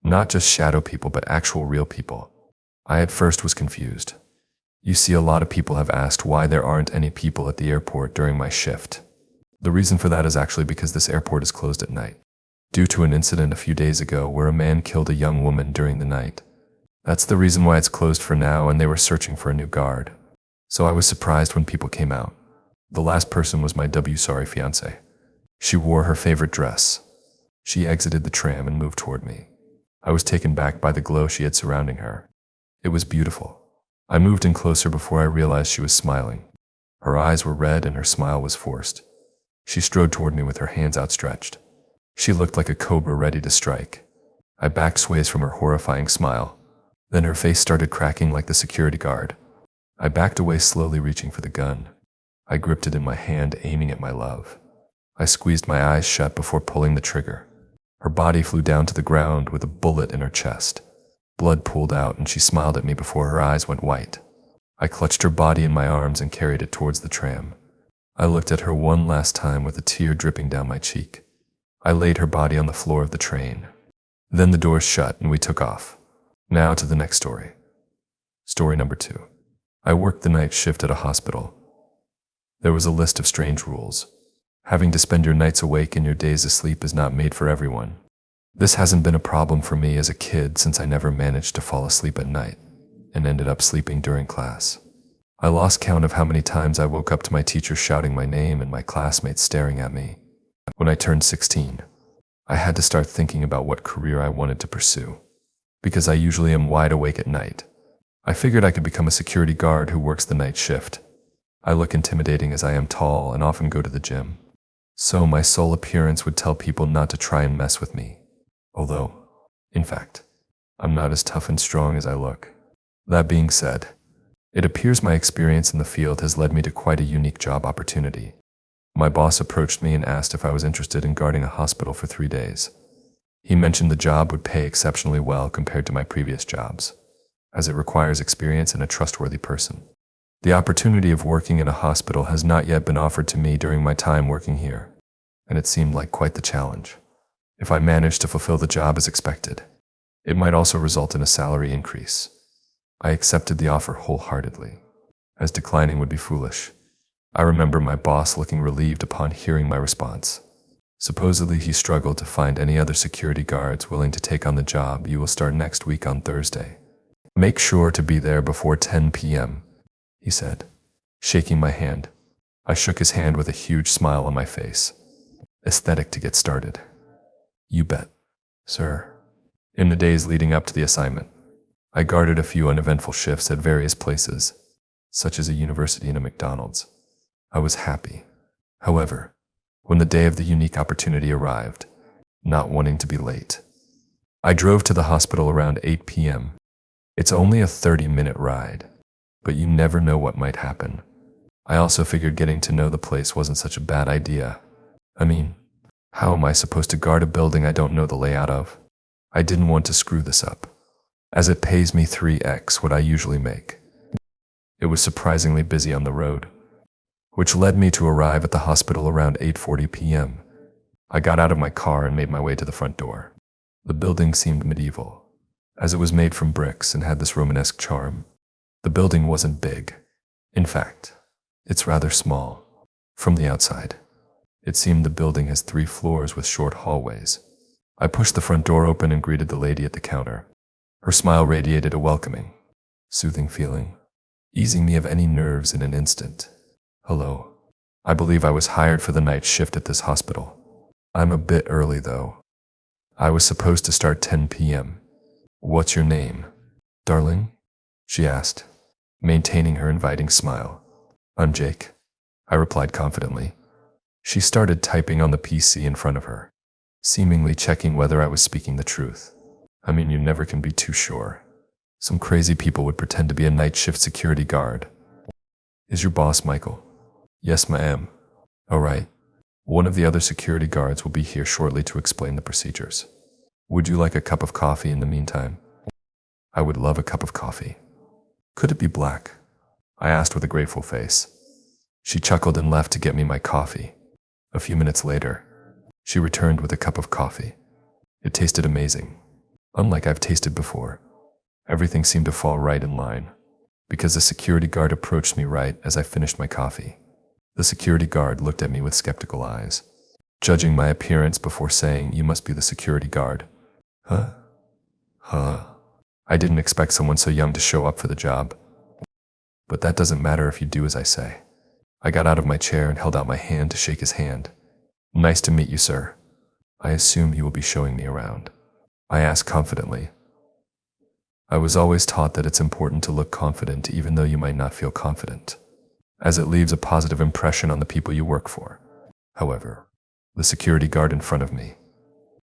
Not just shadow people, but actual real people. I at first was confused. You see, a lot of people have asked why there aren't any people at the airport during my shift. The reason for that is actually because this airport is closed at night, due to an incident a few days ago where a man killed a young woman during the night. That's the reason why it's closed for now, and they were searching for a new guard. So I was surprised when people came out. The last person was my sorry fiancée. She wore her favorite dress. She exited the tram and moved toward me. I was taken back by the glow she had surrounding her. It was beautiful. I moved in closer before I realized she was smiling. Her eyes were red and her smile was forced. She strode toward me with her hands outstretched. She looked like a cobra ready to strike. I backed sways from her horrifying smile. Then her face started cracking like the security guard. I backed away slowly, reaching for the gun. I gripped it in my hand, aiming at my love. I squeezed my eyes shut before pulling the trigger. Her body flew down to the ground with a bullet in her chest. Blood pooled out and she smiled at me before her eyes went white. I clutched her body in my arms and carried it towards the tram. I looked at her one last time with a tear dripping down my cheek. I laid her body on the floor of the train. Then the doors shut and we took off. Now to the next story. Story number 2. I worked the night shift at a hospital. There was a list of strange rules. Having to spend your nights awake and your days asleep is not made for everyone. This hasn't been a problem for me as a kid since I never managed to fall asleep at night and ended up sleeping during class. I lost count of how many times I woke up to my teacher shouting my name and my classmates staring at me. When I turned 16, I had to start thinking about what career I wanted to pursue. Because I usually am wide awake at night, I figured I could become a security guard who works the night shift. I look intimidating as I am tall and often go to the gym. So my sole appearance would tell people not to try and mess with me. Although, in fact, I'm not as tough and strong as I look. That being said, it appears my experience in the field has led me to quite a unique job opportunity. My boss approached me and asked if I was interested in guarding a hospital for 3 days. He mentioned the job would pay exceptionally well compared to my previous jobs, as it requires experience and a trustworthy person. The opportunity of working in a hospital has not yet been offered to me during my time working here, and it seemed like quite the challenge. If I managed to fulfill the job as expected, it might also result in a salary increase. I accepted the offer wholeheartedly, as declining would be foolish. I remember my boss looking relieved upon hearing my response. Supposedly he struggled to find any other security guards willing to take on the job. You will start next week on Thursday. Make sure to be there before 10 p.m., he said, shaking my hand. I shook his hand with a huge smile on my face. Aesthetic to get started. You bet, sir. In the days leading up to the assignment, I guarded a few uneventful shifts at various places, such as a university and a McDonald's. I was happy. However, when the day of the unique opportunity arrived, not wanting to be late, I drove to the hospital around 8 p.m. It's only a 30-minute ride, but you never know what might happen. I also figured getting to know the place wasn't such a bad idea. I mean, how am I supposed to guard a building I don't know the layout of? I didn't want to screw this up, as it pays me 3x what I usually make. It was surprisingly busy on the road, which led me to arrive at the hospital around 8:40 p.m. I got out of my car and made my way to the front door. The building seemed medieval, as it was made from bricks and had this Romanesque charm. The building wasn't big. In fact, it's rather small. From the outside, it seemed the building has 3 floors with short hallways. I pushed the front door open and greeted the lady at the counter. Her smile radiated a welcoming, soothing feeling, easing me of any nerves in an instant. Hello. I believe I was hired for the night shift at this hospital. I'm a bit early though. I was supposed to start 10 p.m. What's your name, darling? She asked, maintaining her inviting smile. I'm Jake, I replied confidently. She started typing on the PC in front of her, seemingly checking whether I was speaking the truth. I mean, you never can be too sure. Some crazy people would pretend to be a night shift security guard. Is your boss Michael? Yes, ma'am. All right. One of the other security guards will be here shortly to explain the procedures. Would you like a cup of coffee in the meantime? I would love a cup of coffee. Could it be black? I asked with a grateful face. She chuckled and left to get me my coffee. A few minutes later, she returned with a cup of coffee. It tasted amazing, unlike I've tasted before. Everything seemed to fall right in line, because the security guard approached me right as I finished my coffee. The security guard looked at me with skeptical eyes, judging my appearance before saying, "You must be the security guard." Huh? I didn't expect someone so young to show up for the job. But that doesn't matter if you do as I say. I got out of my chair and held out my hand to shake his hand. Nice to meet you, sir. I assume you will be showing me around. I asked confidently. I was always taught that it's important to look confident even though you might not feel confident, as it leaves a positive impression on the people you work for. However, the security guard in front of me,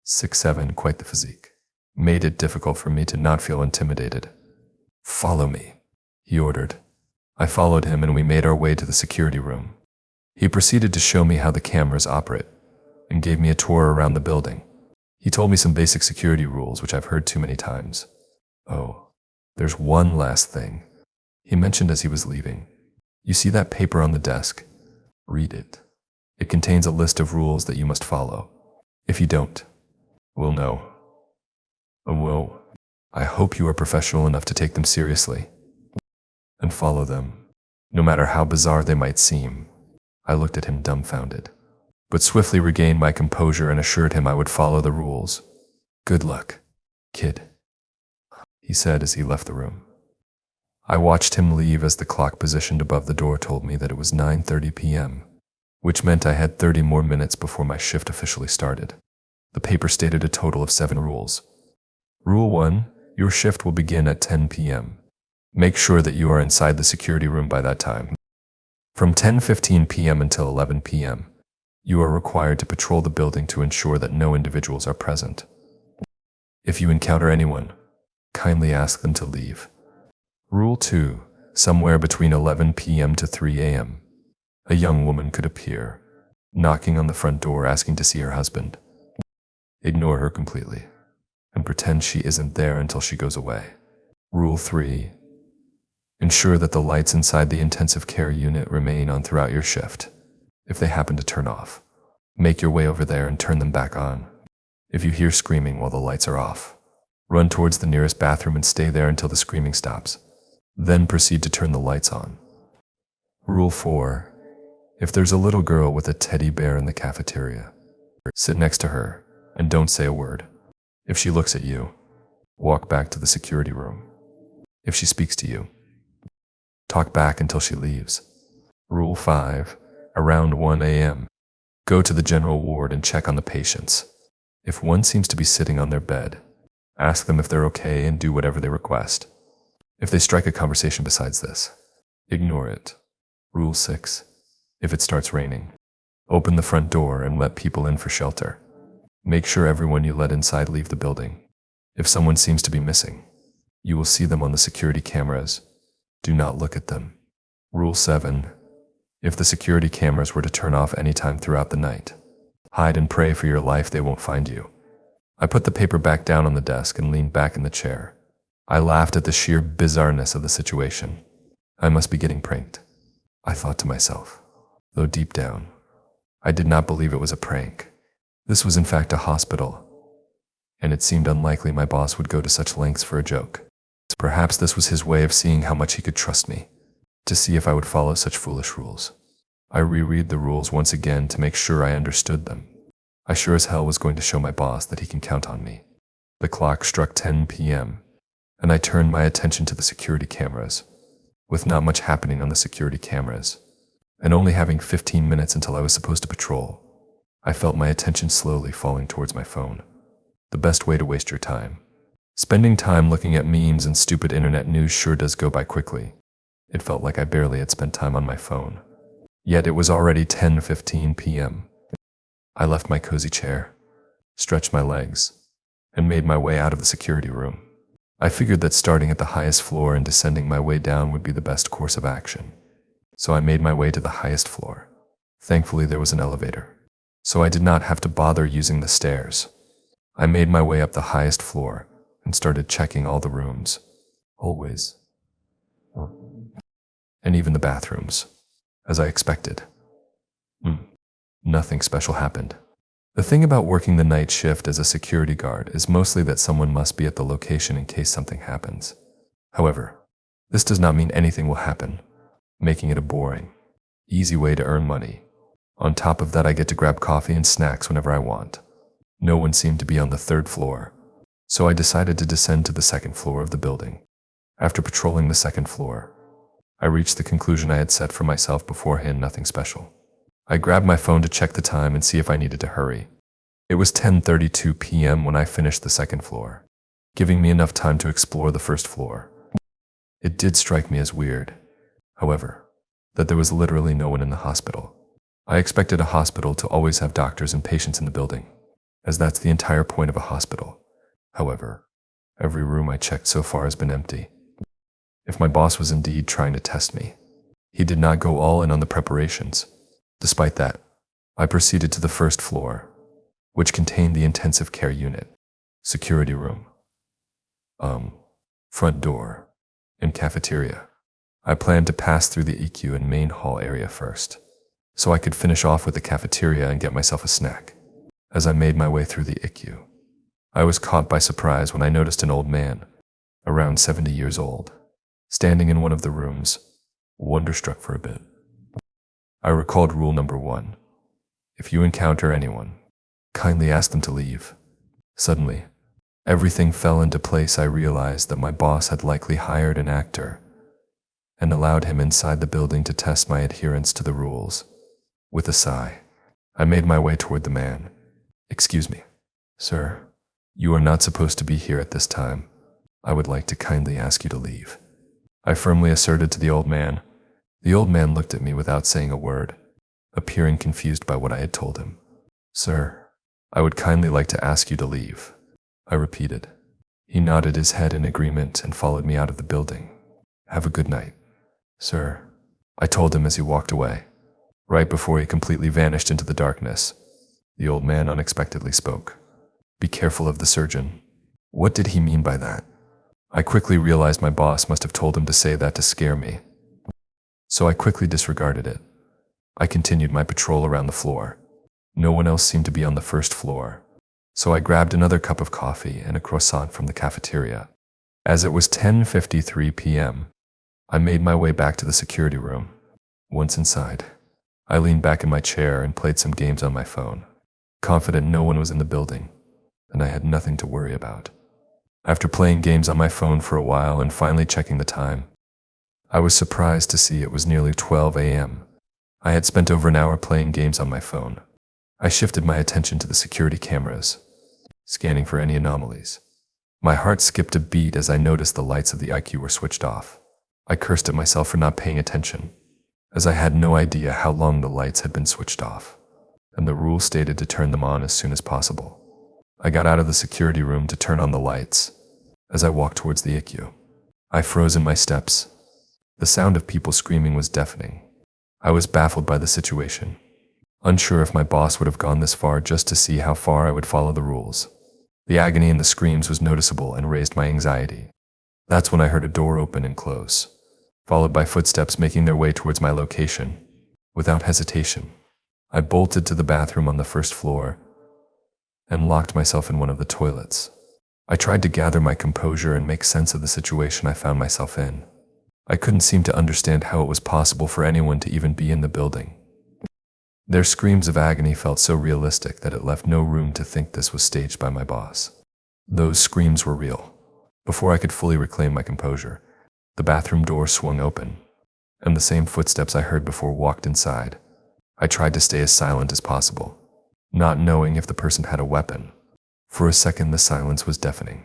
6'7", quite the physique, made it difficult for me to not feel intimidated. Follow me, he ordered. I followed him and we made our way to the security room. He proceeded to show me how the cameras operate and gave me a tour around the building. He told me some basic security rules which I've heard too many times. Oh, there's one last thing, he mentioned as he was leaving. You see that paper on the desk? Read it. It contains a list of rules that you must follow. If you don't, we'll know. I hope you are professional enough to take them seriously and follow them, no matter how bizarre they might seem. I looked at him dumbfounded, but swiftly regained my composure and assured him I would follow the rules. Good luck, kid, he said as he left the room. I watched him leave as the clock positioned above the door told me that it was 9:30 p.m., which meant I had 30 more minutes before my shift officially started. The paper stated a total of 7 rules. Rule 1, your shift will begin at 10 p.m. Make sure that you are inside the security room by that time. From 10:15 p.m. until 11 p.m., you are required to patrol the building to ensure that no individuals are present. If you encounter anyone, kindly ask them to leave. Rule 2, somewhere between 11 p.m. to 3 a.m., a young woman could appear, knocking on the front door asking to see her husband. Ignore her completely and pretend she isn't there until she goes away. Rule 3, ensure that the lights inside the intensive care unit remain on throughout your shift. If they happen to turn off, make your way over there and turn them back on. If you hear screaming while the lights are off, run towards the nearest bathroom and stay there until the screaming stops. Then proceed to turn the lights on. Rule 4, if there's a little girl with a teddy bear in the cafeteria, sit next to her and don't say a word. If she looks at you, walk back to the security room. If she speaks to you, talk back until she leaves. Rule 5, around 1 a.m., go to the general ward and check on the patients. If one seems to be sitting on their bed, ask them if they're okay and do whatever they request. If they strike a conversation besides this, ignore it. Rule 6, if it starts raining, open the front door and let people in for shelter. Make sure everyone you let inside leave the building. If someone seems to be missing, you will see them on the security cameras. Do not look at them. Rule 7, If the security cameras were to turn off anytime throughout the night, hide and pray for your life they won't find you. I put the paper back down on the desk and leaned back in the chair. I laughed at the sheer bizarreness of the situation. I must be getting pranked, I thought to myself, though deep down, I did not believe it was a prank. This was in fact a hospital, and it seemed unlikely my boss would go to such lengths for a joke. Perhaps this was his way of seeing how much he could trust me, to see if I would follow such foolish rules. I reread the rules once again to make sure I understood them. I sure as hell was going to show my boss that he can count on me. The clock struck 10 p.m., and I turned my attention to the security cameras. With not much happening on the security cameras, and only having 15 minutes until I was supposed to patrol, I felt my attention slowly falling towards my phone. The best way to waste your time. Spending time looking at memes and stupid internet news sure does go by quickly. It felt like I barely had spent time on my phone. Yet it was already 10:15 p.m. I left my cozy chair, stretched my legs, and made my way out of the security room. I figured that starting at the highest floor and descending my way down would be the best course of action. So I made my way to the highest floor. Thankfully, there was an elevator, so I did not have to bother using the stairs. I made my way up the highest floor and started checking all the rooms, always, and even the bathrooms, as I expected. Nothing special happened. The thing about working the night shift as a security guard is mostly that someone must be at the location in case something happens. However, this does not mean anything will happen, making it a boring, easy way to earn money. On top of that, I get to grab coffee and snacks whenever I want. No one seemed to be on the third floor, so I decided to descend to the second floor of the building. After patrolling the second floor, I reached the conclusion I had set for myself beforehand: nothing special. I grabbed my phone to check the time and see if I needed to hurry. It was 10:32 p.m. when I finished the second floor, giving me enough time to explore the first floor. It did strike me as weird, however, that there was literally no one in the hospital. I expected a hospital to always have doctors and patients in the building, as that's the entire point of a hospital. However, every room I checked so far has been empty. If my boss was indeed trying to test me, he did not go all in on the preparations. Despite that, I proceeded to the first floor, which contained the intensive care unit, security room, front door, and cafeteria. I planned to pass through the EQ and main hall area first, so I could finish off with the cafeteria and get myself a snack. As I made my way through the EQ, I was caught by surprise when I noticed an old man, around 70 years old, standing in one of the rooms, wonderstruck for a bit. I recalled rule number 1. If you encounter anyone, kindly ask them to leave. Suddenly, everything fell into place. I realized that my boss had likely hired an actor and allowed him inside the building to test my adherence to the rules. With a sigh, I made my way toward the man. "Excuse me, sir, you are not supposed to be here at this time. I would like to kindly ask you to leave," I firmly asserted to the old man. The old man looked at me without saying a word, appearing confused by what I had told him. "Sir, I would kindly like to ask you to leave," I repeated. He nodded his head in agreement and followed me out of the building. "Have a good night, sir," I told him as he walked away. Right before he completely vanished into the darkness, the old man unexpectedly spoke. "Be careful of the surgeon." What did he mean by that? I quickly realized my boss must have told him to say that to scare me, so I quickly disregarded it. I continued my patrol around the floor. No one else seemed to be on the first floor, so I grabbed another cup of coffee and a croissant from the cafeteria. As it was 10:53 p.m., I made my way back to the security room. Once inside, I leaned back in my chair and played some games on my phone, confident no one was in the building, and I had nothing to worry about. After playing games on my phone for a while and finally checking the time, I was surprised to see it was nearly 12 a.m. I had spent over an hour playing games on my phone. I shifted my attention to the security cameras, scanning for any anomalies. My heart skipped a beat as I noticed the lights of the IQ were switched off. I cursed at myself for not paying attention, as I had no idea how long the lights had been switched off, and the rule stated to turn them on as soon as possible. I got out of the security room to turn on the lights. As I walked towards the IQ, I froze in my steps. The sound of people screaming was deafening. I was baffled by the situation, unsure if my boss would have gone this far just to see how far I would follow the rules. The agony in the screams was noticeable and raised my anxiety. That's when I heard a door open and close, followed by footsteps making their way towards my location. Without hesitation, I bolted to the bathroom on the first floor and locked myself in one of the toilets. I tried to gather my composure and make sense of the situation I found myself in. I couldn't seem to understand how it was possible for anyone to even be in the building. Their screams of agony felt so realistic that it left no room to think this was staged by my boss. Those screams were real. Before I could fully reclaim my composure, the bathroom door swung open, and the same footsteps I heard before walked inside. I tried to stay as silent as possible, not knowing if the person had a weapon. For a second, the silence was deafening,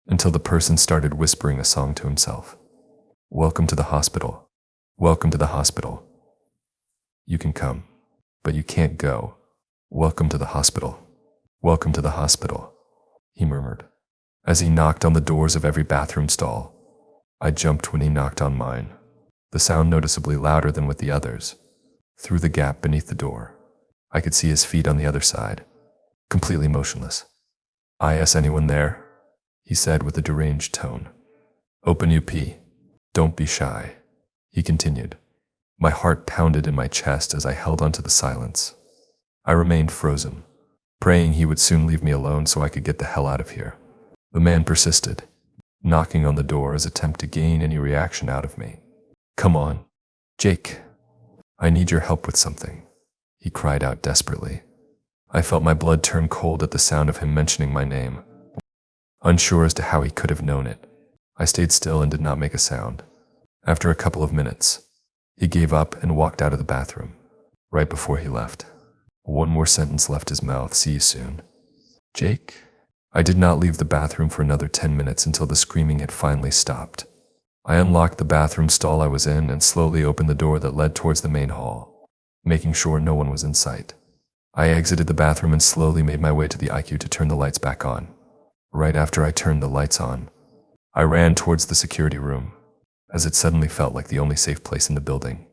until the person started whispering a song to himself. "Welcome to the hospital. Welcome to the hospital. You can come, but you can't go. Welcome to the hospital. Welcome to the hospital," he murmured, as he knocked on the doors of every bathroom stall. I jumped when he knocked on mine, the sound noticeably louder than with the others. Through the gap beneath the door, I could see his feet on the other side, completely motionless. "Is anyone there?" he said with a deranged tone. "Open UP. Don't be shy," he continued. My heart pounded in my chest as I held onto the silence. I remained frozen, praying he would soon leave me alone so I could get the hell out of here. The man persisted, knocking on the door as attempt to gain any reaction out of me. "Come on, Jake. I need your help with something," he cried out desperately. I felt my blood turn cold at the sound of him mentioning my name. Unsure as to how he could have known it, I stayed still and did not make a sound. After a couple of minutes, he gave up and walked out of the bathroom. Right before he left, one more sentence left his mouth: "See you soon, Jake." I did not leave the bathroom for another 10 minutes until the screaming had finally stopped. I unlocked the bathroom stall I was in and slowly opened the door that led towards the main hall, making sure no one was in sight. I exited the bathroom and slowly made my way to the IQ to turn the lights back on. Right after I turned the lights on, I ran towards the security room, as it suddenly felt like the only safe place in the building.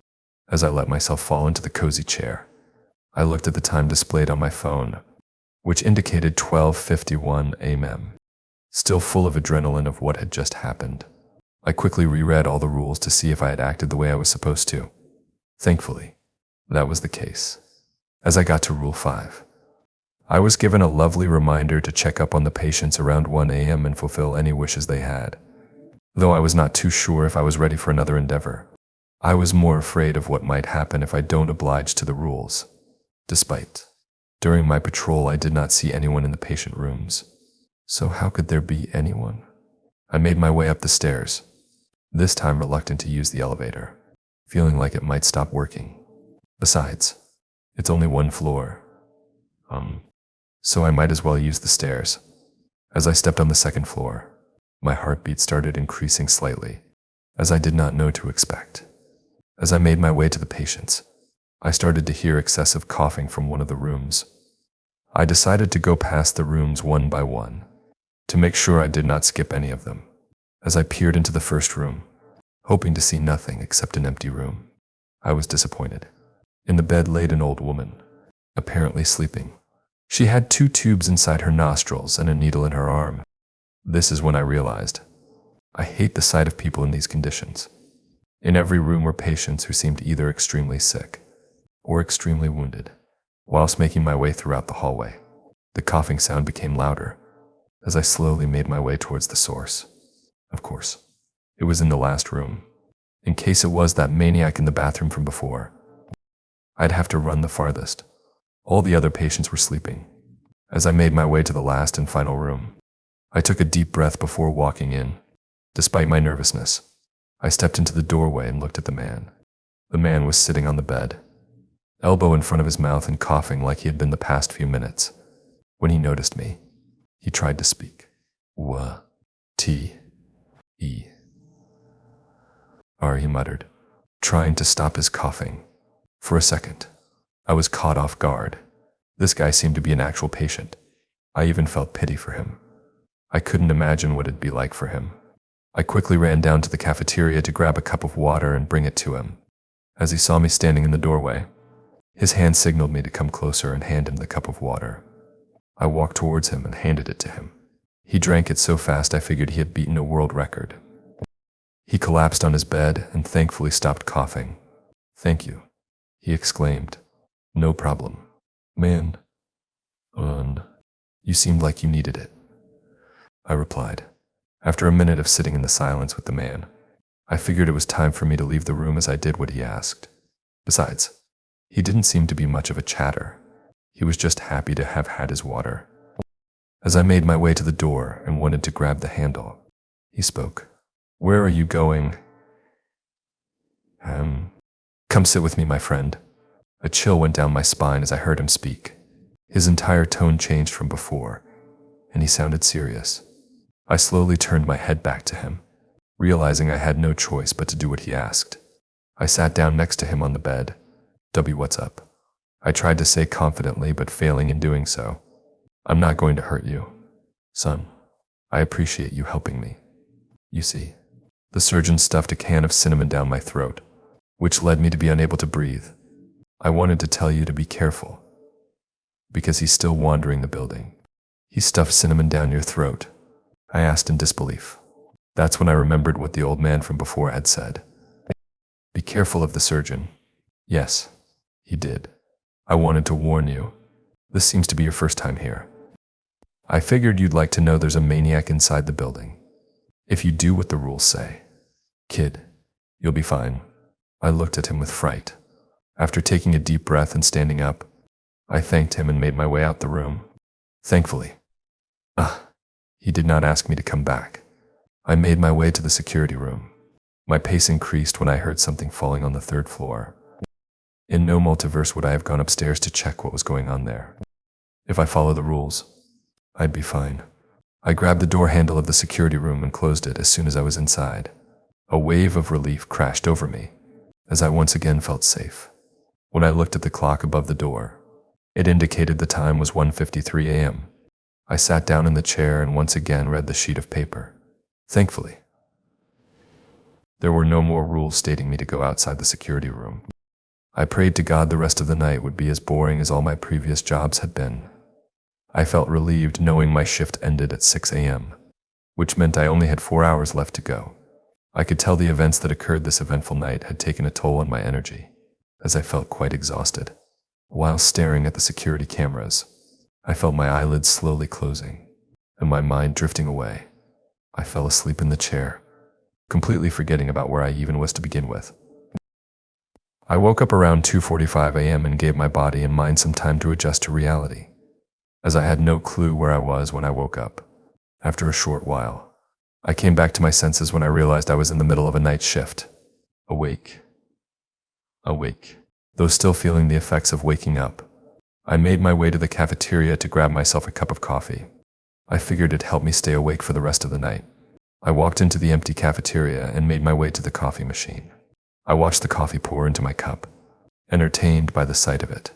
As I let myself fall into the cozy chair, I looked at the time displayed on my phone, which indicated 12:51 a.m. Still full of adrenaline of what had just happened, I quickly reread all the rules to see if I had acted the way I was supposed to. Thankfully, that was the case. As I got to Rule 5, I was given a lovely reminder to check up on the patients around 1 a.m. and fulfill any wishes they had. Though I was not too sure if I was ready for another endeavor, I was more afraid of what might happen if I don't oblige to the rules. During my patrol, I did not see anyone in the patient rooms. So how could there be anyone? I made my way up the stairs, this time reluctant to use the elevator, feeling like it might stop working. Besides, it's only one floor. So I might as well use the stairs. As I stepped on the second floor, my heartbeat started increasing slightly, as I did not know to expect. As I made my way to the patients, I started to hear excessive coughing from one of the rooms. I decided to go past the rooms one by one, to make sure I did not skip any of them. As I peered into the first room, hoping to see nothing except an empty room, I was disappointed. In the bed laid an old woman, apparently sleeping. She had 2 tubes inside her nostrils and a needle in her arm. This is when I realized, I hate the sight of people in these conditions. In every room were patients who seemed either extremely sick or extremely wounded. Whilst making my way throughout the hallway, the coughing sound became louder as I slowly made my way towards the source. Of course, it was in the last room. In case it was that maniac in the bathroom from before, I'd have to run the farthest. All the other patients were sleeping. As I made my way to the last and final room, I took a deep breath before walking in. Despite my nervousness, I stepped into the doorway and looked at the man. The man was sitting on the bed, elbow in front of his mouth and coughing like he had been the past few minutes. When he noticed me, he tried to speak. "T-E-R," he muttered, trying to stop his coughing. For a second, I was caught off guard. This guy seemed to be an actual patient. I even felt pity for him. I couldn't imagine what it'd be like for him. I quickly ran down to the cafeteria to grab a cup of water and bring it to him. As he saw me standing in the doorway, his hand signaled me to come closer and hand him the cup of water. I walked towards him and handed it to him. He drank it so fast I figured he had beaten a world record. He collapsed on his bed and thankfully stopped coughing. "Thank you," he exclaimed. "No problem. Man, you seemed like you needed it," I replied. After a minute of sitting in the silence with the man, I figured it was time for me to leave the room as I did what he asked. Besides, he didn't seem to be much of a chatter. He was just happy to have had his water. As I made my way to the door and wanted to grab the handle, he spoke. "Where are you going?" Come sit with me, my friend." A chill went down my spine as I heard him speak. His entire tone changed from before, and he sounded serious. I slowly turned my head back to him, realizing I had no choice but to do what he asked. I sat down next to him on the bed. "W, what's up?" I tried to say confidently, but failing in doing so. "I'm not going to hurt you. Son, I appreciate you helping me. You see, the surgeon stuffed a can of cinnamon down my throat, which led me to be unable to breathe. I wanted to tell you to be careful, because he's still wandering the building." "He stuffed cinnamon down your throat?" I asked in disbelief. That's when I remembered what the old man from before had said. "Be careful of the surgeon." "Yes, he did. I wanted to warn you. This seems to be your first time here. I figured you'd like to know there's a maniac inside the building. If you do what the rules say, kid, you'll be fine." I looked at him with fright. After taking a deep breath and standing up, I thanked him and made my way out the room. Thankfully, he did not ask me to come back. I made my way to the security room. My pace increased when I heard something falling on the 3rd floor. In no multiverse would I have gone upstairs to check what was going on there. If I follow the rules, I'd be fine. I grabbed the door handle of the security room and closed it as soon as I was inside. A wave of relief crashed over me, as I once again felt safe. When I looked at the clock above the door, it indicated the time was 1:53 a.m. I sat down in the chair and once again read the sheet of paper. Thankfully, there were no more rules stating me to go outside the security room. I prayed to God the rest of the night would be as boring as all my previous jobs had been. I felt relieved knowing my shift ended at 6 a.m., which meant I only had 4 hours left to go. I could tell the events that occurred this eventful night had taken a toll on my energy, as I felt quite exhausted. While staring at the security cameras, I felt my eyelids slowly closing, and my mind drifting away. I fell asleep in the chair, completely forgetting about where I even was to begin with. I woke up around 2:45 a.m. and gave my body and mind some time to adjust to reality, as I had no clue where I was when I woke up. After a short while, I came back to my senses when I realized I was in the middle of a night shift. Awake, though still feeling the effects of waking up. I made my way to the cafeteria to grab myself a cup of coffee. I figured it'd help me stay awake for the rest of the night. I walked into the empty cafeteria and made my way to the coffee machine. I watched the coffee pour into my cup, entertained by the sight of it.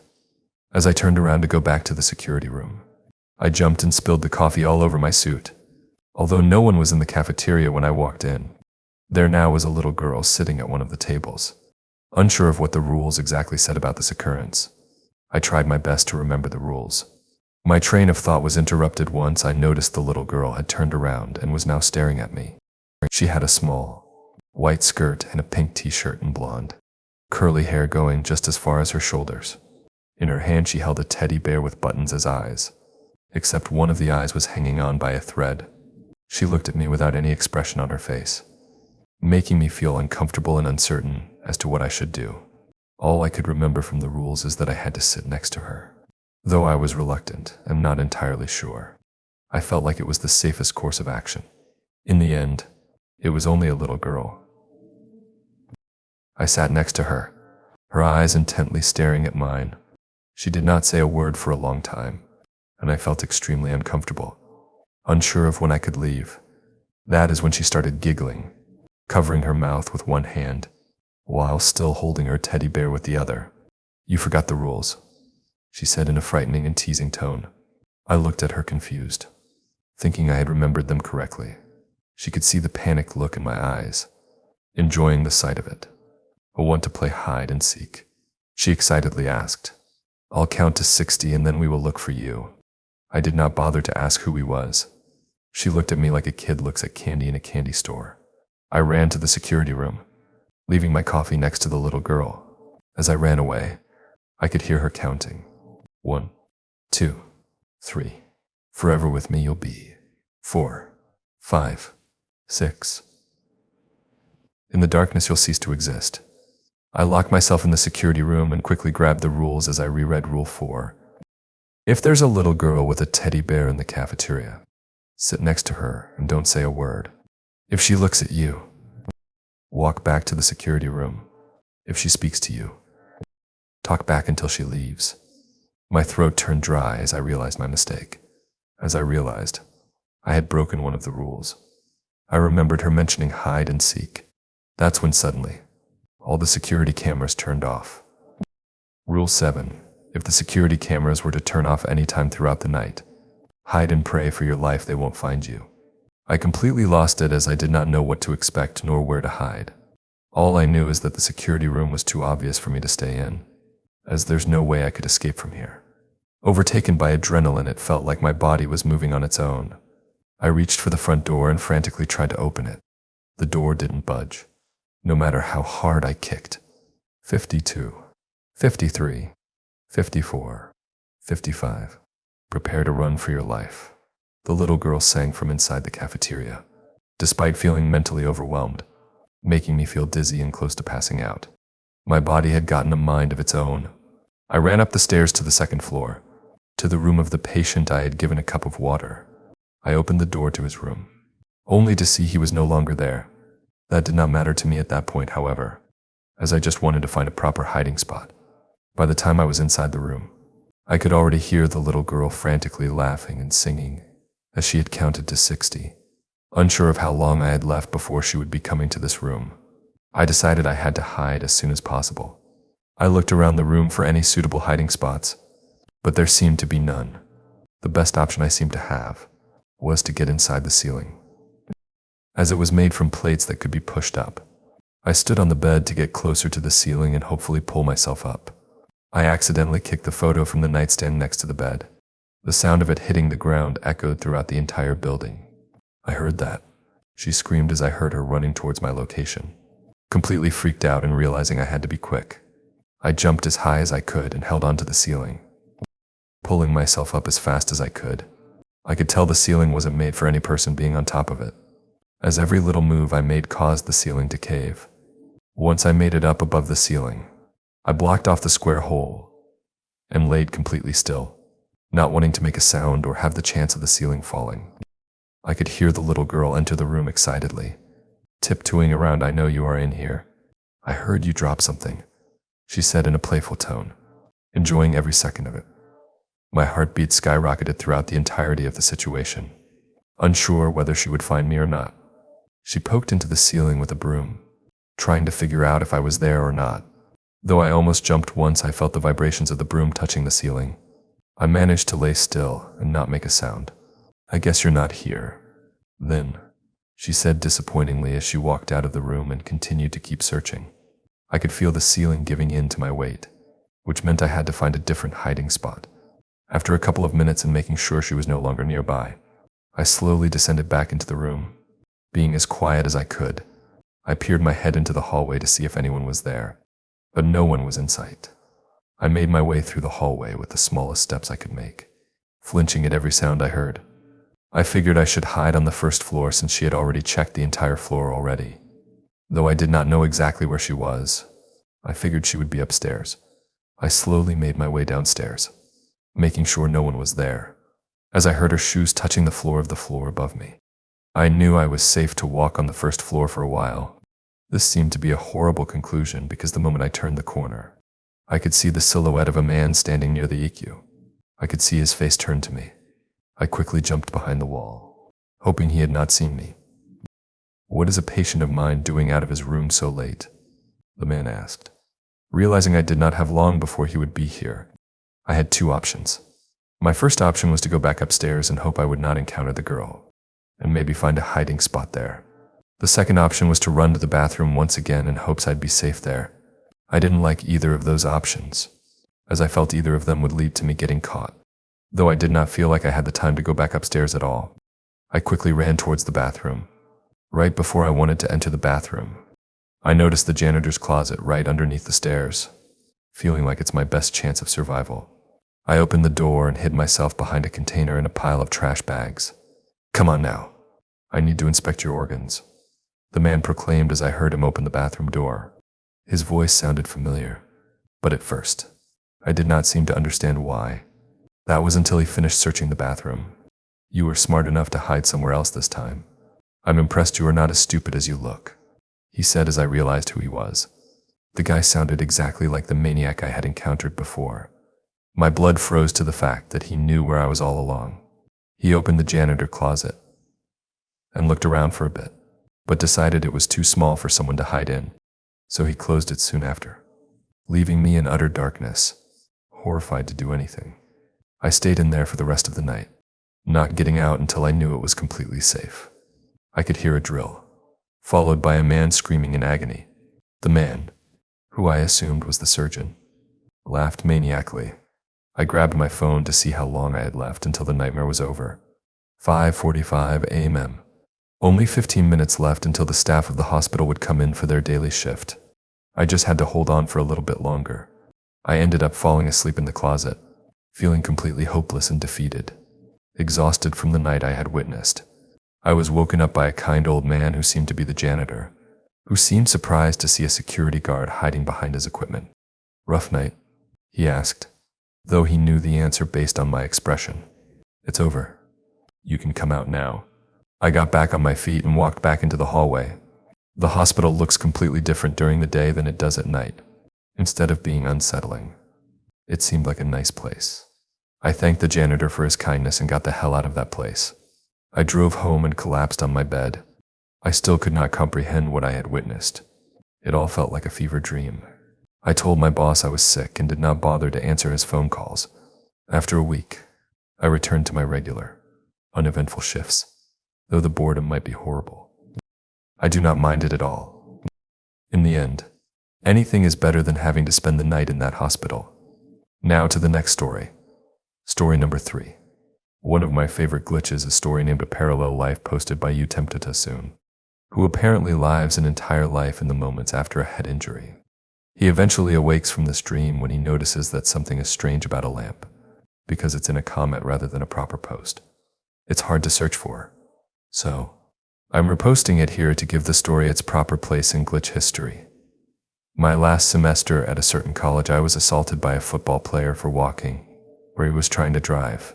As I turned around to go back to the security room, I jumped and spilled the coffee all over my suit. Although no one was in the cafeteria when I walked in, there now was a little girl sitting at one of the tables. Unsure of what the rules exactly said about this occurrence, I tried my best to remember the rules. My train of thought was interrupted once I noticed the little girl had turned around and was now staring at me. She had a small, white skirt and a pink t-shirt in blonde, curly hair going just as far as her shoulders. In her hand she held a teddy bear with buttons as eyes, except one of the eyes was hanging on by a thread. She looked at me without any expression on her face, making me feel uncomfortable and uncertain as to what I should do. All I could remember from the rules is that I had to sit next to her. Though I was reluctant and not entirely sure, I felt like it was the safest course of action. In the end, it was only a little girl. I sat next to her, her eyes intently staring at mine. She did not say a word for a long time, and I felt extremely uncomfortable, unsure of when I could leave. That is when she started giggling, covering her mouth with one hand, while still holding her teddy bear with the other. "You forgot the rules," she said in a frightening and teasing tone. I looked at her confused, thinking I had remembered them correctly. She could see the panicked look in my eyes, enjoying the sight of it. "I want to play hide and seek," she excitedly asked. "I'll count to 60 and then we will look for you." I did not bother to ask who he was. She looked at me like a kid looks at candy in a candy store. I ran to the security room, leaving my coffee next to the little girl. As I ran away, I could hear her counting. 1, 2, 3. Forever with me you'll be. 4, 5, 6. In the darkness you'll cease to exist. I locked myself in the security room and quickly grabbed the rules as I reread Rule 4. If there's a little girl with a teddy bear in the cafeteria, sit next to her and don't say a word. If she looks at you, walk back to the security room. If she speaks to you, talk back until she leaves. My throat turned dry as I realized my mistake. As I realized, I had broken one of the rules. I remembered her mentioning hide and seek. That's when suddenly, all the security cameras turned off. Rule 7. If the security cameras were to turn off any time throughout the night, hide and pray for your life they won't find you. I completely lost it as I did not know what to expect nor where to hide. All I knew is that the security room was too obvious for me to stay in, as there's no way I could escape from here. Overtaken by adrenaline, it felt like my body was moving on its own. I reached for the front door and frantically tried to open it. The door didn't budge, no matter how hard I kicked. 52, 53, 54, 55. Prepare to run for your life, the little girl sang from inside the cafeteria, despite feeling mentally overwhelmed, making me feel dizzy and close to passing out. My body had gotten a mind of its own. I ran up the stairs to the second floor, to the room of the patient I had given a cup of water. I opened the door to his room, only to see he was no longer there. That did not matter to me at that point, however, as I just wanted to find a proper hiding spot. By the time I was inside the room, I could already hear the little girl frantically laughing and singing as she had counted to 60. Unsure of how long I had left before she would be coming to this room, I decided I had to hide as soon as possible. I looked around the room for any suitable hiding spots, but there seemed to be none. The best option I seemed to have was to get inside the ceiling, as it was made from plates that could be pushed up. I stood on the bed to get closer to the ceiling and hopefully pull myself up. I accidentally kicked the photo from the nightstand next to the bed. The sound of it hitting the ground echoed throughout the entire building. "I heard that," she screamed as I heard her running towards my location. Completely freaked out and realizing I had to be quick, I jumped as high as I could and held onto the ceiling, pulling myself up as fast as I could. I could tell the ceiling wasn't made for any person being on top of it, as every little move I made caused the ceiling to cave. Once I made it up above the ceiling, I blocked off the square hole and laid completely still, not wanting to make a sound or have the chance of the ceiling falling. I could hear the little girl enter the room excitedly, tiptoeing around. "I know you are in here. I heard you drop something," she said in a playful tone, enjoying every second of it. My heartbeat skyrocketed throughout the entirety of the situation, unsure whether she would find me or not. She poked into the ceiling with a broom, trying to figure out if I was there or not. Though I almost jumped once I felt the vibrations of the broom touching the ceiling, I managed to lay still and not make a sound. "I guess you're not here, then," she said disappointingly as she walked out of the room and continued to keep searching. I could feel the ceiling giving in to my weight, which meant I had to find a different hiding spot. After a couple of minutes and making sure she was no longer nearby, I slowly descended back into the room. Being as quiet as I could, I peered my head into the hallway to see if anyone was there, but no one was in sight. I made my way through the hallway with the smallest steps I could make, flinching at every sound I heard. I figured I should hide on the first floor since she had already checked the entire floor already. Though I did not know exactly where she was, I figured she would be upstairs. I slowly made my way downstairs, making sure no one was there, as I heard her shoes touching the floor above me. I knew I was safe to walk on the first floor for a while. This seemed to be a horrible conclusion because the moment I turned the corner, I could see the silhouette of a man standing near the EQ. I could see his face turn to me. I quickly jumped behind the wall, hoping he had not seen me. "What is a patient of mine doing out of his room so late?" the man asked. Realizing I did not have long before he would be here, I had two options. My first option was to go back upstairs and hope I would not encounter the girl, and maybe find a hiding spot there. The second option was to run to the bathroom once again in hopes I'd be safe there. I didn't like either of those options, as I felt either of them would lead to me getting caught. Though I did not feel like I had the time to go back upstairs at all, I quickly ran towards the bathroom. Right before I wanted to enter the bathroom, I noticed the janitor's closet right underneath the stairs, feeling like it's my best chance of survival. I opened the door and hid myself behind a container in a pile of trash bags. "Come on now. I need to inspect your organs," the man proclaimed as I heard him open the bathroom door. His voice sounded familiar, but at first, I did not seem to understand why. That was until he finished searching the bathroom. "You were smart enough to hide somewhere else this time. I'm impressed you are not as stupid as you look," he said as I realized who he was. The guy sounded exactly like the maniac I had encountered before. My blood froze to the fact that he knew where I was all along. He opened the janitor closet and looked around for a bit, but decided it was too small for someone to hide in, so he closed it soon after, leaving me in utter darkness, horrified to do anything. I stayed in there for the rest of the night, not getting out until I knew it was completely safe. I could hear a drill, followed by a man screaming in agony. The man, who I assumed was the surgeon, laughed maniacally. I grabbed my phone to see how long I had left until the nightmare was over. 5:45 a.m. Only 15 minutes left until the staff of the hospital would come in for their daily shift. I just had to hold on for a little bit longer. I ended up falling asleep in the closet, feeling completely hopeless and defeated, exhausted from the night I had witnessed. I was woken up by a kind old man who seemed to be the janitor, who seemed surprised to see a security guard hiding behind his equipment. "Rough night?" he asked, though he knew the answer based on my expression. "It's over. You can come out now." I got back on my feet and walked back into the hallway. The hospital looks completely different during the day than it does at night. Instead of being unsettling, it seemed like a nice place. I thanked the janitor for his kindness and got the hell out of that place. I drove home and collapsed on my bed. I still could not comprehend what I had witnessed. It all felt like a fever dream. I told my boss I was sick and did not bother to answer his phone calls. After a week, I returned to my regular, uneventful shifts, though the boredom might be horrible. I do not mind it at all. In the end, anything is better than having to spend the night in that hospital. Now to the next story. Story number 3. One of my favorite glitches is a story named A Parallel Life posted by Utemptatasoon, who apparently lives an entire life in the moments after a head injury. He eventually awakes from this dream when he notices that something is strange about a lamp, because it's in a comment rather than a proper post. It's hard to search for, so I'm reposting it here to give the story its proper place in glitch history. My last semester at a certain college, I was assaulted by a football player for walking where he was trying to drive.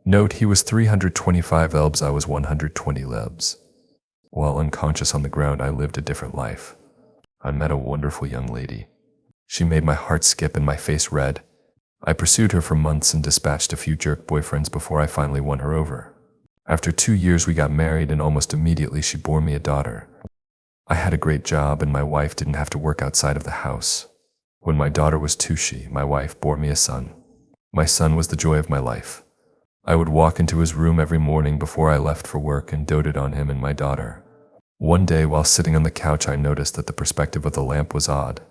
Note, he was 325 elbs, I was 120 lebs. While unconscious on the ground, I lived a different life. I met a wonderful young lady. She made my heart skip and my face red. I pursued her for months and dispatched a few jerk boyfriends before I finally won her over. After 2 years, we got married, and almost immediately she bore me a daughter. I had a great job, and my wife didn't have to work outside of the house. When my daughter was 2, my wife bore me a son. My son was the joy of my life. I would walk into his room every morning before I left for work and doted on him and my daughter. One day, while sitting on the couch, I noticed that the perspective of the lamp was odd,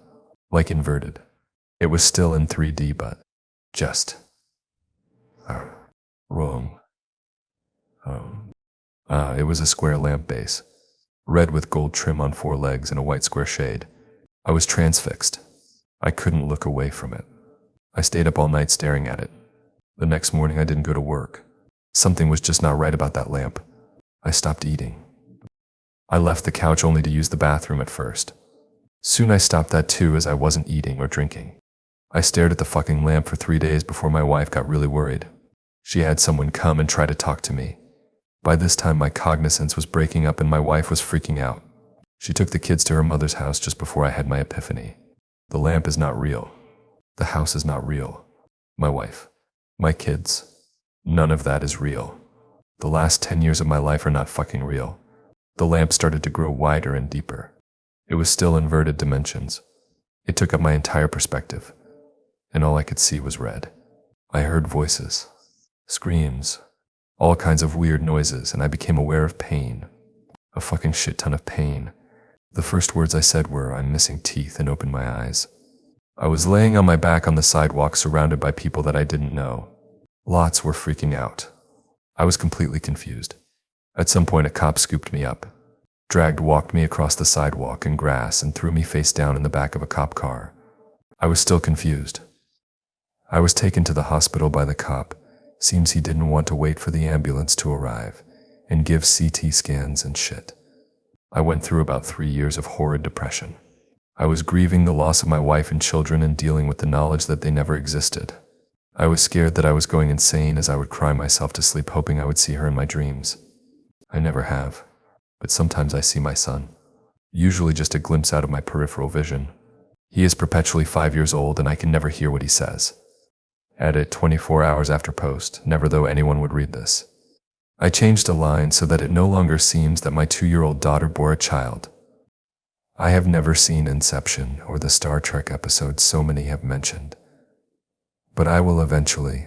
like inverted. It was still in 3D, but just wrong. It was a square lamp base, red with gold trim on 4 legs and a white square shade. I was transfixed. I couldn't look away from it. I stayed up all night staring at it. The next morning, I didn't go to work. Something was just not right about that lamp. I stopped eating. I left the couch only to use the bathroom at first. Soon I stopped that too, as I wasn't eating or drinking. I stared at the fucking lamp for 3 days before my wife got really worried. She had someone come and try to talk to me. By this time, my cognizance was breaking up and my wife was freaking out. She took the kids to her mother's house just before I had my epiphany. The lamp is not real. The house is not real. My wife, my kids, none of that is real. The last 10 years of my life are not fucking real. The lamp started to grow wider and deeper. It was still inverted dimensions. It took up my entire perspective, and all I could see was red. I heard voices, screams, all kinds of weird noises, and I became aware of pain. A fucking shit ton of pain. The first words I said were, "I'm missing teeth," and opened my eyes. I was laying on my back on the sidewalk surrounded by people that I didn't know. Lots were freaking out. I was completely confused. At some point, a cop scooped me up, walked me across the sidewalk and grass, and threw me face down in the back of a cop car. I was still confused. I was taken to the hospital by the cop. Seems he didn't want to wait for the ambulance to arrive and give CT scans and shit. I went through about 3 years of horrid depression. I was grieving the loss of my wife and children and dealing with the knowledge that they never existed. I was scared that I was going insane as I would cry myself to sleep hoping I would see her in my dreams. I never have, but sometimes I see my son. Usually just a glimpse out of my peripheral vision. He is perpetually 5 years old and I can never hear what he says. Edit 24 hours after post, never though anyone would read this. I changed a line so that it no longer seems that my 2-year-old daughter bore a child. I have never seen Inception or the Star Trek episodes so many have mentioned. But I will eventually.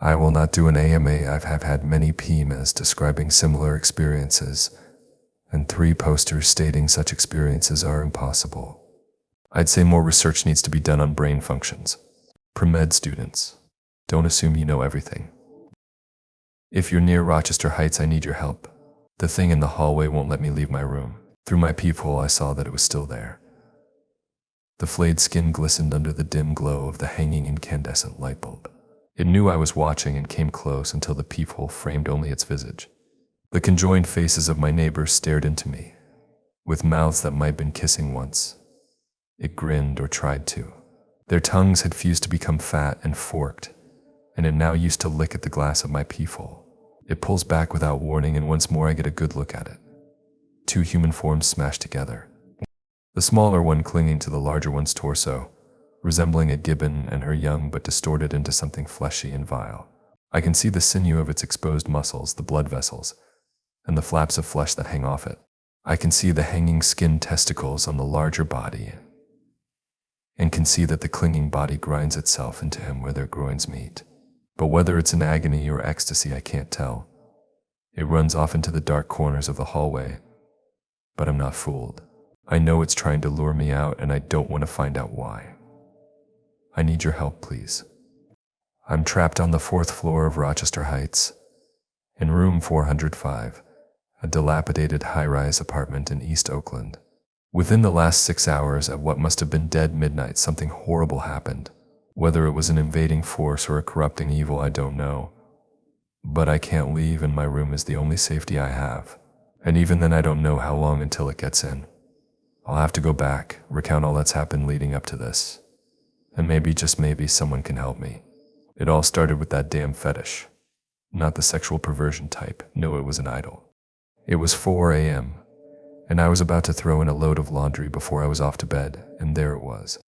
I will not do an AMA. I have had many PMAs describing similar experiences, and 3 posters stating such experiences are impossible. I'd say more research needs to be done on brain functions. Pre-med students, don't assume you know everything. If you're near Rochester Heights, I need your help. The thing in the hallway won't let me leave my room. Through my peephole, I saw that it was still there. The flayed skin glistened under the dim glow of the hanging incandescent light bulb. It knew I was watching and came close until the peephole framed only its visage. The conjoined faces of my neighbors stared into me, with mouths that might have been kissing once. It grinned or tried to. Their tongues had fused to become fat and forked, and it now used to lick at the glass of my peephole. It pulls back without warning, and once more I get a good look at it. 2 human forms smashed together. The smaller one clinging to the larger one's torso, resembling a gibbon, and her young but distorted into something fleshy and vile. I can see the sinew of its exposed muscles, the blood vessels, and the flaps of flesh that hang off it. I can see the hanging skin testicles on the larger body, and can see that the clinging body grinds itself into him where their groins meet. But whether it's in agony or ecstasy, I can't tell. It runs off into the dark corners of the hallway, but I'm not fooled. I know it's trying to lure me out, and I don't want to find out why. I need your help, please. I'm trapped on the 4th floor of Rochester Heights, in room 405, a dilapidated high-rise apartment in East Oakland. Within the last 6 hours, at what must have been dead midnight, something horrible happened. Whether it was an invading force or a corrupting evil, I don't know. But I can't leave, and my room is the only safety I have. And even then, I don't know how long until it gets in. I'll have to go back, recount all that's happened leading up to this. And maybe, just maybe, someone can help me. It all started with that damn fetish. Not the sexual perversion type. No, it was an idol. It was 4 a.m., and I was about to throw in a load of laundry before I was off to bed, and there it was.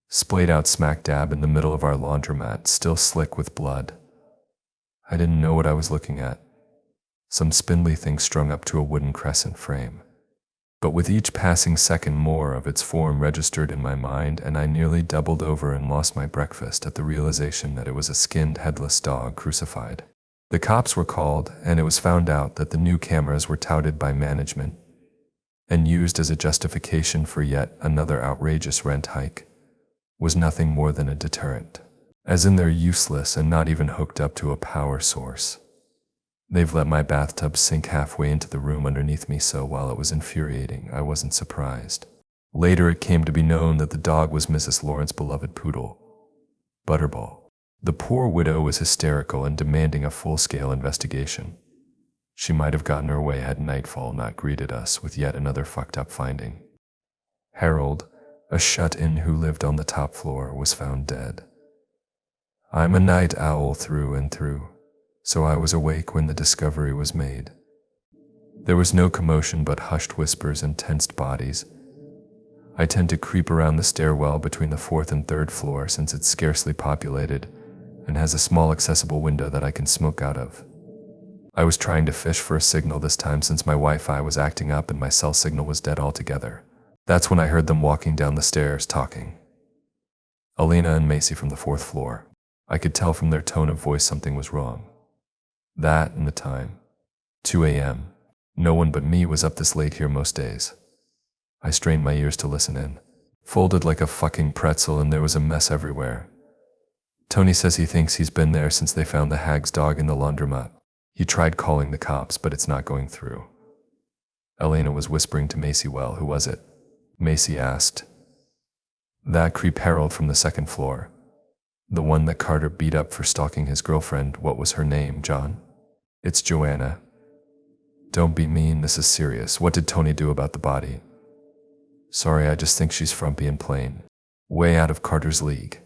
Splayed out smack dab in the middle of our laundromat, still slick with blood. I didn't know what I was looking at. Some spindly thing strung up to a wooden crescent frame. But with each passing second, more of its form registered in my mind, and I nearly doubled over and lost my breakfast at the realization that it was a skinned, headless dog crucified. The cops were called, and it was found out that the new cameras were touted by management and used as a justification for yet another outrageous rent hike, was nothing more than a deterrent. As in, they're useless and not even hooked up to a power source. They've let my bathtub sink halfway into the room underneath me, so while it was infuriating, I wasn't surprised. Later it came to be known that the dog was Mrs. Lawrence's beloved poodle, Butterball. The poor widow was hysterical and demanding a full-scale investigation. She might have gotten her way had nightfall not greeted us with yet another fucked-up finding. Harold, a shut-in who lived on the top floor, was found dead. I'm a night owl through and through, so I was awake when the discovery was made. There was no commotion but hushed whispers and tensed bodies. I tend to creep around the stairwell between the 4th and 3rd floor since it's scarcely populated and has a small accessible window that I can smoke out of. I was trying to fish for a signal this time since my Wi-Fi was acting up and my cell signal was dead altogether. That's when I heard them walking down the stairs talking. Alina and Macy from the 4th floor. I could tell from their tone of voice something was wrong. That and the time. 2 a.m. No one but me was up this late here most days. I strained my ears to listen in. Folded like a fucking pretzel, and there was a mess everywhere. Tony says he thinks he's been there since they found the hag's dog in the laundromat. He tried calling the cops, but it's not going through. Elena was whispering to Macy. Well, who was it? Macy asked. That creep Harold from the second floor. The one that Carter beat up for stalking his girlfriend. What was her name, John? It's Joanna. Don't be mean, this is serious. What did Tony do about the body? Sorry, I just think she's frumpy and plain. Way out of Carter's league.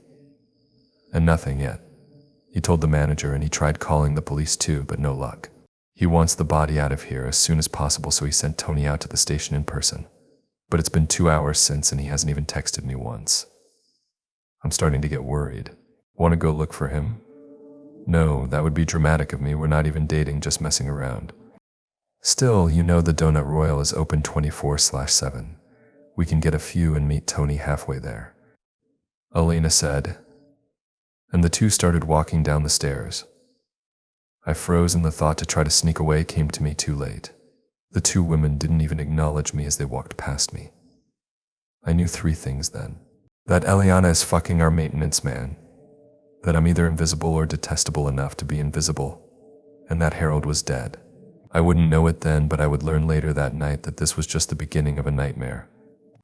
And nothing yet. He told the manager, and he tried calling the police too, but no luck. He wants the body out of here as soon as possible, so he sent Tony out to the station in person. But it's been 2 hours since, and he hasn't even texted me once. I'm starting to get worried. Want to go look for him? No, that would be dramatic of me. We're not even dating, just messing around. Still, you know the Donut Royal is open 24/7. We can get a few and meet Tony halfway there. Elena said, and the two started walking down the stairs. I froze, and the thought to try to sneak away came to me too late. The two women didn't even acknowledge me as they walked past me. I knew 3 things then. That Eliana is fucking our maintenance man. That I'm either invisible or detestable enough to be invisible. And that Harold was dead. I wouldn't know it then, but I would learn later that night that this was just the beginning of a nightmare.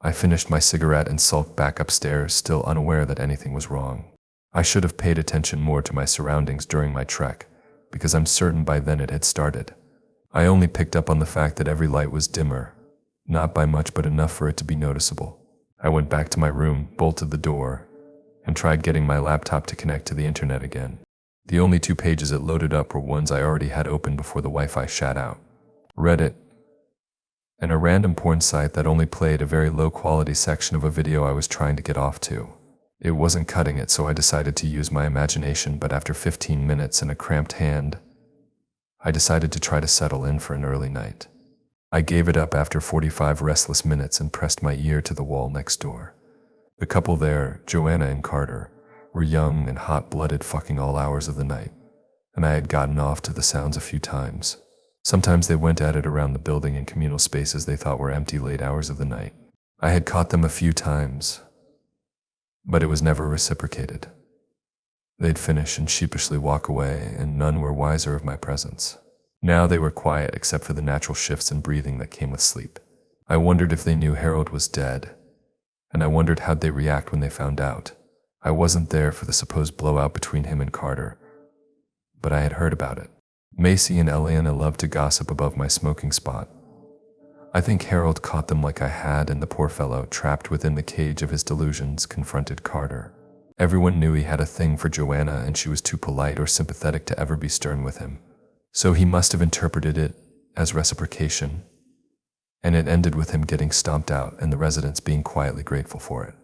I finished my cigarette and sulked back upstairs, still unaware that anything was wrong. I should have paid attention more to my surroundings during my trek, because I'm certain by then it had started. I only picked up on the fact that every light was dimmer, not by much but enough for it to be noticeable. I went back to my room, bolted the door, and tried getting my laptop to connect to the internet again. The only 2 pages it loaded up were ones I already had open before the Wi-Fi shat out. Reddit, and a random porn site that only played a very low-quality section of a video I was trying to get off to. It wasn't cutting it, so I decided to use my imagination, but after 15 minutes and a cramped hand, I decided to try to settle in for an early night. I gave it up after 45 restless minutes and pressed my ear to the wall next door. The couple there, Joanna and Carter, were young and hot-blooded, fucking all hours of the night, and I had gotten off to the sounds a few times. Sometimes they went at it around the building in communal spaces they thought were empty late hours of the night. I had caught them a few times, but it was never reciprocated. They'd finish and sheepishly walk away, and none were wiser of my presence. Now they were quiet except for the natural shifts in breathing that came with sleep. I wondered if they knew Harold was dead, and I wondered how'd they react when they found out. I wasn't there for the supposed blowout between him and Carter, but I had heard about it. Macy and Eliana loved to gossip above my smoking spot. I think Harold caught them like I had, and the poor fellow, trapped within the cage of his delusions, confronted Carter. Everyone knew he had a thing for Joanna, and she was too polite or sympathetic to ever be stern with him. So he must have interpreted it as reciprocation, and it ended with him getting stomped out and the residents being quietly grateful for it.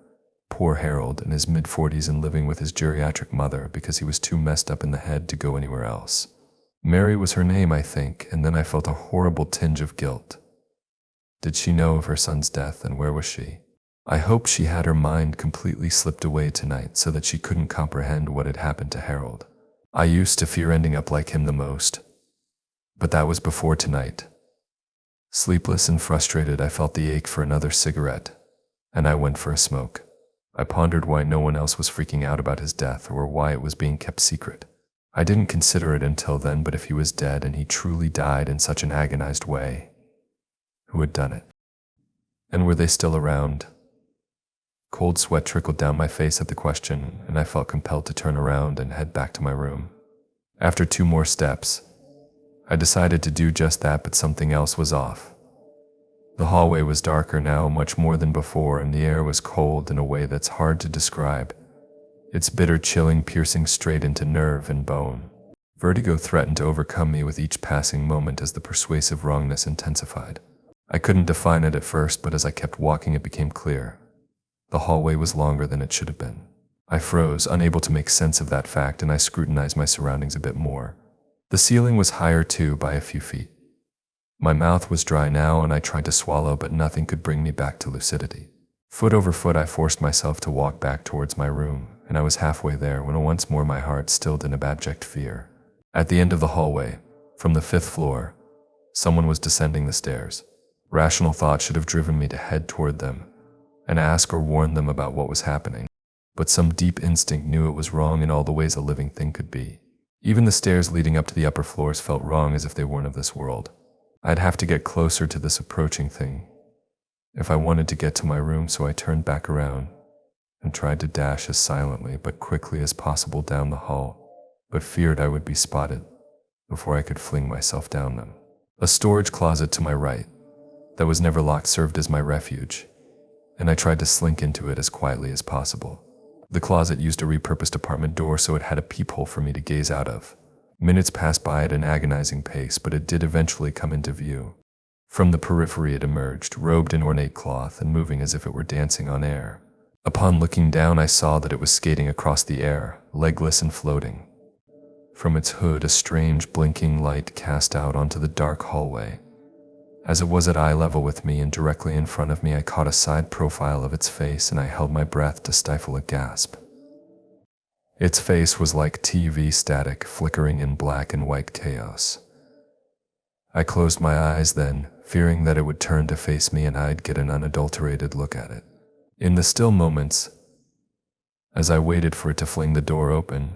Poor Harold, in his mid-40s and living with his geriatric mother because he was too messed up in the head to go anywhere else. Mary was her name, I think, and then I felt a horrible tinge of guilt. Did she know of her son's death, and where was she? I hoped she had her mind completely slipped away tonight so that she couldn't comprehend what had happened to Harold. I used to fear ending up like him the most, but that was before tonight. Sleepless and frustrated, I felt the ache for another cigarette, and I went for a smoke. I pondered why no one else was freaking out about his death, or why it was being kept secret. I didn't consider it until then, but if he was dead and he truly died in such an agonized way, who had done it? And were they still around? Cold sweat trickled down my face at the question, and I felt compelled to turn around and head back to my room. After 2 more steps, I decided to do just that, but something else was off. The hallway was darker now, much more than before, and the air was cold in a way that's hard to describe. Its bitter chilling piercing straight into nerve and bone. Vertigo threatened to overcome me with each passing moment as the persuasive wrongness intensified. I couldn't define it at first, but as I kept walking it became clear. The hallway was longer than it should have been. I froze, unable to make sense of that fact, and I scrutinized my surroundings a bit more. The ceiling was higher too, by a few feet. My mouth was dry now, and I tried to swallow, but nothing could bring me back to lucidity. Foot over foot I forced myself to walk back towards my room, and I was halfway there when once more my heart stilled in abject fear. At the end of the hallway, from the 5th floor, someone was descending the stairs. Rational thought should have driven me to head toward them and ask or warn them about what was happening. But some deep instinct knew it was wrong in all the ways a living thing could be. Even the stairs leading up to the upper floors felt wrong, as if they weren't of this world. I'd have to get closer to this approaching thing if I wanted to get to my room, so I turned back around and tried to dash as silently but quickly as possible down the hall, but feared I would be spotted before I could fling myself down them. A storage closet to my right that was never locked served as my refuge, and I tried to slink into it as quietly as possible. The closet used a repurposed apartment door, so it had a peephole for me to gaze out of. Minutes passed by at an agonizing pace, but it did eventually come into view. From the periphery it emerged, robed in ornate cloth and moving as if it were dancing on air. Upon looking down, I saw that it was skating across the air, legless and floating. From its hood, a strange blinking light cast out onto the dark hallway. As it was at eye level with me and directly in front of me, I caught a side profile of its face, and I held my breath to stifle a gasp. Its face was like TV static, flickering in black and white chaos. I closed my eyes then, fearing that it would turn to face me and I'd get an unadulterated look at it. In the still moments, as I waited for it to fling the door open,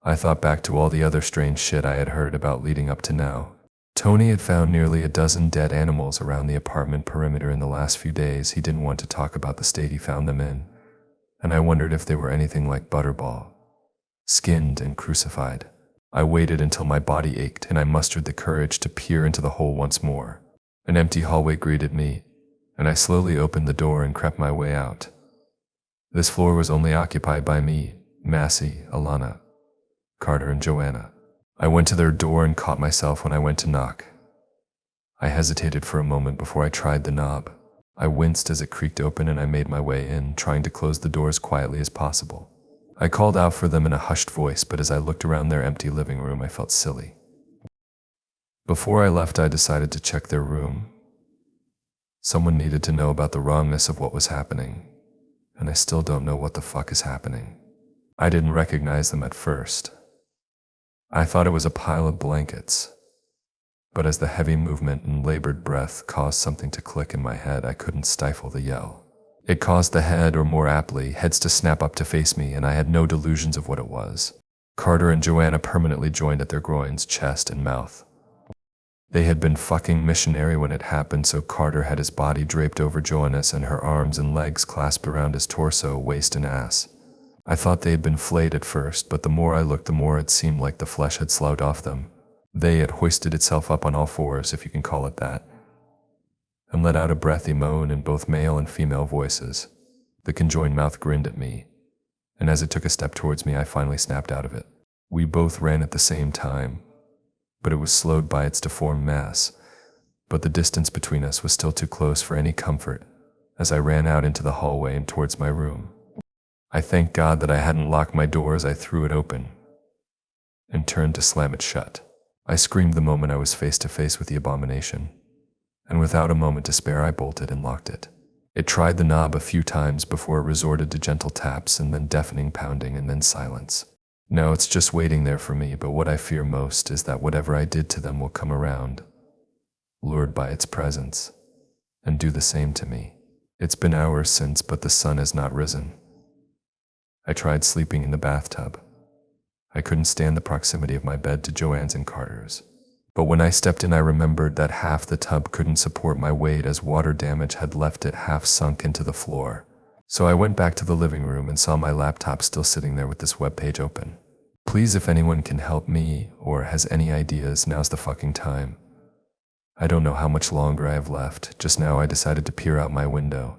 I thought back to all the other strange shit I had heard about leading up to now. Tony had found nearly a dozen dead animals around the apartment perimeter in the last few days. He didn't want to talk about the state he found them in, and I wondered if they were anything like Butterball, skinned and crucified. I waited until my body ached and I mustered the courage to peer into the hole once more. An empty hallway greeted me, and I slowly opened the door and crept my way out. This floor was only occupied by me, Massey, Alana, Carter, and Joanna. I went to their door and caught myself when I went to knock. I hesitated for a moment before I tried the knob. I winced as it creaked open and I made my way in, trying to close the door as quietly as possible. I called out for them in a hushed voice, but as I looked around their empty living room, I felt silly. Before I left, I decided to check their room. Someone needed to know about the wrongness of what was happening, and I still don't know what the fuck is happening. I didn't recognize them at first. I thought it was a pile of blankets, but as the heavy movement and labored breath caused something to click in my head, I couldn't stifle the yell. It caused the head, or more aptly, heads to snap up to face me, and I had no delusions of what it was. Carter and Joanna permanently joined at their groins, chest, and mouth. They had been fucking missionary when it happened, so Carter had his body draped over Joanna's and her arms and legs clasped around his torso, waist, and ass. I thought they had been flayed at first, but the more I looked, the more it seemed like the flesh had sloughed off them. They had hoisted itself up on all fours, if you can call it that, and let out a breathy moan in both male and female voices. The conjoined mouth grinned at me, and as it took a step towards me, I finally snapped out of it. We both ran at the same time, but it was slowed by its deformed mass. But the distance between us was still too close for any comfort as I ran out into the hallway and towards my room. I thanked God that I hadn't locked my door as I threw it open and turned to slam it shut. I screamed the moment I was face to face with the abomination, and without a moment to spare, I bolted and locked it. It tried the knob a few times before it resorted to gentle taps and then deafening pounding and then silence. Now it's just waiting there for me, but what I fear most is that whatever I did to them will come around, lured by its presence, and do the same to me. It's been hours since, but the sun has not risen. I tried sleeping in the bathtub. I couldn't stand the proximity of my bed to Joanne's and Carter's. But when I stepped in, I remembered that half the tub couldn't support my weight, as water damage had left it half sunk into the floor. So I went back to the living room and saw my laptop still sitting there with this webpage open. Please, if anyone can help me or has any ideas, now's the fucking time. I don't know how much longer I have left. Just now I decided to peer out my window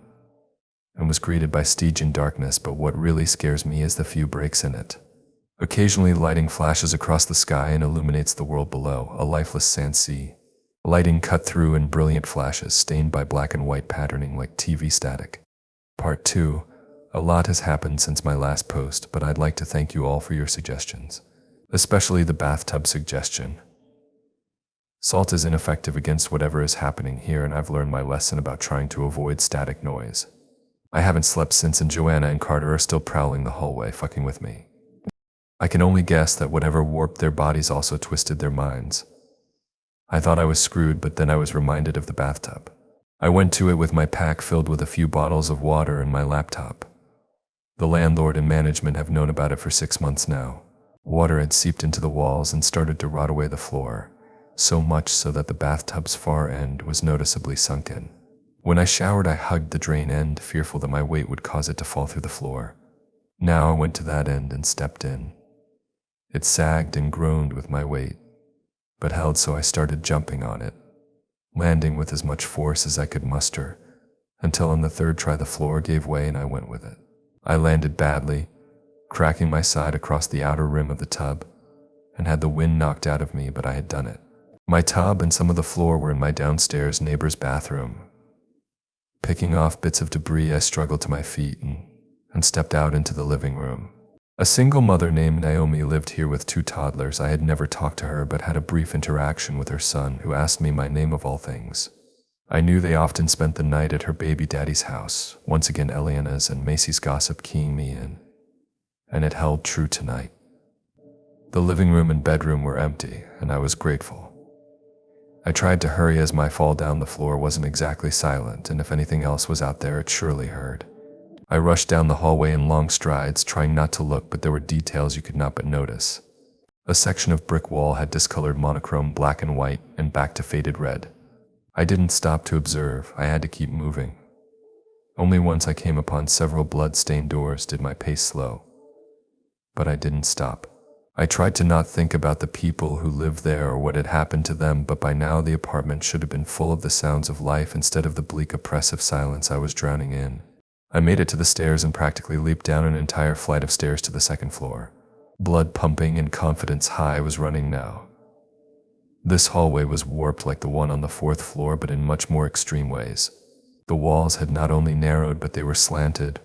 and was greeted by Stygian darkness, but what really scares me is the few breaks in it. Occasionally lighting flashes across the sky and illuminates the world below, a lifeless sand sea. Lighting cut through in brilliant flashes, stained by black and white patterning like TV static. Part 2. A lot has happened since my last post, but I'd like to thank you all for your suggestions, especially the bathtub suggestion. Salt is ineffective against whatever is happening here, and I've learned my lesson about trying to avoid static noise. I haven't slept since, and Joanna and Carter are still prowling the hallway, fucking with me. I can only guess that whatever warped their bodies also twisted their minds. I thought I was screwed, but then I was reminded of the bathtub. I went to it with my pack filled with a few bottles of water and my laptop. The landlord and management have known about it for 6 months now. Water had seeped into the walls and started to rot away the floor, so much so that the bathtub's far end was noticeably sunken. When I showered, I hugged the drain end, fearful that my weight would cause it to fall through the floor. Now I went to that end and stepped in. It sagged and groaned with my weight, but held, so I started jumping on it, landing with as much force as I could muster, until on the third try the floor gave way and I went with it. I landed badly, cracking my side across the outer rim of the tub, and had the wind knocked out of me, but I had done it. My tub and some of the floor were in my downstairs neighbor's bathroom. Picking off bits of debris, I struggled to my feet and stepped out into the living room. A single mother named Naomi lived here with 2 toddlers. I had never talked to her, but had a brief interaction with her son, who asked me my name of all things. I knew they often spent the night at her baby daddy's house, once again Eliana's and Macy's gossip keying me in. And it held true tonight. The living room and bedroom were empty, and I was grateful. I tried to hurry as my fall down the floor wasn't exactly silent, and if anything else was out there, it surely heard. I rushed down the hallway in long strides, trying not to look, but there were details you could not but notice. A section of brick wall had discolored monochrome black and white and back to faded red. I didn't stop to observe. I had to keep moving. Only once I came upon several blood-stained doors did my pace slow. But I didn't stop. I tried to not think about the people who lived there or what had happened to them, but by now the apartment should have been full of the sounds of life instead of the bleak, oppressive silence I was drowning in. I made it to the stairs and practically leaped down an entire flight of stairs to the 2nd floor. Blood pumping and confidence high was running now. This hallway was warped like the one on the 4th floor, but in much more extreme ways. The walls had not only narrowed, but they were slanted,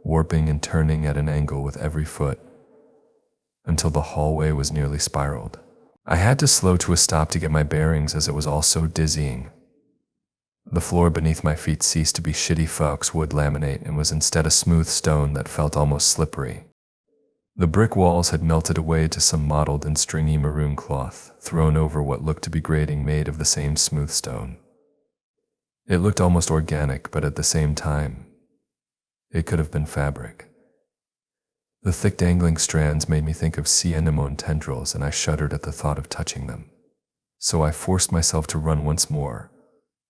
warping and turning at an angle with every foot, until the hallway was nearly spiraled. I had to slow to a stop to get my bearings, as it was all so dizzying. The floor beneath my feet ceased to be shitty Fox wood laminate and was instead a smooth stone that felt almost slippery. The brick walls had melted away to some mottled and stringy maroon cloth, thrown over what looked to be grating made of the same smooth stone. It looked almost organic, but at the same time, it could have been fabric. The thick dangling strands made me think of sea anemone tendrils, and I shuddered at the thought of touching them. So I forced myself to run once more,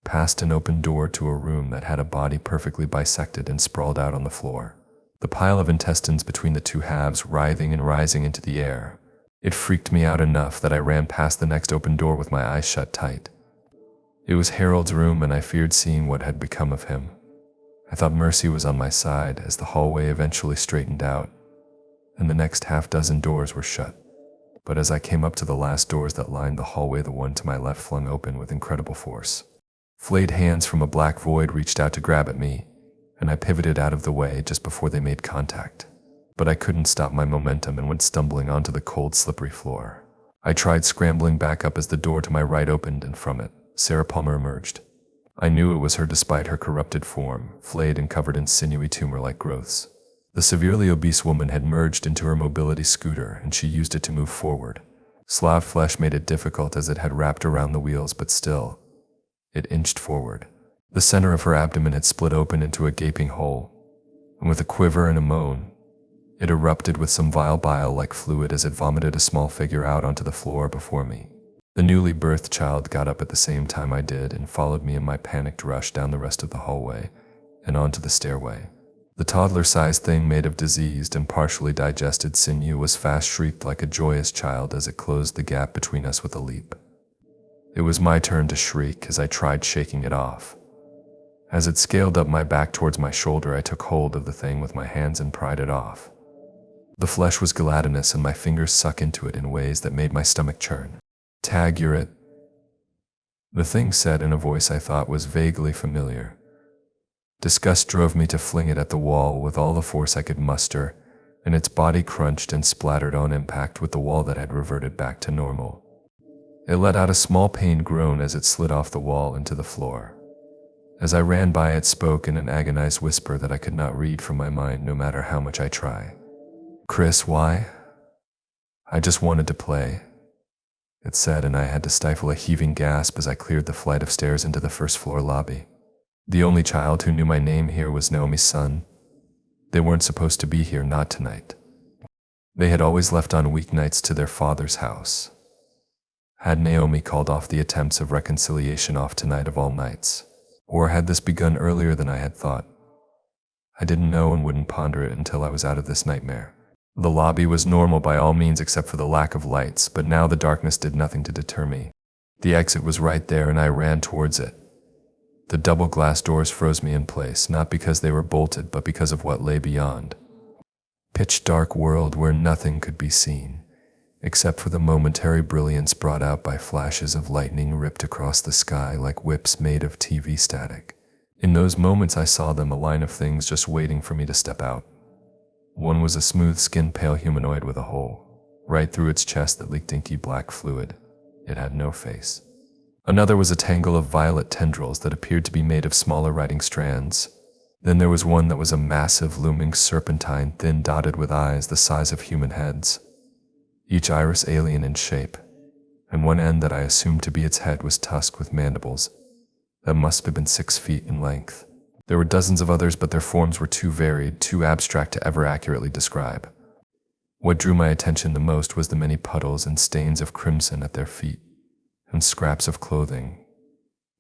past an open door to a room that had a body perfectly bisected and sprawled out on the floor. The pile of intestines between the 2 halves writhing and rising into the air. It freaked me out enough that I ran past the next open door with my eyes shut tight. It was Harold's room, and I feared seeing what had become of him. I thought Mercy was on my side as the hallway eventually straightened out, and the next half-dozen doors were shut. But as I came up to the last doors that lined the hallway, the one to my left flung open with incredible force. Flayed hands from a black void reached out to grab at me, and I pivoted out of the way just before they made contact. But I couldn't stop my momentum and went stumbling onto the cold, slippery floor. I tried scrambling back up as the door to my right opened, and from it, Sarah Palmer emerged. I knew it was her despite her corrupted form, flayed and covered in sinewy tumor-like growths. The severely obese woman had merged into her mobility scooter, and she used it to move forward. Slav flesh made it difficult as it had wrapped around the wheels, but still, it inched forward. The center of her abdomen had split open into a gaping hole, and with a quiver and a moan, it erupted with some vile bile-like fluid as it vomited a small figure out onto the floor before me. The newly birthed child got up at the same time I did and followed me in my panicked rush down the rest of the hallway and onto the stairway. The toddler-sized thing made of diseased and partially digested sinew was fast shrieked like a joyous child as it closed the gap between us with a leap. It was my turn to shriek as I tried shaking it off. As it scaled up my back towards my shoulder, I took hold of the thing with my hands and pried it off. The flesh was gelatinous and my fingers suck into it in ways that made my stomach churn. "Tag, you're it," the thing said in a voice I thought was vaguely familiar. Disgust drove me to fling it at the wall with all the force I could muster, and its body crunched and splattered on impact with the wall that had reverted back to normal. It let out a small pained groan as it slid off the wall into the floor. As I ran by, it spoke in an agonized whisper that I could not read from my mind no matter how much I try. "Chris, why? I just wanted to play. it said, and I had to stifle a heaving gasp as I cleared the flight of stairs into the first-floor lobby. The only child who knew my name here was Naomi's son. They weren't supposed to be here, not tonight. They had always left on weeknights to their father's house. Had Naomi called off the attempts of reconciliation off tonight of all nights? Or had this begun earlier than I had thought? I didn't know and wouldn't ponder it until I was out of this nightmare. The lobby was normal by all means except for the lack of lights, but now the darkness did nothing to deter me. The exit was right there and I ran towards it. The double glass doors froze me in place, not because they were bolted, but because of what lay beyond. Pitch dark world where nothing could be seen, except for the momentary brilliance brought out by flashes of lightning ripped across the sky like whips made of TV static. In those moments I saw them, a line of things just waiting for me to step out. One was a smooth-skinned pale humanoid with a hole right through its chest that leaked inky black fluid. It had no face. Another was a tangle of violet tendrils that appeared to be made of smaller riding strands. Then there was one that was a massive looming serpentine, thin, dotted with eyes the size of human heads, each iris alien in shape, and one end that I assumed to be its head was tusked with mandibles that must have been 6 feet in length. There were dozens of others, but their forms were too varied, too abstract to ever accurately describe. What drew my attention the most was the many puddles and stains of crimson at their feet, and scraps of clothing,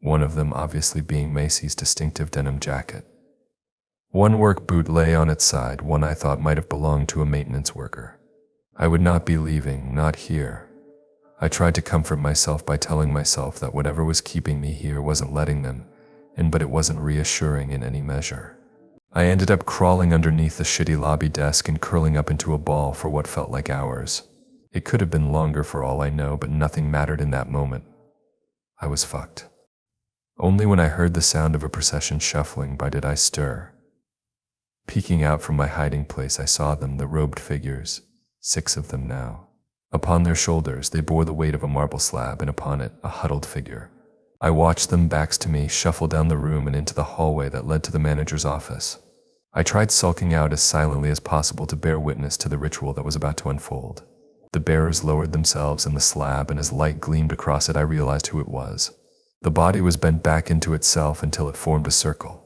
one of them obviously being Macy's distinctive denim jacket. One work boot lay on its side, one I thought might have belonged to a maintenance worker. I would not be leaving, not here. I tried to comfort myself by telling myself that whatever was keeping me here wasn't letting them in, but it wasn't reassuring in any measure. I ended up crawling underneath the shitty lobby desk and curling up into a ball for what felt like hours. It could have been longer for all I know, but nothing mattered in that moment. I was fucked. Only when I heard the sound of a procession shuffling by did I stir. Peeking out from my hiding place, I saw them, the robed figures, 6 of them now. Upon their shoulders, they bore the weight of a marble slab, and upon it, a huddled figure. I watched them, backs to me, shuffle down the room and into the hallway that led to the manager's office. I tried sulking out as silently as possible to bear witness to the ritual that was about to unfold. The bearers lowered themselves in the slab, and as light gleamed across it, I realized who it was. The body was bent back into itself until it formed a circle.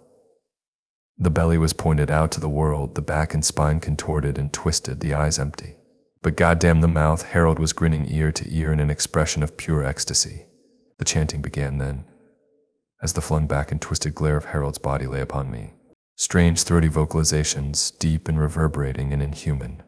The belly was pointed out to the world, the back and spine contorted and twisted, the eyes empty. But goddamn the mouth, Harold was grinning ear to ear in an expression of pure ecstasy. The chanting began then, as the flung back and twisted glare of Harold's body lay upon me. Strange throaty vocalizations, deep and reverberating and inhuman.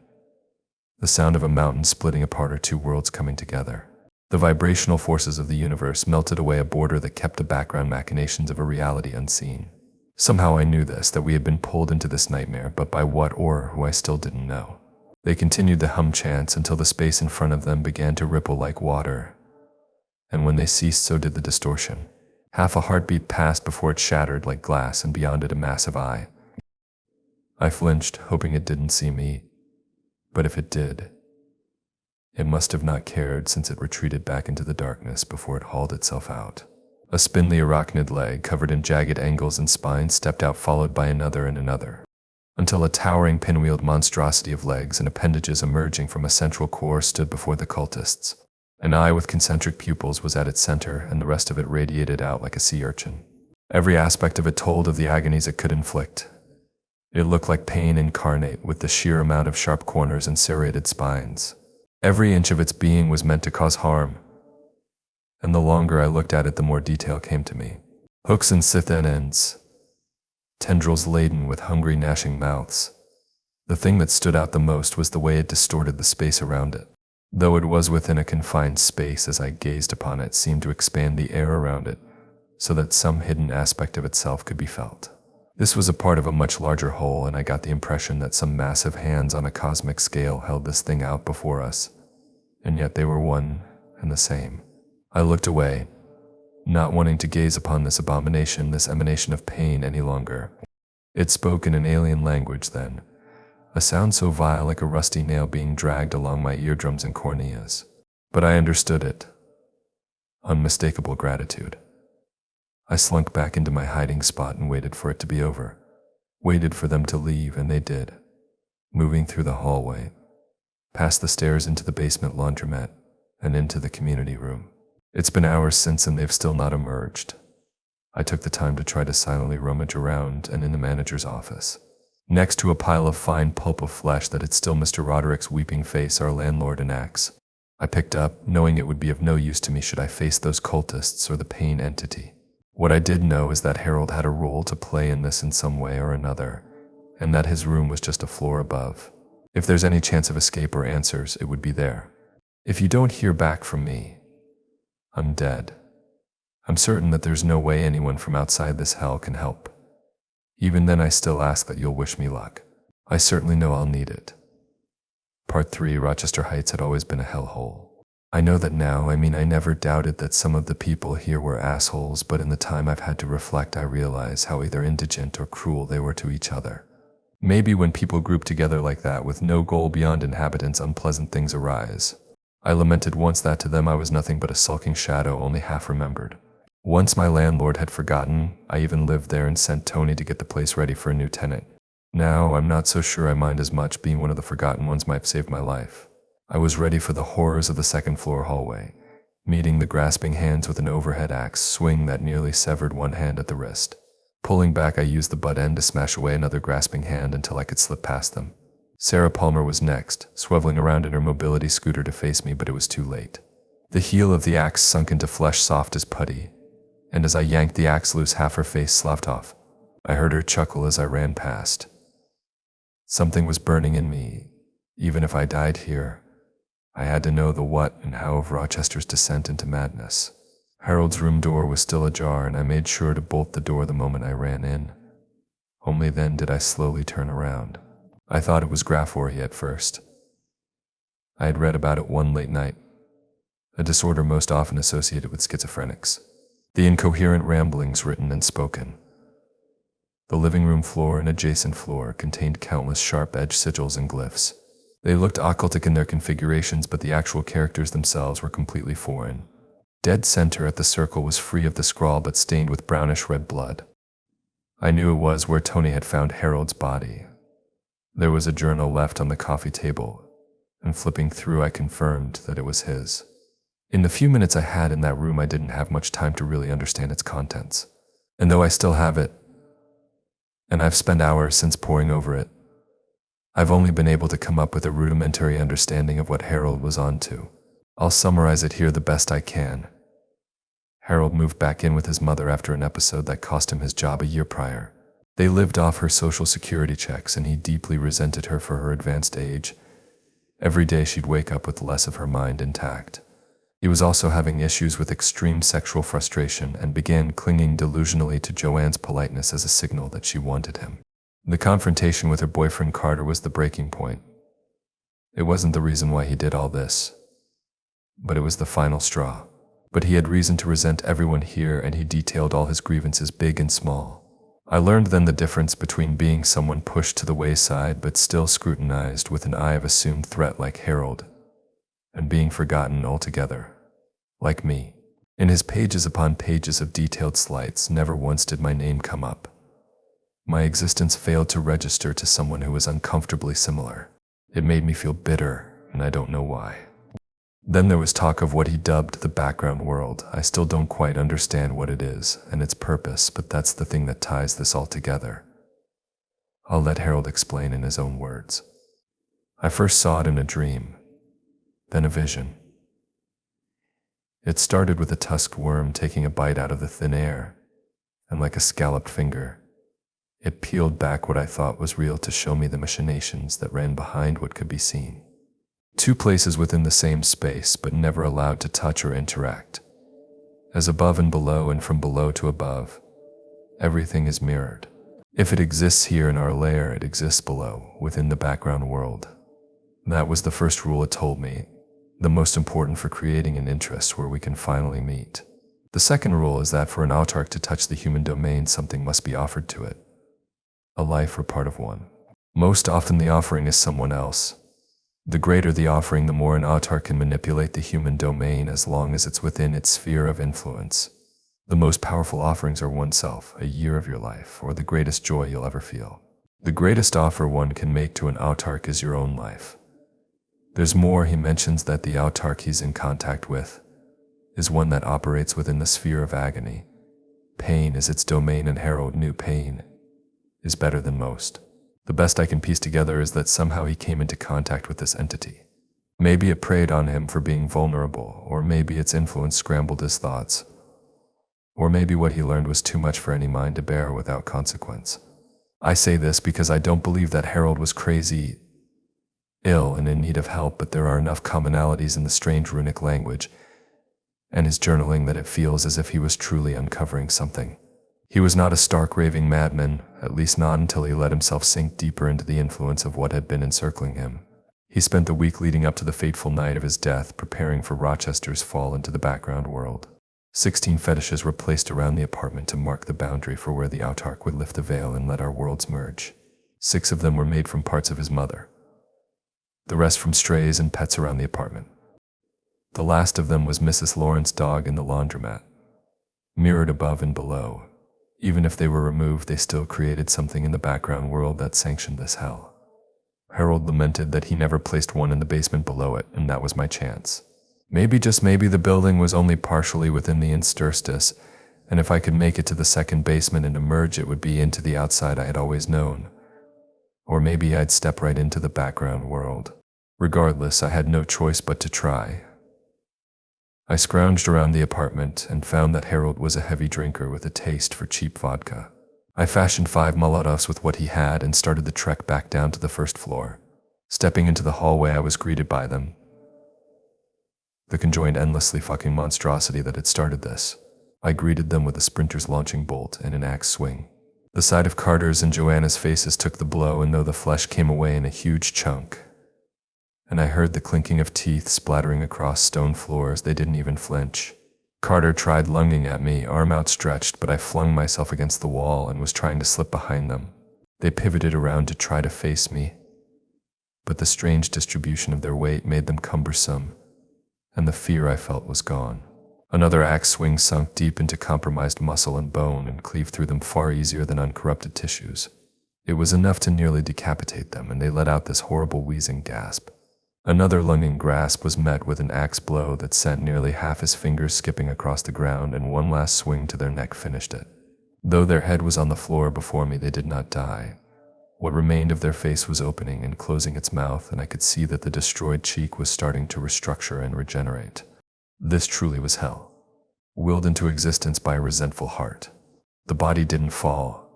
The sound of a mountain splitting apart or 2 worlds coming together. The vibrational forces of the universe melted away a border that kept the background machinations of a reality unseen. Somehow I knew this, that we had been pulled into this nightmare, but by what or who I still didn't know. They continued the hum chants until the space in front of them began to ripple like water. And when they ceased, so did the distortion. Half a heartbeat passed before it shattered like glass, and beyond it a massive eye. I flinched, hoping it didn't see me. But if it did, it must have not cared, since it retreated back into the darkness before it hauled itself out. A spindly arachnid leg covered in jagged angles and spines stepped out, followed by another and another, until a towering pinwheeled monstrosity of legs and appendages emerging from a central core stood before the cultists. An eye with concentric pupils was at its center, and the rest of it radiated out like a sea urchin. Every aspect of it told of the agonies it could inflict. It looked like pain incarnate, with the sheer amount of sharp corners and serrated spines. Every inch of its being was meant to cause harm, and the longer I looked at it, the more detail came to me. Hooks and scythe ends, tendrils laden with hungry, gnashing mouths. The thing that stood out the most was the way it distorted the space around it. Though it was within a confined space, as I gazed upon it, seemed to expand the air around it, so that some hidden aspect of itself could be felt. This was a part of a much larger whole, and I got the impression that some massive hands on a cosmic scale held this thing out before us, and yet they were one and the same. I looked away, not wanting to gaze upon this abomination, this emanation of pain any longer. It spoke in an alien language then, a sound so vile like a rusty nail being dragged along my eardrums and corneas. But I understood it. Unmistakable gratitude. I slunk back into my hiding spot and waited for it to be over. Waited for them to leave, and they did. Moving through the hallway, past the stairs into the basement laundromat, and into the community room. It's been hours since and they've still not emerged. I took the time to try to silently rummage around and in the manager's office. Next to a pile of fine pulp of flesh that had still Mr. Roderick's weeping face, our landlord, an axe. I picked up, knowing it would be of no use to me should I face those cultists or the pain entity. What I did know is that Harold had a role to play in this in some way or another, and that his room was just a floor above. If there's any chance of escape or answers, it would be there. If you don't hear back from me, I'm dead. I'm certain that there's no way anyone from outside this hell can help. Even then, I still ask that you'll wish me luck. I certainly know I'll need it. Part 3. Rochester Heights had always been a hellhole. I know that now. I never doubted that some of the people here were assholes, but in the time I've had to reflect, I realize how either indigent or cruel they were to each other. Maybe when people group together like that with no goal beyond inhabitants, unpleasant things arise. I lamented once that to them I was nothing but a sulking shadow, only half remembered. Once my landlord had forgotten, I even lived there and sent Tony to get the place ready for a new tenant. Now, I'm not so sure I mind as much. Being one of the forgotten ones might have saved my life. I was ready for the horrors of the second-floor hallway, meeting the grasping hands with an overhead axe swing that nearly severed one hand at the wrist. Pulling back, I used the butt end to smash away another grasping hand until I could slip past them. Sarah Palmer was next, swiveling around in her mobility scooter to face me, but it was too late. The heel of the axe sunk into flesh soft as putty, and as I yanked the axe loose, half her face sloughed off. I heard her chuckle as I ran past. Something was burning in me. Even if I died here, I had to know the what and how of Rochester's descent into madness. Harold's room door was still ajar, and I made sure to bolt the door the moment I ran in. Only then did I slowly turn around. I thought it was graphorrhea at first. I had read about it one late night, a disorder most often associated with schizophrenics. The incoherent ramblings written and spoken. The living room floor and adjacent floor contained countless sharp-edged sigils and glyphs. They looked occultic in their configurations, but the actual characters themselves were completely foreign. Dead center at the circle was free of the scrawl but stained with brownish-red blood. I knew it was where Tony had found Harold's body. There was a journal left on the coffee table, and flipping through I confirmed that it was his. In the few minutes I had in that room, I didn't have much time to really understand its contents. And though I still have it, and I've spent hours since poring over it, I've only been able to come up with a rudimentary understanding of what Harold was onto. I'll summarize it here the best I can. Harold moved back in with his mother after an episode that cost him his job a year prior. They lived off her social security checks, and he deeply resented her for her advanced age. Every day she'd wake up with less of her mind intact. He was also having issues with extreme sexual frustration and began clinging delusionally to Joanne's politeness as a signal that she wanted him. The confrontation with her boyfriend Carter was the breaking point. It wasn't the reason why he did all this, but it was the final straw. But he had reason to resent everyone here, and he detailed all his grievances, big and small. I learned then the difference between being someone pushed to the wayside but still scrutinized with an eye of assumed threat like Harold, and being forgotten altogether, like me. In his pages upon pages of detailed slights, never once did my name come up. My existence failed to register to someone who was uncomfortably similar. It made me feel bitter, and I don't know why. Then there was talk of what he dubbed the background world. I still don't quite understand what it is and its purpose, but that's the thing that ties this all together. I'll let Harold explain in his own words. I first saw it in a dream, then a vision. It started with a tusked worm taking a bite out of the thin air, and like a scalloped finger, it peeled back what I thought was real to show me the machinations that ran behind what could be seen. Two places within the same space, but never allowed to touch or interact. As above and below, and from below to above, everything is mirrored. If it exists here in our layer, it exists below, within the background world. That was the first rule it told me, the most important for creating an interest where we can finally meet. The second rule is that for an autarch to touch the human domain, something must be offered to it. A life or part of one. Most often the offering is someone else. The greater the offering, the more an autarch can manipulate the human domain as long as it's within its sphere of influence. The most powerful offerings are oneself, a year of your life, or the greatest joy you'll ever feel. The greatest offer one can make to an autarch is your own life. There's more. He mentions that the autark he's in contact with is one that operates within the sphere of agony. Pain is its domain, and Harold knew pain is better than most. The best I can piece together is that somehow he came into contact with this entity. Maybe it preyed on him for being vulnerable, or maybe its influence scrambled his thoughts, or maybe what he learned was too much for any mind to bear without consequence. I say this because I don't believe that Harold was crazy, ill, and in need of help, but there are enough commonalities in the strange runic language and his journaling that it feels as if he was truly uncovering something. He was not a stark raving madman, at least not until he let himself sink deeper into the influence of what had been encircling him. He spent the week leading up to the fateful night of his death preparing for Rochester's fall into the background world. 16 fetishes were placed around the apartment to mark the boundary for where the autark would lift the veil and let our worlds merge. 6 of them were made from parts of his mother, the rest from strays and pets around the apartment. The last of them was Mrs. Lawrence's dog in the laundromat, mirrored above and below. Even if they were removed, they still created something in the background world that sanctioned this hell. Harold lamented that he never placed one in the basement below it, and that was my chance. Maybe, just maybe, the building was only partially within the interstice, and if I could make it to the second basement and emerge, it would be into the outside I had always known. Or maybe I'd step right into the background world. Regardless, I had no choice but to try. I scrounged around the apartment and found that Harold was a heavy drinker with a taste for cheap vodka. I fashioned 5 Molotovs with what he had and started the trek back down to the first floor. Stepping into the hallway, I was greeted by them, the conjoined endlessly fucking monstrosity that had started this. I greeted them with a sprinter's launching bolt and an axe swing. The sight of Carter's and Joanna's faces took the blow, and though the flesh came away in a huge chunk, and I heard the clinking of teeth splattering across stone floors, they didn't even flinch. Carter tried lunging at me, arm outstretched, but I flung myself against the wall and was trying to slip behind them. They pivoted around to try to face me, but the strange distribution of their weight made them cumbersome, and the fear I felt was gone. Another axe swing sunk deep into compromised muscle and bone and cleaved through them far easier than uncorrupted tissues. It was enough to nearly decapitate them, and they let out this horrible wheezing gasp. Another lunging grasp was met with an axe blow that sent nearly half his fingers skipping across the ground, and one last swing to their neck finished it. Though their head was on the floor before me, they did not die. What remained of their face was opening and closing its mouth, and I could see that the destroyed cheek was starting to restructure and regenerate. This truly was hell, willed into existence by a resentful heart. The body didn't fall,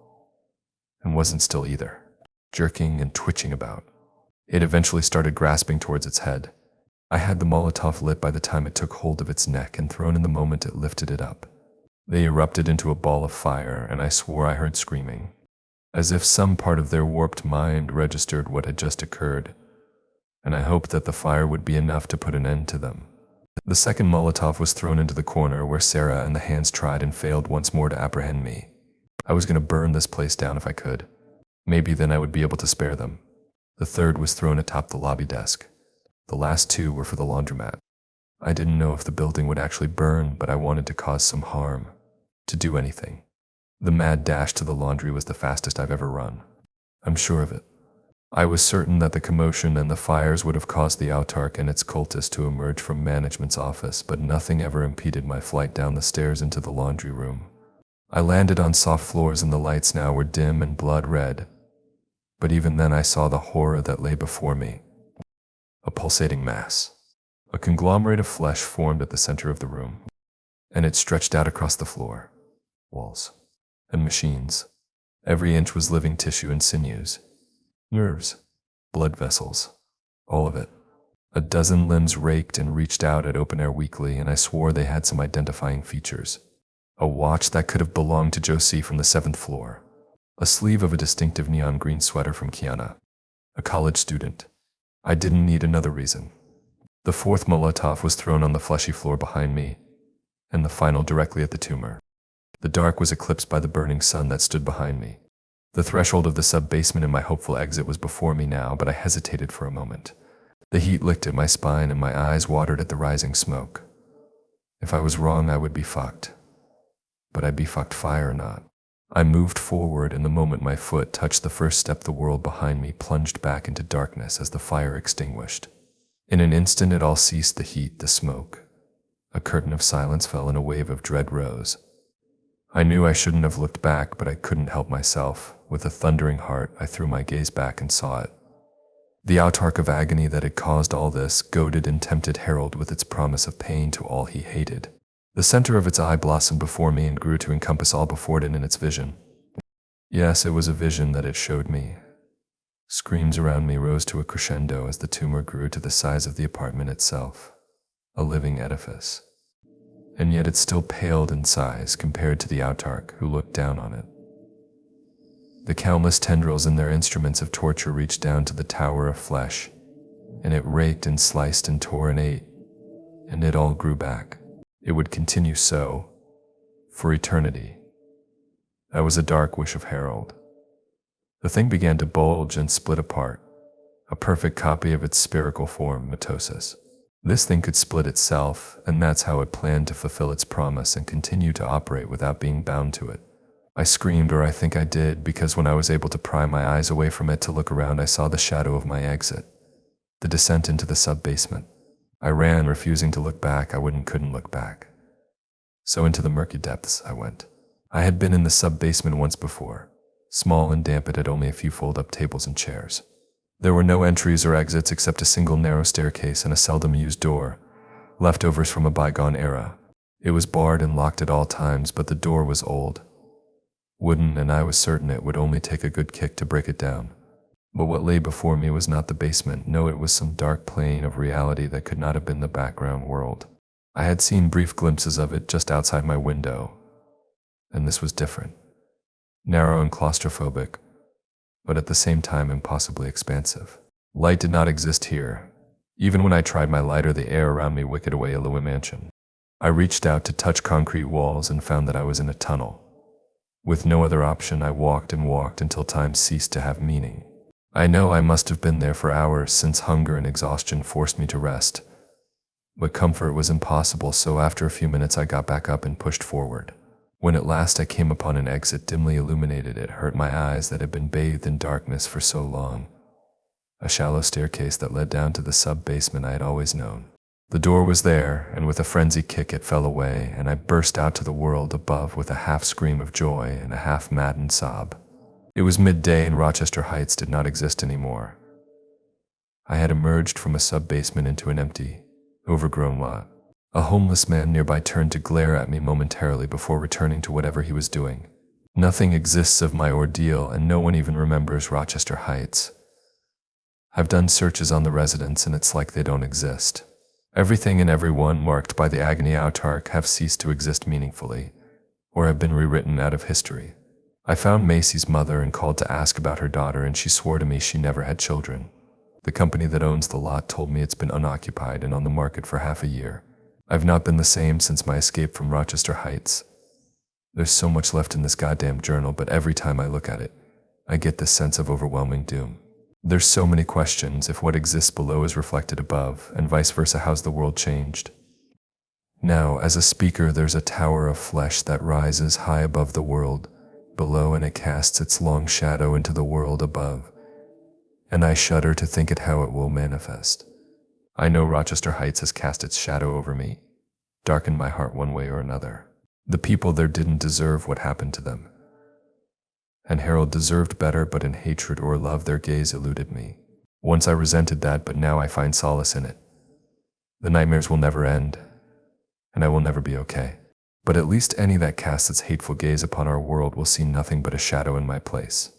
and wasn't still either, jerking and twitching about. It eventually started grasping towards its head. I had the Molotov lit by the time it took hold of its neck and thrown in the moment it lifted it up. They erupted into a ball of fire, and I swore I heard screaming, as if some part of their warped mind registered what had just occurred, and I hoped that the fire would be enough to put an end to them. The second Molotov was thrown into the corner where Sarah and the hands tried and failed once more to apprehend me. I was going to burn this place down if I could. Maybe then I would be able to spare them. The third was thrown atop the lobby desk. The last 2 were for the laundromat. I didn't know if the building would actually burn, but I wanted to cause some harm, to do anything. The mad dash to the laundry was the fastest I've ever run. I'm sure of it. I was certain that the commotion and the fires would have caused the autark and its cultists to emerge from management's office, but nothing ever impeded my flight down the stairs into the laundry room. I landed on soft floors, and the lights now were dim and blood red. But even then I saw the horror that lay before me. A pulsating mass. A conglomerate of flesh formed at the center of the room, and it stretched out across the floor, walls, and machines. Every inch was living tissue and sinews, nerves, blood vessels, all of it. A dozen limbs raked and reached out at open air weakly, and I swore they had some identifying features. A watch that could have belonged to Josie from the 7th floor. A sleeve of a distinctive neon green sweater from Kiana, a college student. I didn't need another reason. The 4th Molotov was thrown on the fleshy floor behind me, and the final directly at the tumor. The dark was eclipsed by the burning sun that stood behind me. The threshold of the sub-basement and my hopeful exit was before me now, but I hesitated for a moment. The heat licked at my spine and my eyes watered at the rising smoke. If I was wrong, I would be fucked. But I'd be fucked fire or not. I moved forward, and the moment my foot touched the first step, the world behind me plunged back into darkness as the fire extinguished. In an instant it all ceased, the heat, the smoke. A curtain of silence fell and a wave of dread rose. I knew I shouldn't have looked back, but I couldn't help myself. With a thundering heart, I threw my gaze back and saw it. The autarch of agony that had caused all this goaded and tempted Harold with its promise of pain to all he hated. The center of its eye blossomed before me and grew to encompass all before it in its vision. Yes, it was a vision that it showed me. Screams around me rose to a crescendo as the tumor grew to the size of the apartment itself, a living edifice. And yet it still paled in size compared to the autarch who looked down on it. The countless tendrils in their instruments of torture reached down to the tower of flesh, and it raked and sliced and tore and ate, and it all grew back. It would continue so, for eternity. That was a dark wish of Harold. The thing began to bulge and split apart, a perfect copy of its spherical form, mitosis. This thing could split itself, and that's how it planned to fulfill its promise and continue to operate without being bound to it. I screamed, or I think I did, because when I was able to pry my eyes away from it to look around, I saw the shadow of my exit, the descent into the sub-basement. I ran, refusing to look back. I couldn't look back. So into the murky depths I went. I had been in the sub-basement once before. Small and damp, it had only a few fold-up tables and chairs. There were no entries or exits except a single narrow staircase and a seldom used door, leftovers from a bygone era. It was barred and locked at all times, but the door was old, wooden, and I was certain it would only take a good kick to break it down. But what lay before me was not the basement. No, it was some dark plane of reality that could not have been the background world. I had seen brief glimpses of it just outside my window, and this was different. Narrow and claustrophobic, but at the same time impossibly expansive. Light did not exist here. Even when I tried my lighter, the air around me wicked away a low mansion. I reached out to touch concrete walls and found that I was in a tunnel. With no other option, I walked and walked until time ceased to have meaning. I know I must have been there for hours, since hunger and exhaustion forced me to rest. But comfort was impossible, so after a few minutes I got back up and pushed forward. When at last I came upon an exit dimly illuminated, it hurt my eyes that had been bathed in darkness for so long. A shallow staircase that led down to the sub-basement I had always known. The door was there, and with a frenzied kick it fell away, and I burst out to the world above with a half scream of joy and a half maddened sob. It was midday and Rochester Heights did not exist anymore. I had emerged from a sub-basement into an empty, overgrown lot. A homeless man nearby turned to glare at me momentarily before returning to whatever he was doing. Nothing exists of my ordeal, and no one even remembers Rochester Heights. I've done searches on the residents, and it's like they don't exist. Everything and everyone marked by the agony autarch have ceased to exist meaningfully, or have been rewritten out of history. I found Macy's mother and called to ask about her daughter, and she swore to me she never had children. The company that owns the lot told me it's been unoccupied and on the market for half a year. I've not been the same since my escape from Rochester Heights. There's so much left in this goddamn journal, but every time I look at it, I get this sense of overwhelming doom. There's so many questions. If what exists below is reflected above, and vice versa, how's the world changed? Now, as a speaker, there's a tower of flesh that rises high above the world below, and it casts its long shadow into the world above. And I shudder to think at how it will manifest. I know Rochester Heights has cast its shadow over me, darkened my heart one way or another. The people there didn't deserve what happened to them. And Harold deserved better, but in hatred or love their gaze eluded me. Once I resented that, but now I find solace in it. The nightmares will never end, and I will never be okay. But at least any that casts its hateful gaze upon our world will see nothing but a shadow in my place.